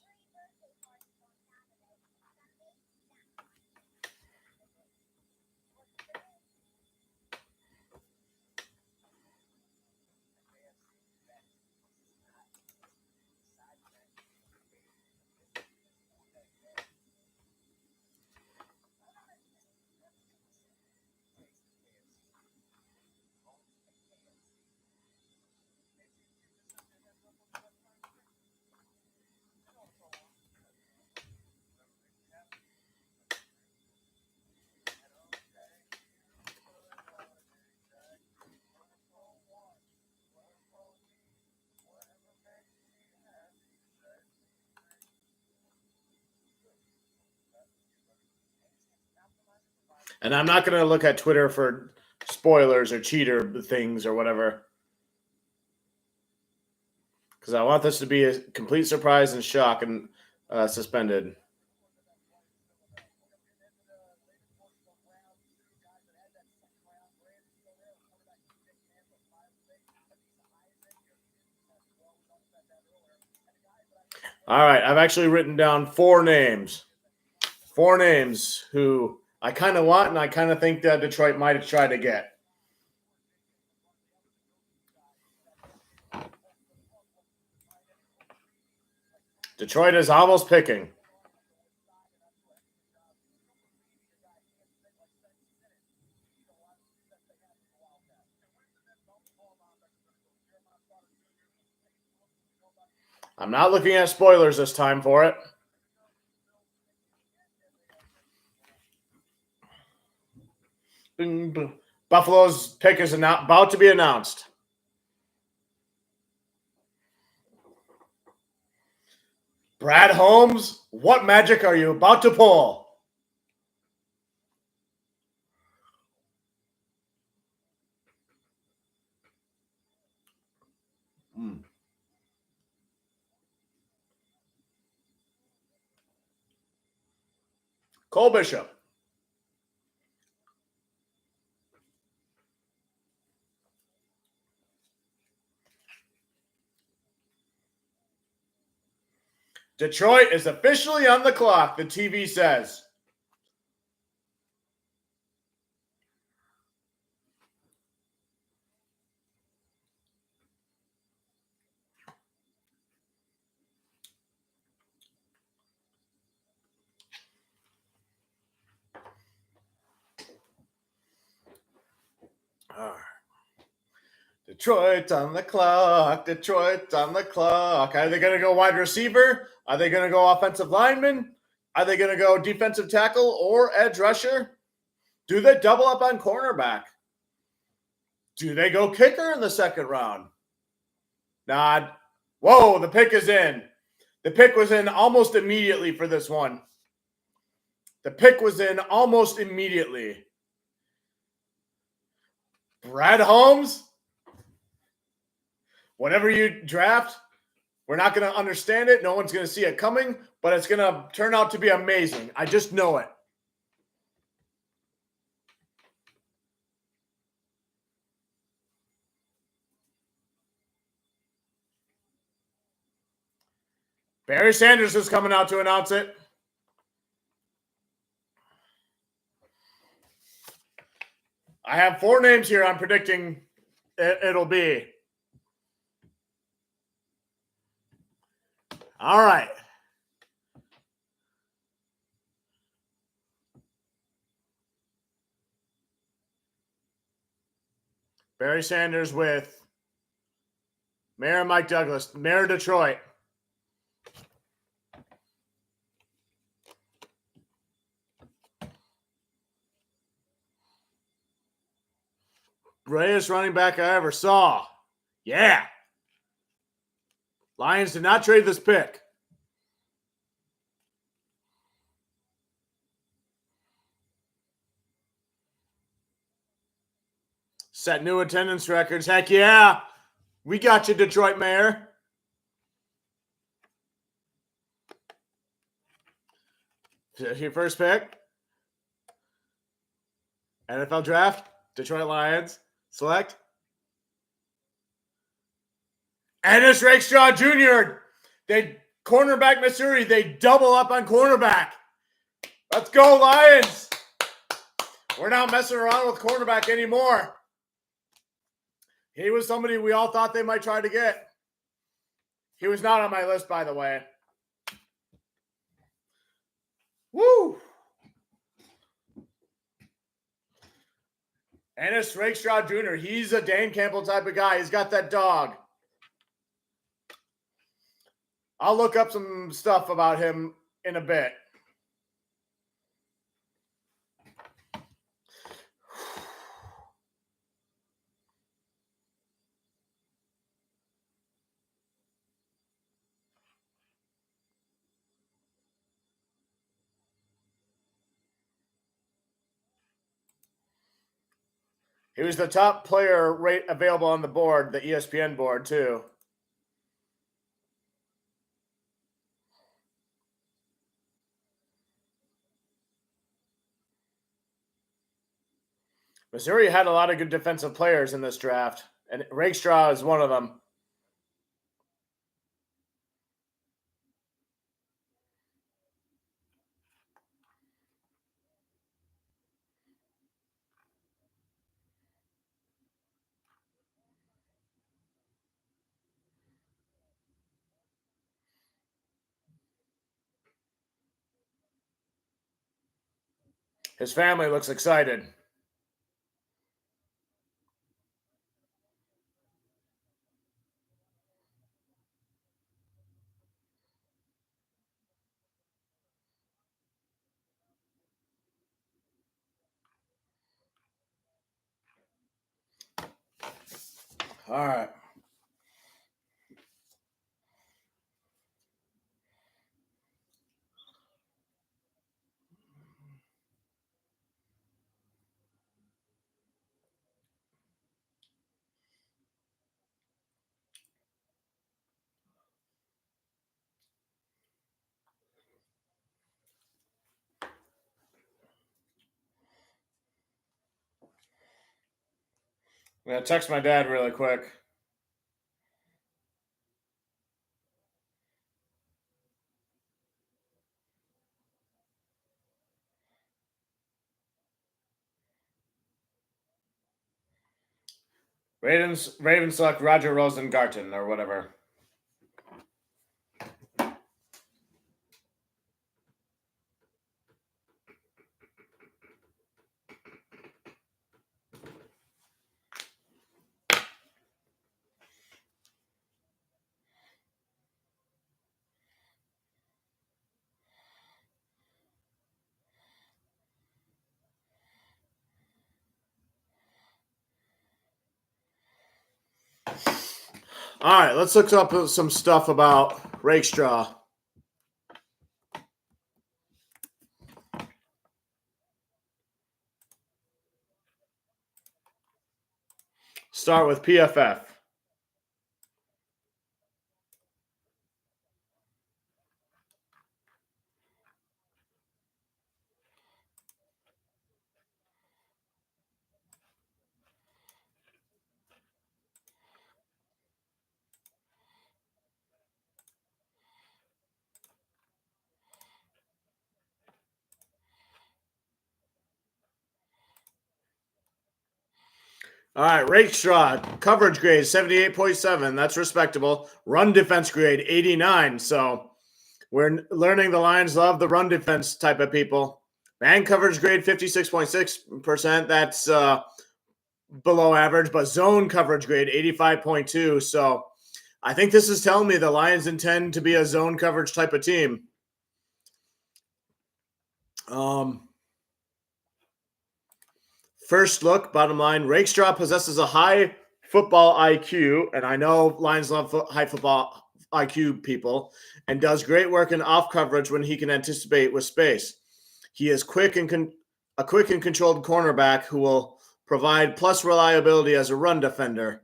And I'm not going to look at Twitter for spoilers or cheater things or whatever, because I want this to be a complete surprise and shock and suspended. All right, I've actually written down 4 names. 4 names who I kind of want and I kind of think that Detroit might have tried to get. Detroit is almost picking. I'm not looking at spoilers this time for it. Buffalo's pick is about to be announced. Brad Holmes, what magic are you about to pull? Cole Bishop. Detroit is officially on the clock, the TV says. Detroit on the clock. Detroit on the clock. Are they going to go wide receiver? Are they going to go offensive lineman? Are they going to go defensive tackle or edge rusher? Do they double up on cornerback? Do they go kicker in the second round? Nod. Whoa, the pick is in. The pick was in almost immediately for this one. The pick was in almost immediately. Brad Holmes, whatever you draft, we're not going to understand it. No one's going to see it coming, but it's going to turn out to be amazing. I just know it. Barry Sanders is coming out to announce it. I have 4 names here I'm predicting it'll be. All right. Barry Sanders with Mayor Mike Douglas, Mayor Detroit. Greatest running back I ever saw. Yeah. Lions did not trade this pick. Set new attendance records. Heck yeah. We got you, Detroit Mayor. Your first pick. NFL draft. Detroit Lions. Select. Ennis Rakestraw Jr. They cornerback Missouri. They double up on cornerback. Let's go, Lions. We're not messing around with cornerback anymore. He was somebody we all thought they might try to get. He was not on my list, by the way. Woo! Ennis Rakestraw Jr. He's a Dan Campbell type of guy. He's got that dog. I'll look up some stuff about him in a bit. He was the top player rate available on the board, the ESPN board, too. Missouri had a lot of good defensive players in this draft, and Rakestraw is one of them. His family looks excited. All right. I'm going to text my dad really quick. Ravens select Roger Rosengarten or whatever. All right, let's look up some stuff about Rakestraw. Start with PFF. All right, Rakestraw, coverage grade 78.7. That's respectable. Run defense grade 89. So we're learning the Lions love the run defense type of people. Man coverage grade 56.6%. That's below average, but zone coverage grade 85.2. So I think this is telling me the Lions intend to be a zone coverage type of team. First look, bottom line, Rakestraw possesses a high football IQ, and I know Lions love high football IQ people, and does great work in off coverage when he can anticipate with space. He is quick and a quick and controlled cornerback who will provide plus reliability as a run defender.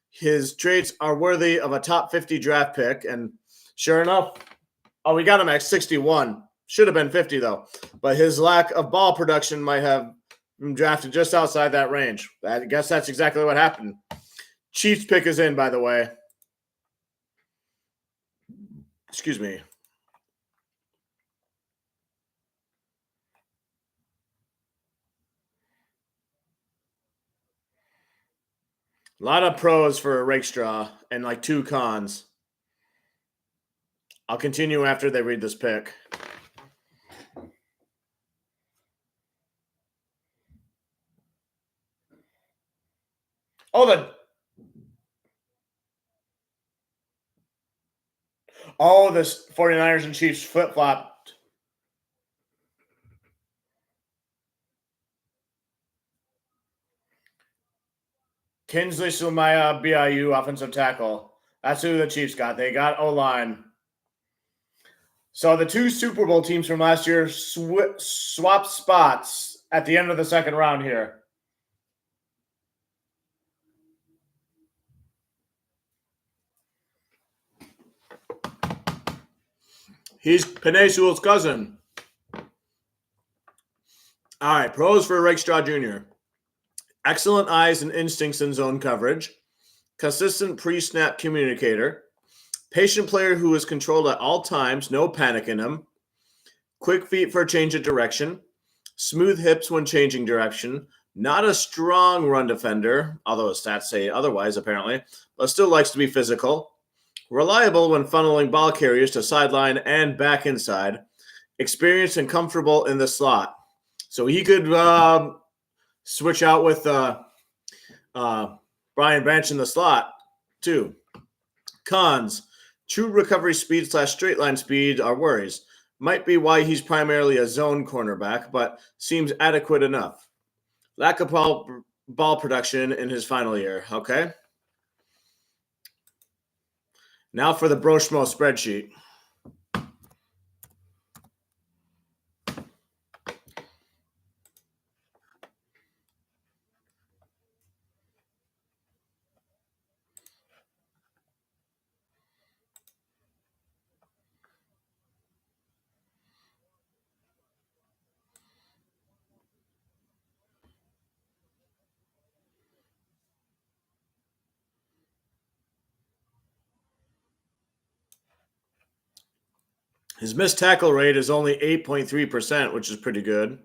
His traits are worthy of a top 50 draft pick, and sure enough, we got him at 61. Should have been 50 though, but his lack of ball production might have drafted just outside that range. I guess that's exactly what happened. Chiefs pick is in, by the way. Excuse me. A lot of pros for Rakestraw and like 2 cons. I'll continue after they read this pick. The 49ers and Chiefs flip-flopped. Kinsley Sumaya, BIU, offensive tackle. That's who the Chiefs got. They got O-line. So the 2 Super Bowl teams from last year swapped spots at the end of the second round here. He's Penei Sewell's cousin. All right, pros for Rakestraw Jr. Excellent eyes and instincts in zone coverage. Consistent pre-snap communicator. Patient player who is controlled at all times, no panic in him. Quick feet for a change of direction. Smooth hips when changing direction. Not a strong run defender, although his stats say otherwise apparently, but still likes to be physical. Reliable when funneling ball carriers to sideline and back inside. Experienced and comfortable in the slot. So he could switch out with Brian Branch in the slot too. Cons. True recovery speed / straight line speed are worries. Might be why he's primarily a zone cornerback, but seems adequate enough. Lack of ball production in his final year. Okay. Now for the Broshmo spreadsheet. His missed tackle rate is only 8.3%, which is pretty good.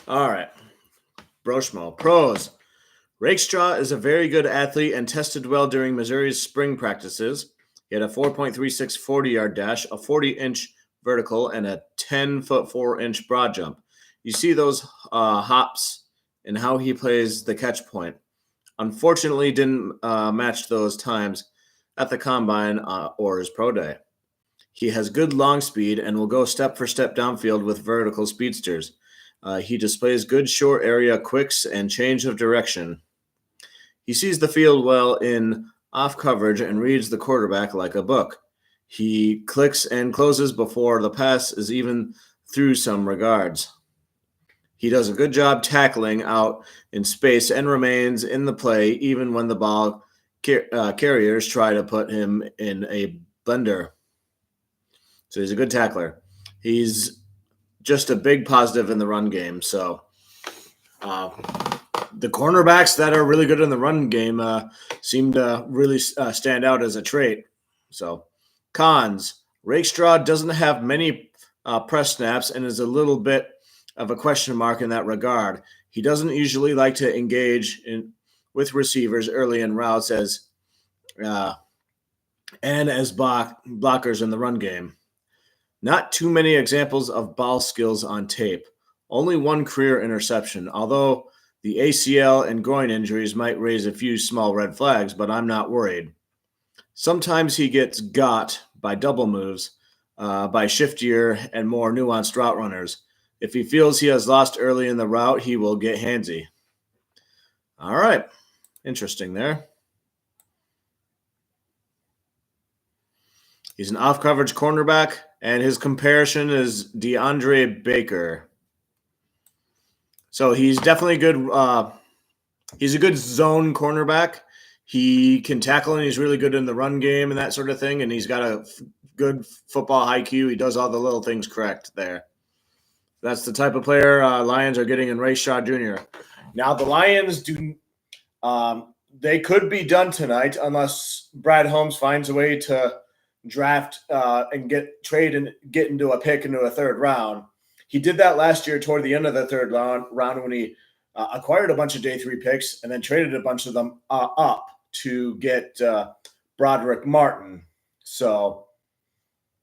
All right. Broshmo. Pros. Rakestraw is a very good athlete and tested well during Missouri's spring practices. He had a 4.36 40-yard dash, a 40-inch vertical, and a 10-foot 4-inch broad jump. You see those hops and how he plays the catch point. Unfortunately, didn't match those times at the combine or his pro day. He has good long speed and will go step for step downfield with vertical speedsters. He displays good short area quicks and change of direction. He sees the field well in off coverage and reads the quarterback like a book. He clicks and closes before the pass is even through some regards. He does a good job tackling out in space and remains in the play even when the ball carriers try to put him in a blender. So he's a good tackler. He's just a big positive in the run game. So the cornerbacks that are really good in the run game seem to really stand out as a trait. So cons: Rakestraw doesn't have many press snaps and is a little bit of a question mark in that regard. He doesn't usually like to engage with receivers early in routes as blockers in the run game. Not too many examples of ball skills on tape. Only one career interception, although the ACL and groin injuries might raise a few small red flags, but I'm not worried. Sometimes he gets got by double moves, by shiftier and more nuanced route runners. If he feels he has lost early in the route, he will get handsy. All right. Interesting there. He's an off-coverage cornerback, and his comparison is DeAndre Baker. So he's definitely good. He's a good zone cornerback. He can tackle, and he's really good in the run game and that sort of thing, and he's got a good football IQ. He does all the little things correct there. That's the type of player Lions are getting in Rakestraw Jr. Now, the Lions they could be done tonight unless Brad Holmes finds a way to draft and trade and get into a pick into a third round. He did that last year toward the end of the third round when he acquired a bunch of day 3 picks and then traded a bunch of them up to get Broderick Martin. So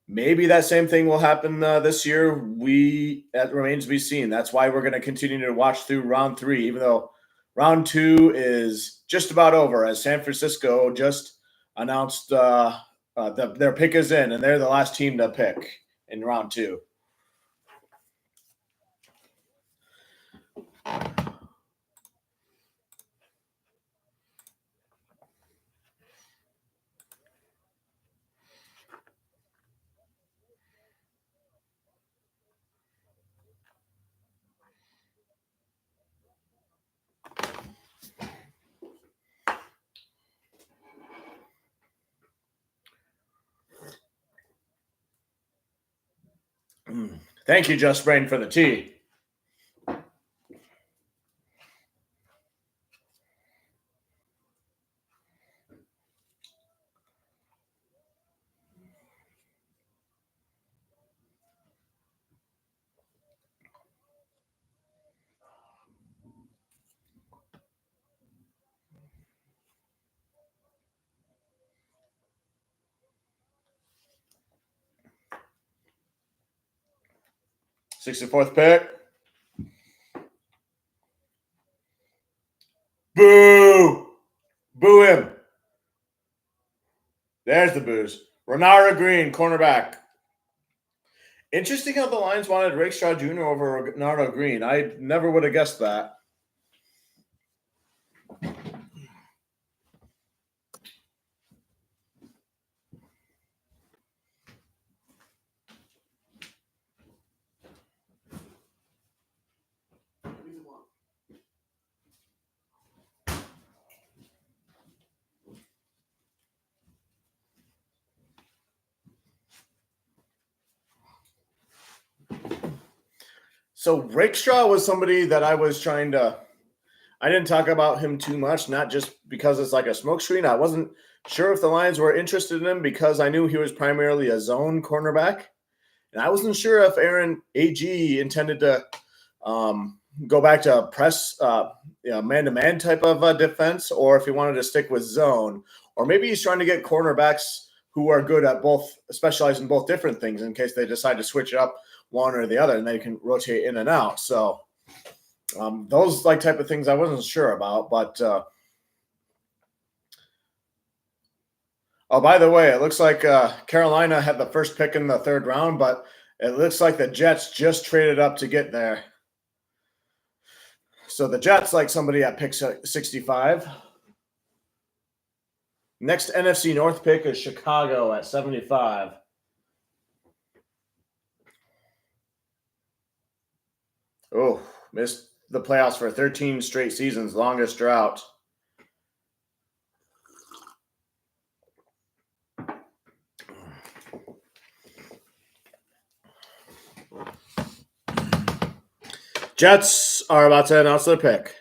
maybe that same thing will happen this year. That remains to be seen. That's why we're going to continue to watch through round 3, even though round 2 is just about over, as San Francisco just announced their pick is in, and they're the last team to pick in round 2. Thank you, Just Brain, for the tea. '64th pick. Boo! Boo him. There's the boos. Renara Green, cornerback. Interesting how the Lions wanted Rakestraw Jr. over Renara Green. I never would have guessed that. So Rakestraw was somebody that I was trying to – I didn't talk about him too much, not just because it's like a smokescreen. I wasn't sure if the Lions were interested in him because I knew he was primarily a zone cornerback. And I wasn't sure if Aaron A.G. intended to go back to press man-to-man type of defense, or if he wanted to stick with zone. Or maybe he's trying to get cornerbacks who are good at both, specialize in both different things in case they decide to switch it up one or the other, and they can rotate in and out. So those type of things I wasn't sure about. But Oh, by the way, it looks like Carolina had the first pick in the third round, but it looks like the Jets just traded up to get there. So the Jets like somebody at pick 65. Next NFC North pick is Chicago at 75. Oh, missed the playoffs for 13 straight seasons, longest drought. Jets are about to announce their pick.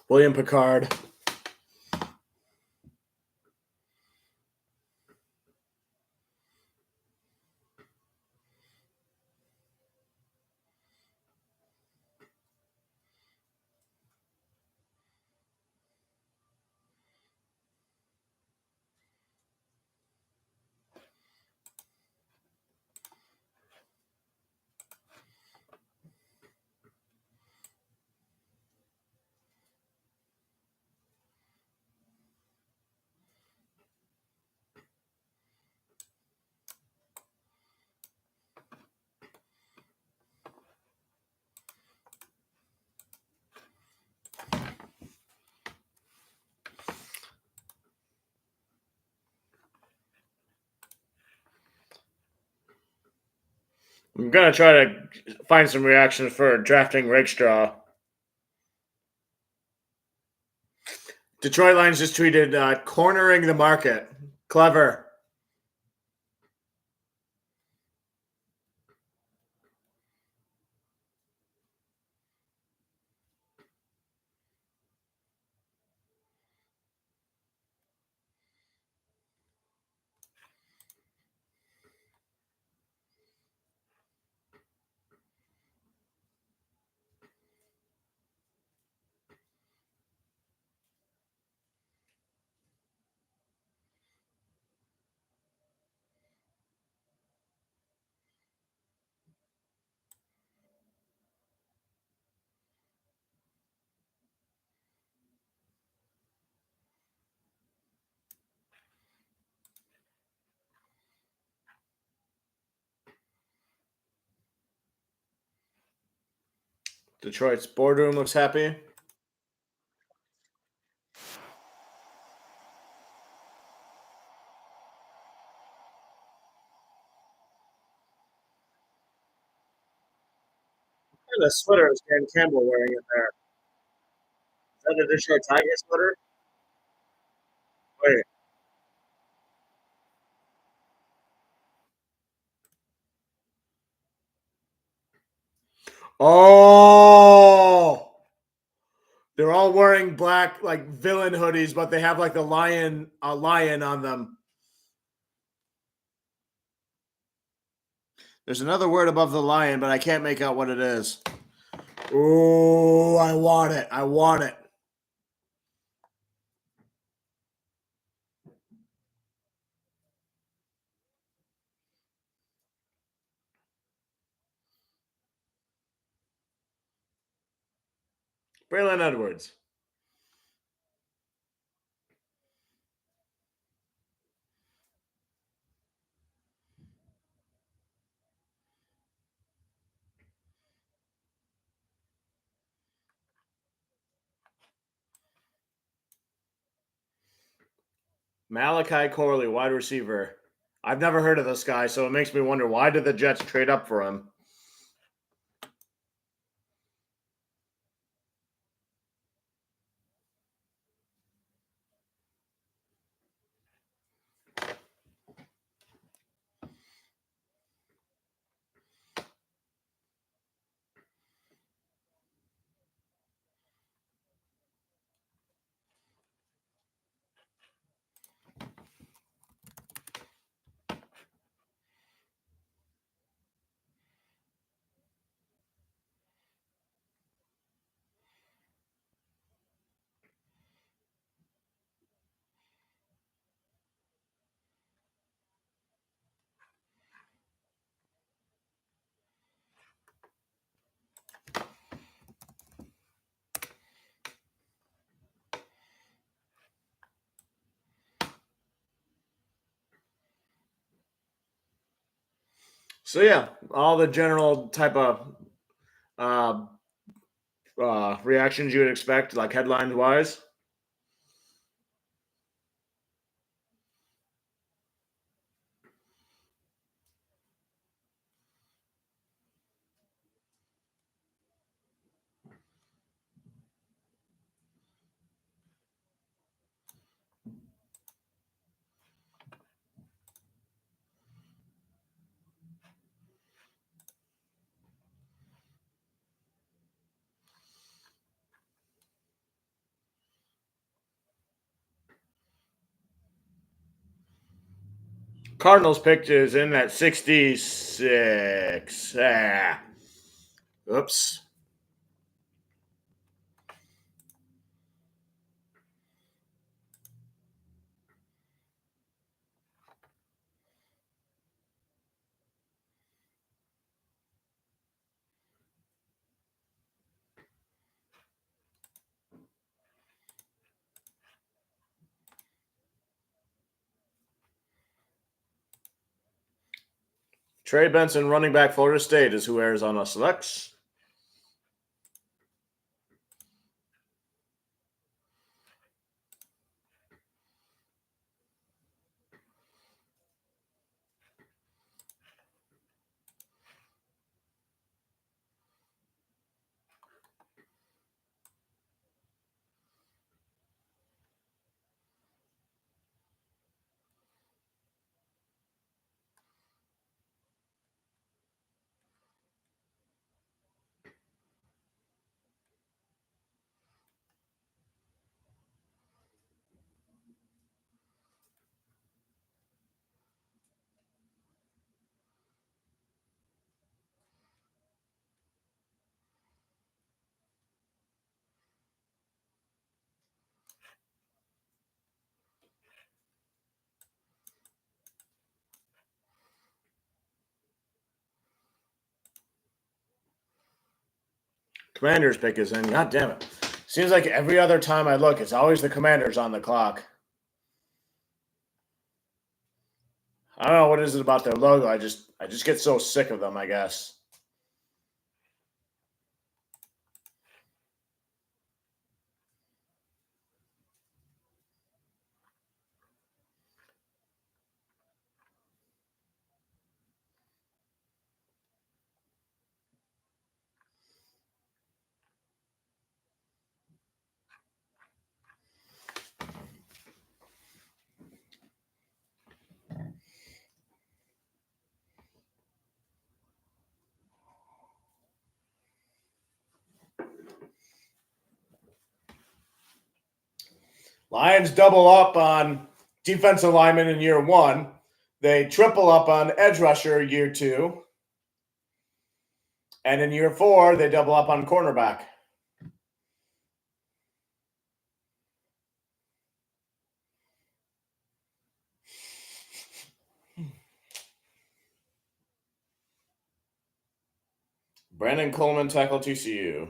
William Picard. I'm going to try to find some reactions for drafting Rakestraw. Detroit Lions just tweeted, cornering the market. Clever. Detroit's boardroom looks happy. The sweater is Dan Campbell wearing it there. Is that a Detroit Tiger sweater? Wait. Oh, they're all wearing black like villain hoodies, but they have like a lion on them. There's another word above the lion, but I can't make out what it is. Oh, I want it. I want it. Braylon Edwards. Malachi Corley, wide receiver. I've never heard of this guy, so it makes me wonder why did the Jets trade up for him? So yeah, all the general type of uh, reactions you would expect, like headlines wise. Cardinals picked is in at 66. Oops. Trey Benson, running back, Florida State, is who Arizona selects. Commanders pick is in. God damn it. Seems like every other time I look, it's always the Commanders on the clock. I don't know what is it about their logo. I just get so sick of them, I guess. Lions double up on defensive lineman in year one. They triple up on edge rusher year two. And in year four, they double up on cornerback. Brandon Coleman, tackle TCU.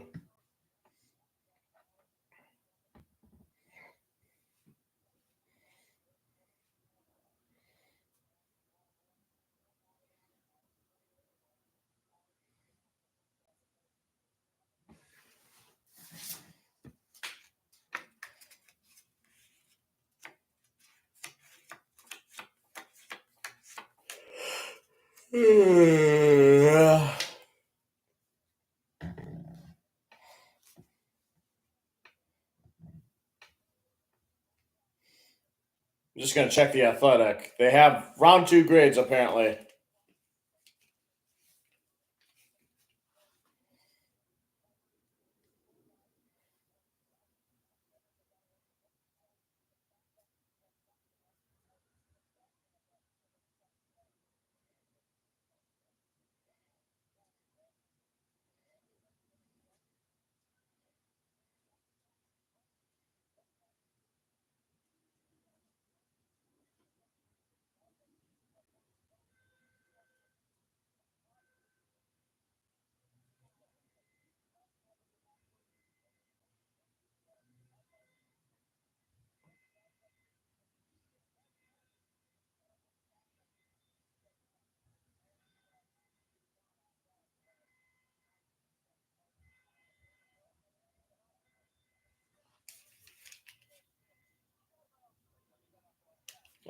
I'm just going to check the Athletic. They have round two grades, apparently.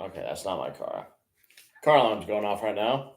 Okay, that's not my car. Car alarm's going off right now.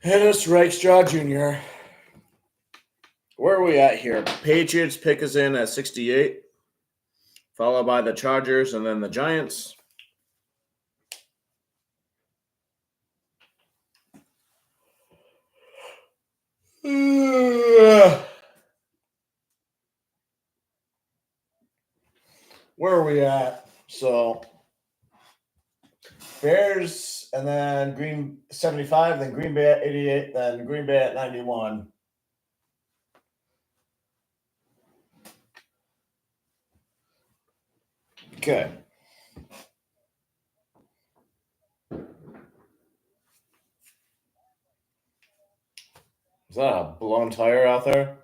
Hennis Rakestraw Jr. Where are we at here? Patriots pick us in at 68, followed by the Chargers and then the Giants. Where are we at? So Bears and then Green 75, then Green Bay at 88, then Green Bay at 91. Okay. Is that a blown tire out there?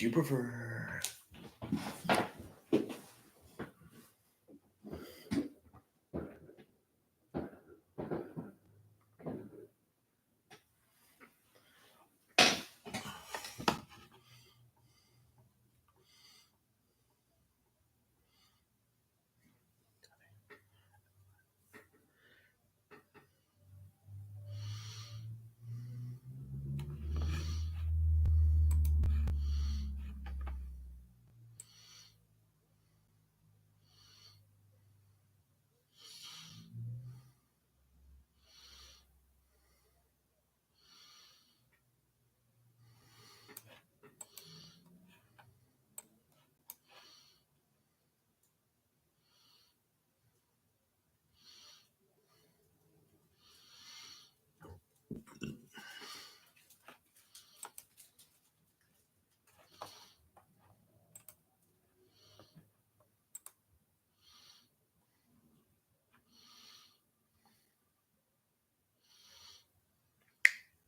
Do you prefer?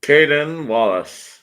Caden Wallace.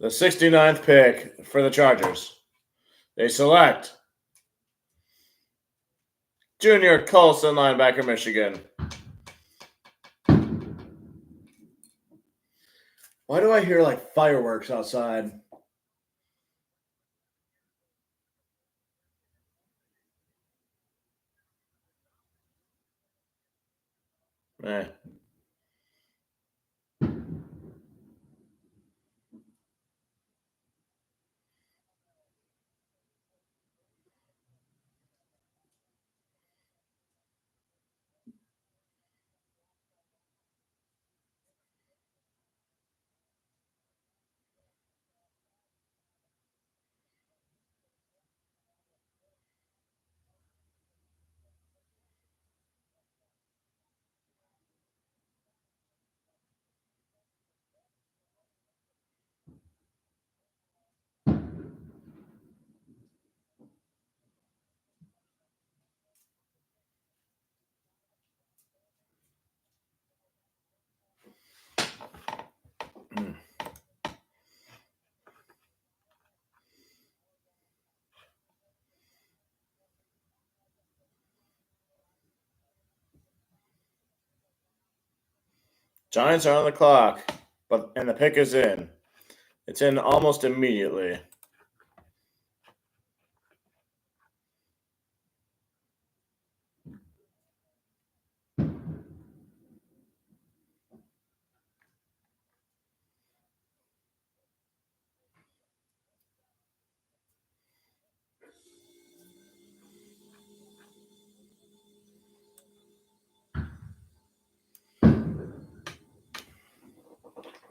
The 69th pick for the Chargers. They select Junior Colson, linebacker, Michigan. Why do I hear like fireworks outside? Eh. Giants are on the clock, and the pick is in. It's in almost immediately.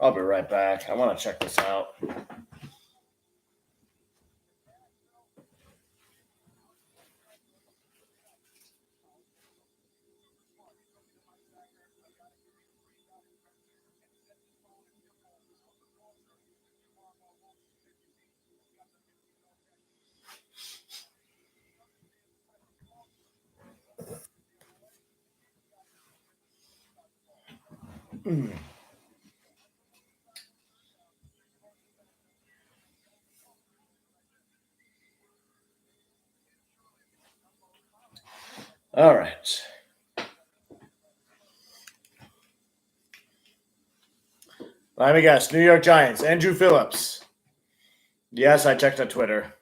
I'll be right back. I want to check this out. All right. Let me guess. New York Giants. Andrew Phillips. Yes, I checked on Twitter.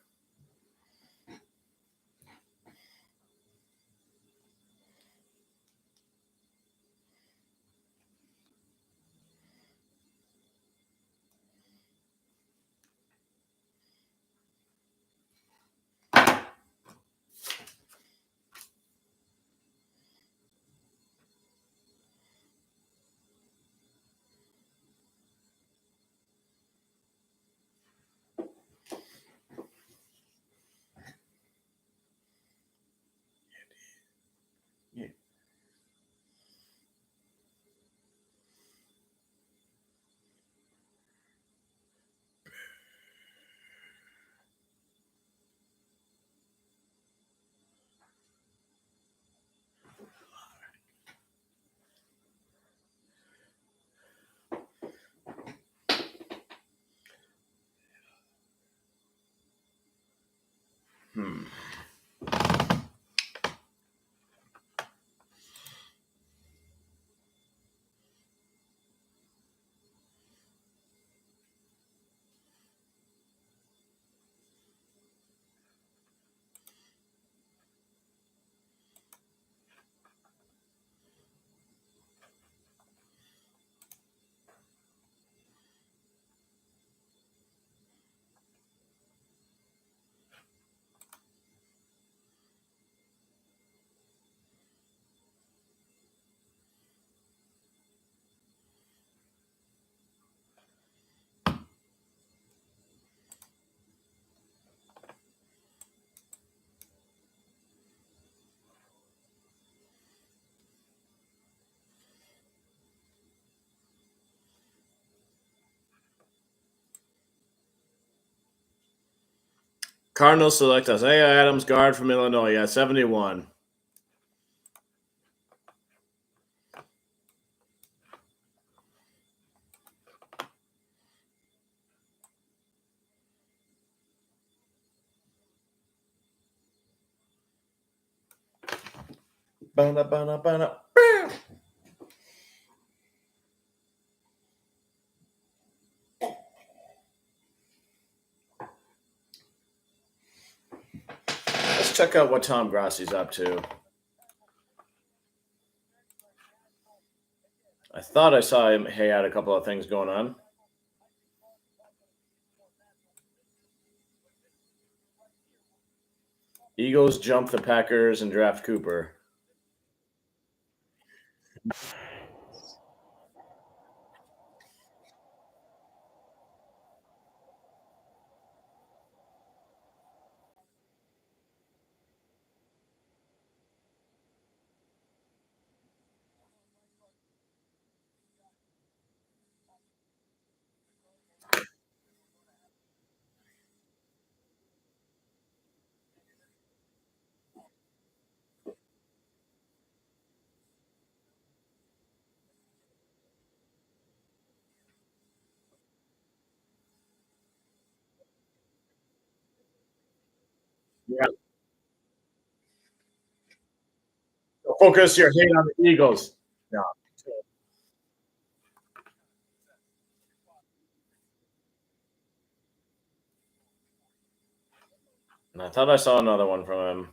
Cardinals select Isaiah Adams, guard from Illinois, at 71. Ba-na. Let's check out what Tom Grassi's up to. I thought I saw him. He had a couple of things going on. Eagles jump the Packers and draft Cooper. Yeah. Focus your hate on the Eagles. Yeah. And I thought I saw another one from him.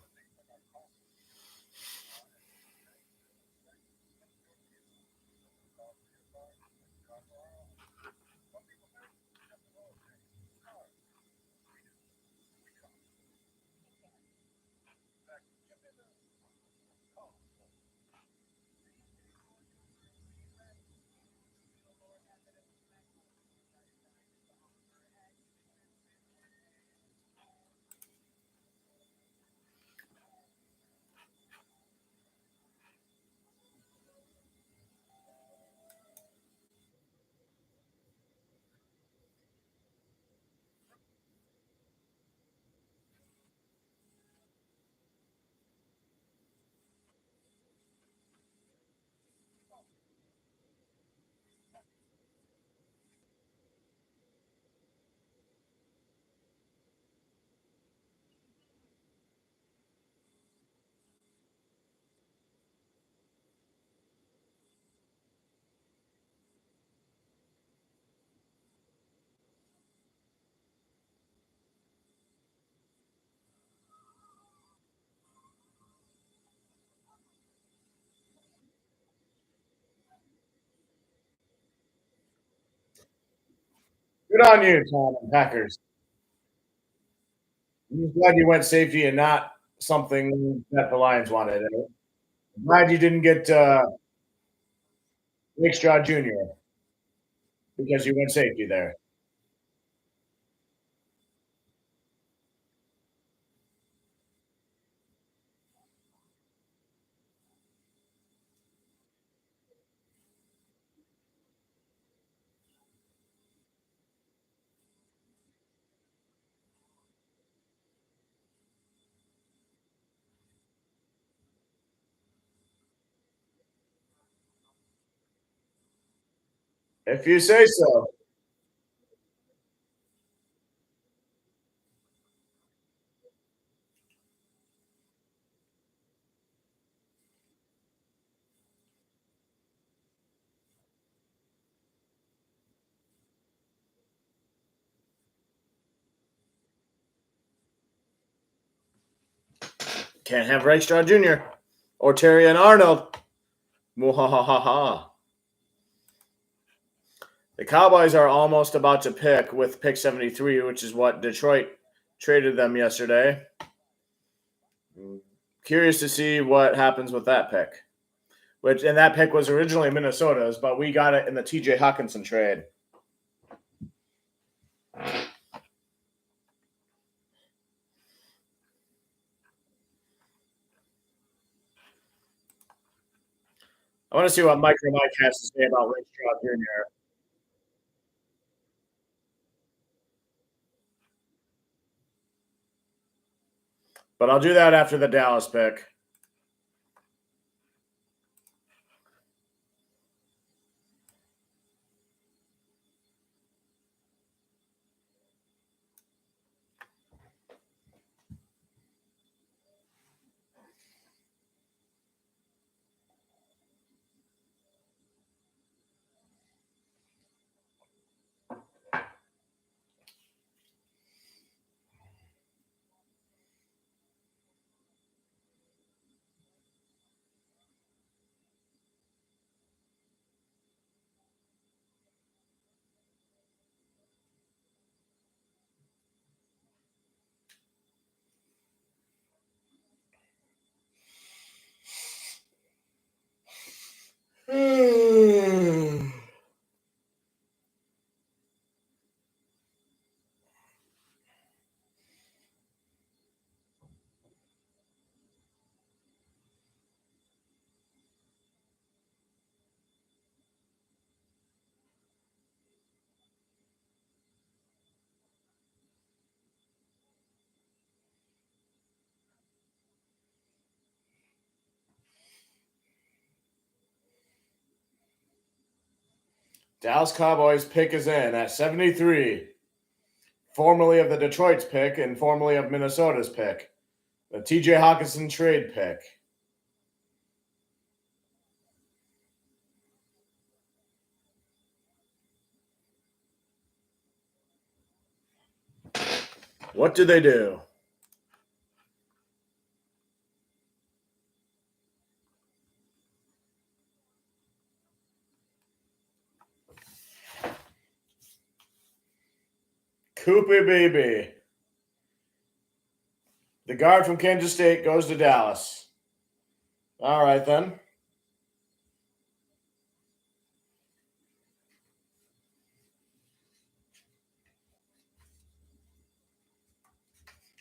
Good on you, Tom and Packers. I'm glad you went safety and not something that the Lions wanted. I'm glad you didn't get Nick Straw Jr. because you went safety there. If you say so. Can't have Rakestraw Jr. or Terry and Arnold. Muhahaha. The Cowboys are almost about to pick with pick 73, which is what Detroit traded them yesterday. Curious to see what happens with that pick. And that pick was originally Minnesota's, but we got it in the TJ Hockenson trade. I want to see what Micro Mike has to say about Rakestraw Jr. But I'll do that after the Dallas pick. Dallas Cowboys pick is in at 73. Formerly of the Detroit's pick and formerly of Minnesota's pick. The TJ Hockenson trade pick. What do they do? Coopy baby. The guard from Kansas State goes to Dallas. All right, then.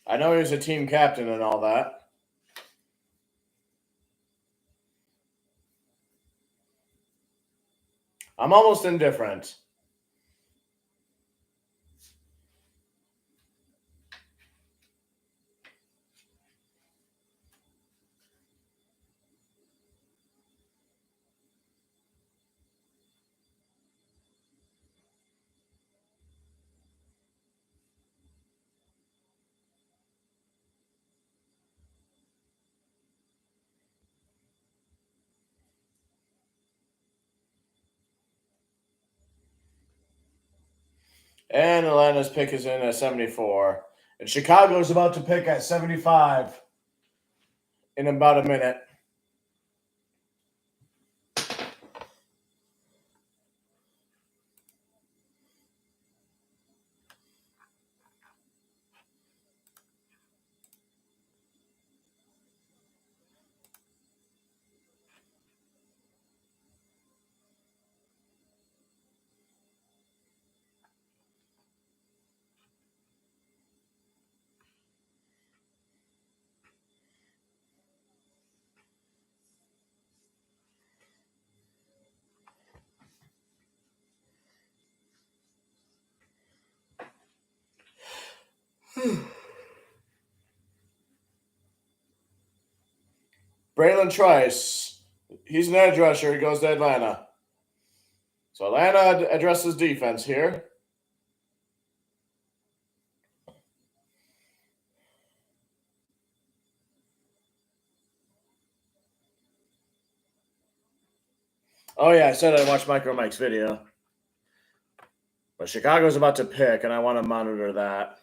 I know he was a team captain and all that. I'm almost indifferent. And Atlanta's pick is in at 74. And Chicago's about to pick at 75 in about a minute. Braylon Trice, he's an edge rusher. He goes to Atlanta. So Atlanta addresses defense here. Oh, yeah, I said I watched Micro Mike's video. But Chicago's about to pick, and I want to monitor that.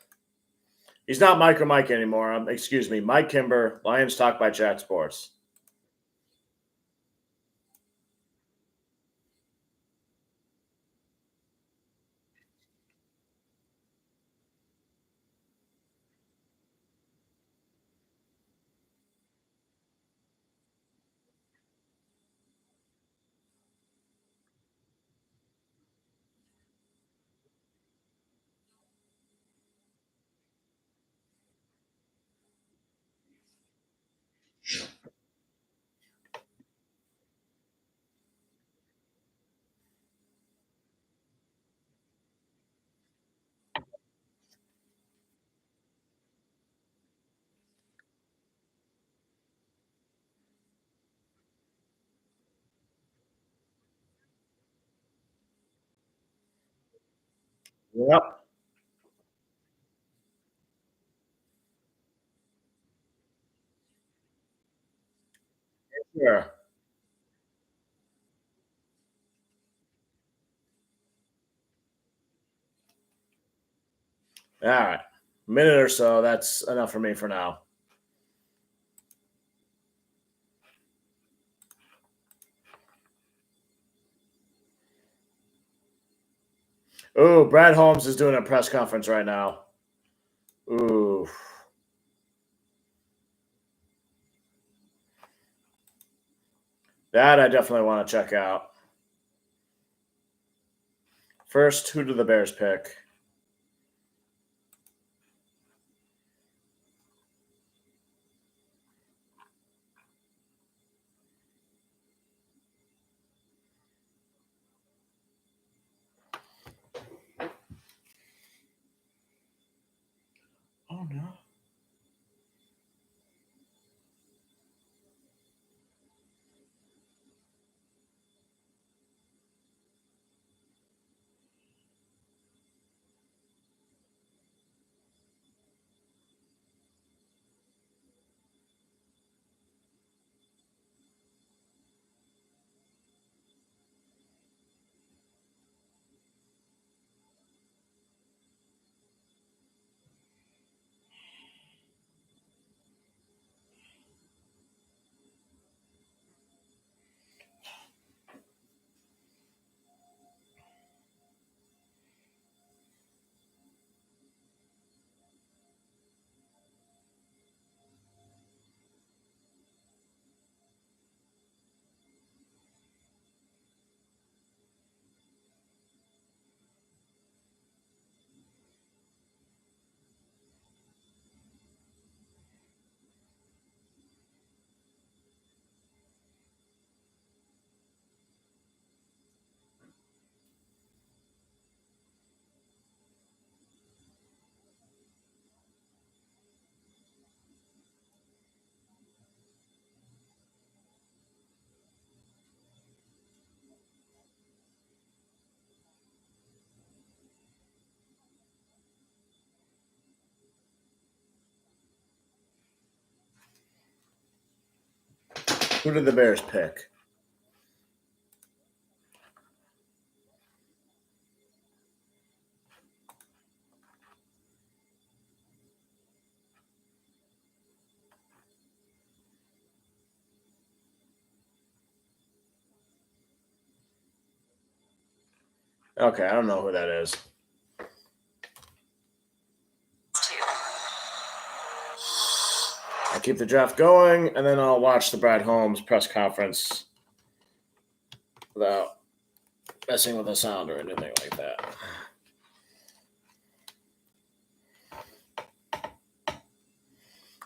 He's not Mike or Mike anymore. Excuse me, Mike Kimber, Lions Talk by Chat Sports. Yep. Sure. All right. Minute or so. That's enough for me for now. Ooh, Brad Holmes is doing a press conference right now. Ooh. That I definitely want to check out. First, who do the Bears pick? Oh, no. Who did the Bears pick? Okay, I don't know who that is. I'll keep the draft going, and then I'll watch the Brad Holmes press conference without messing with the sound or anything like that.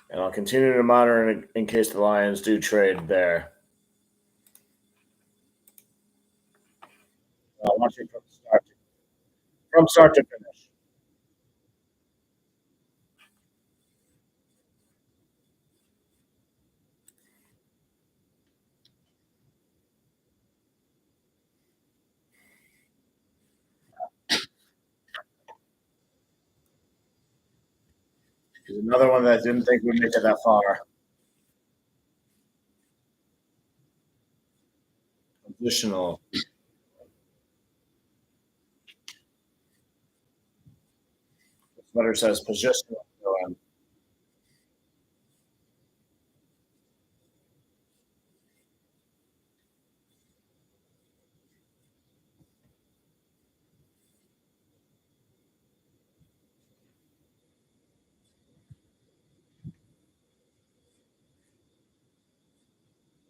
And I'll continue to monitor in case the Lions do trade there. I'll watch it from start to finish. He's another one that didn't think we'd make it that far. Positional. This letter says positional.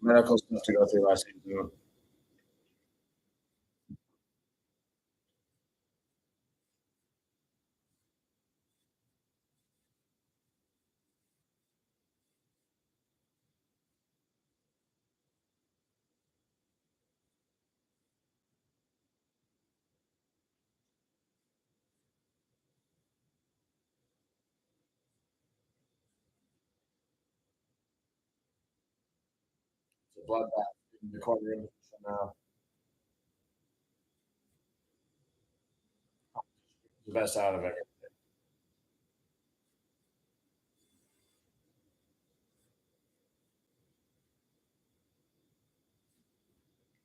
medical stuff to go through last season. It's a bloodbath in the corner of now. The best out of it.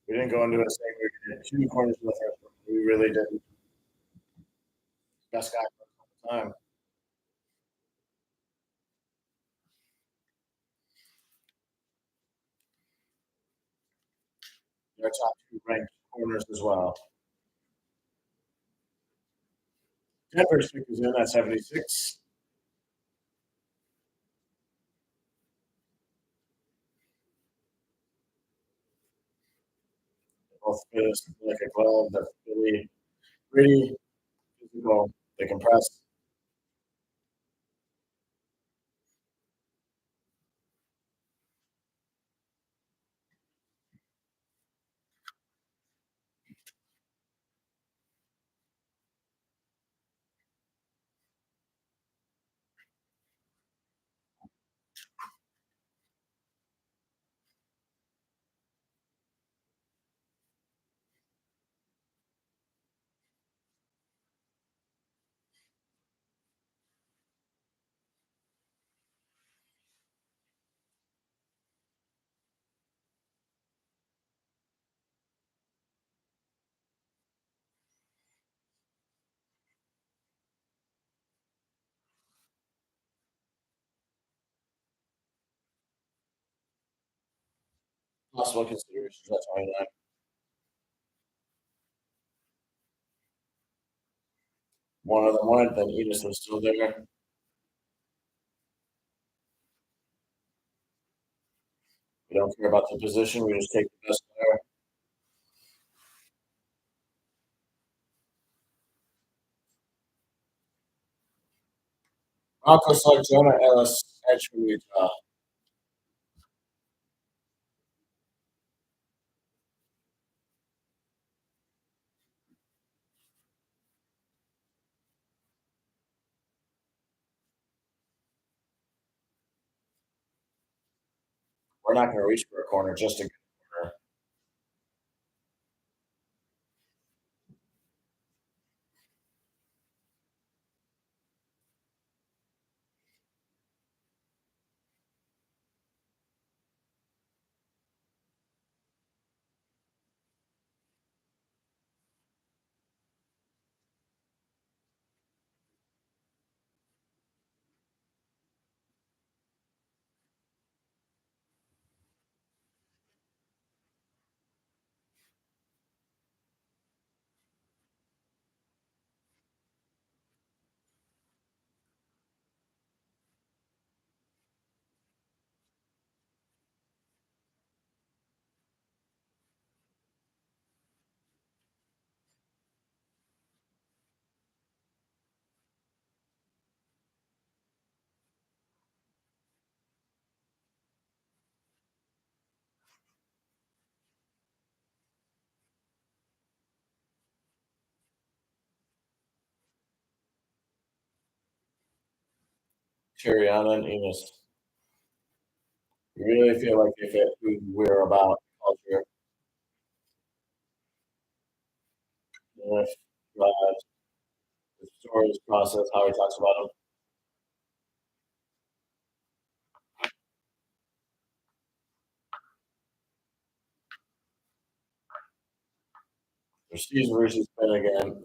We didn't go into it saying we were going to get two corners in the first one. We really didn't. Best guy for the time. Their top two ranked corners as well. Denver's pick is in at 76. Both fit like a glove. They're really, really physical. They compress. Possible considerations at 29. One of them went, then Enos was still there. We don't care about the position. We just take the best player. Broncos select Jonah Ellis, edge from Utah. We're not going to reach for a corner just to get a corner. Chiriana and Enos. We really feel like they fit who we're about, culture, life, lives, the stories, process, how he talks about them. There's Steve versus Ben again.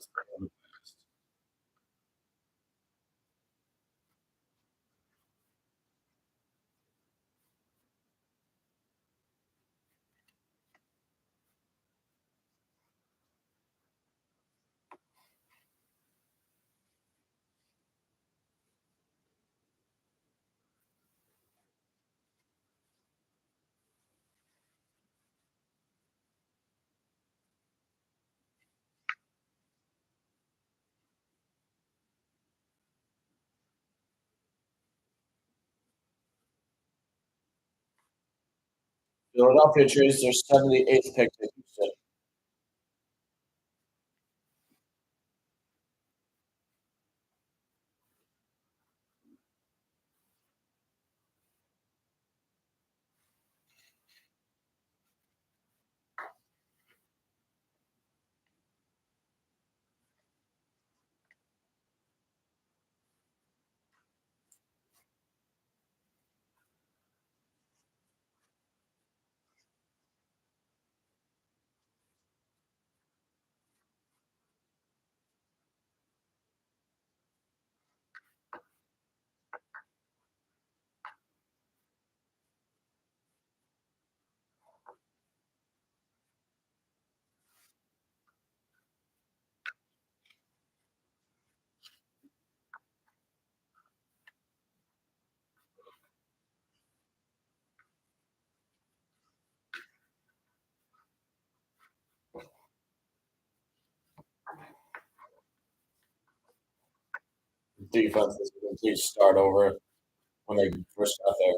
Philadelphia trades their 78th pick to Houston. Defense is a complete start over when they first got there.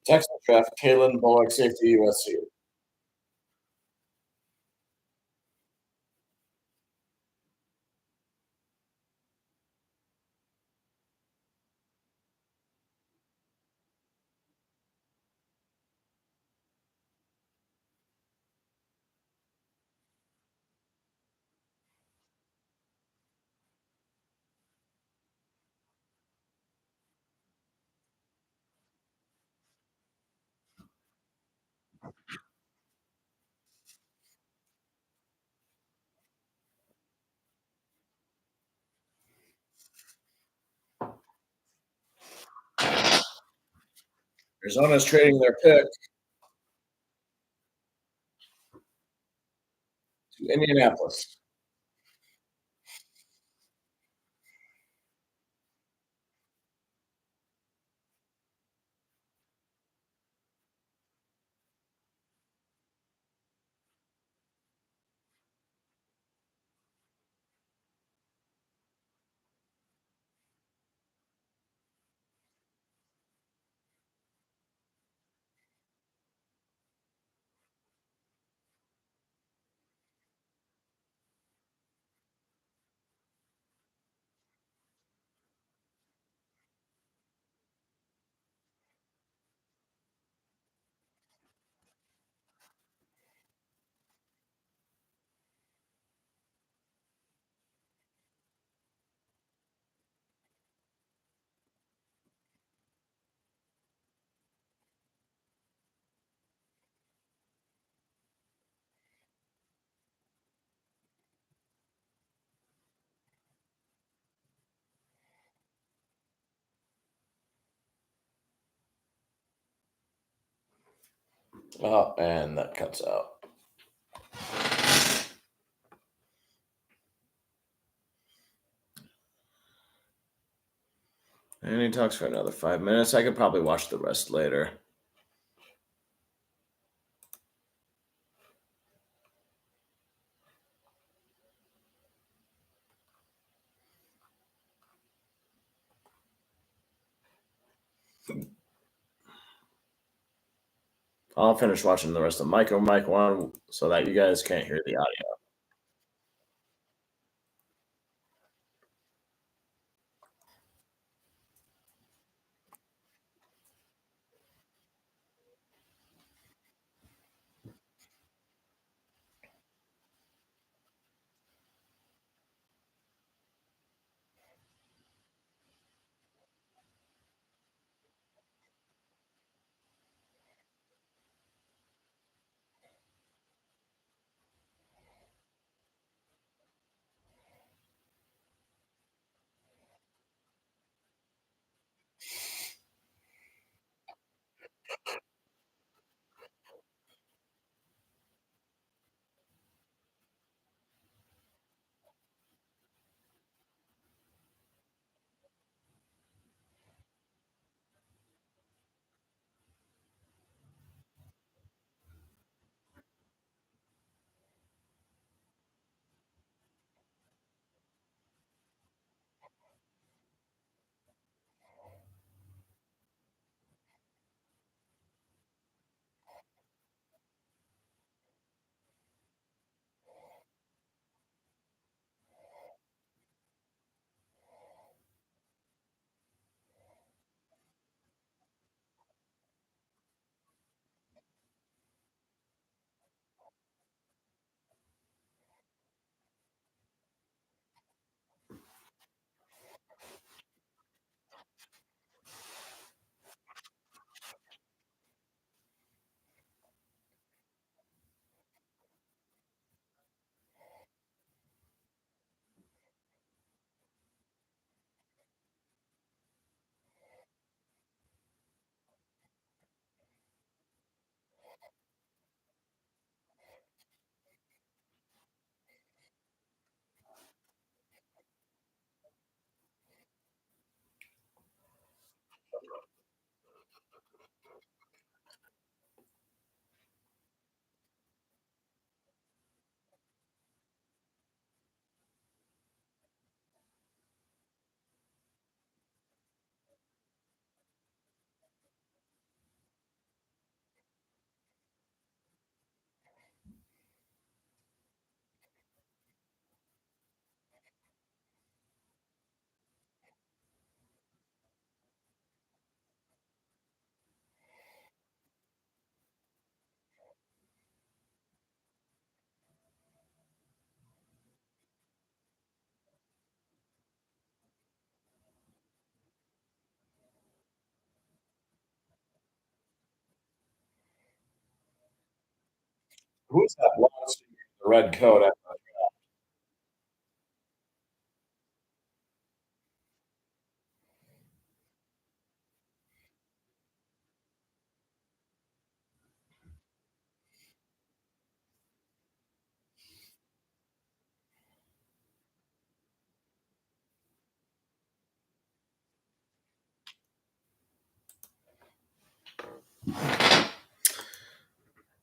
Texas draft Kalen Bullock, safety, USC. Arizona's trading their pick to Indianapolis. Oh, and that cuts out. And he talks for another 5 minutes. I could probably watch the rest later. I'll finish watching the rest of Mike 1 so that you guys can't hear the audio. Who's that blonde suit, the red coat?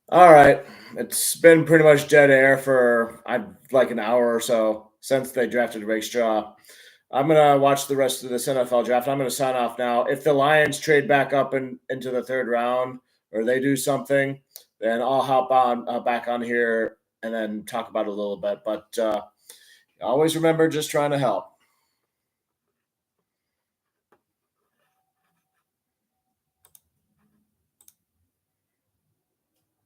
All right. It's been pretty much dead air for like an hour or so since they drafted Rakestraw. I'm gonna watch the rest of this NFL draft. I'm gonna sign off now. If the Lions trade back up into the third round or they do something, then I'll hop on back on here and then talk about it a little bit. But always remember, just trying to help.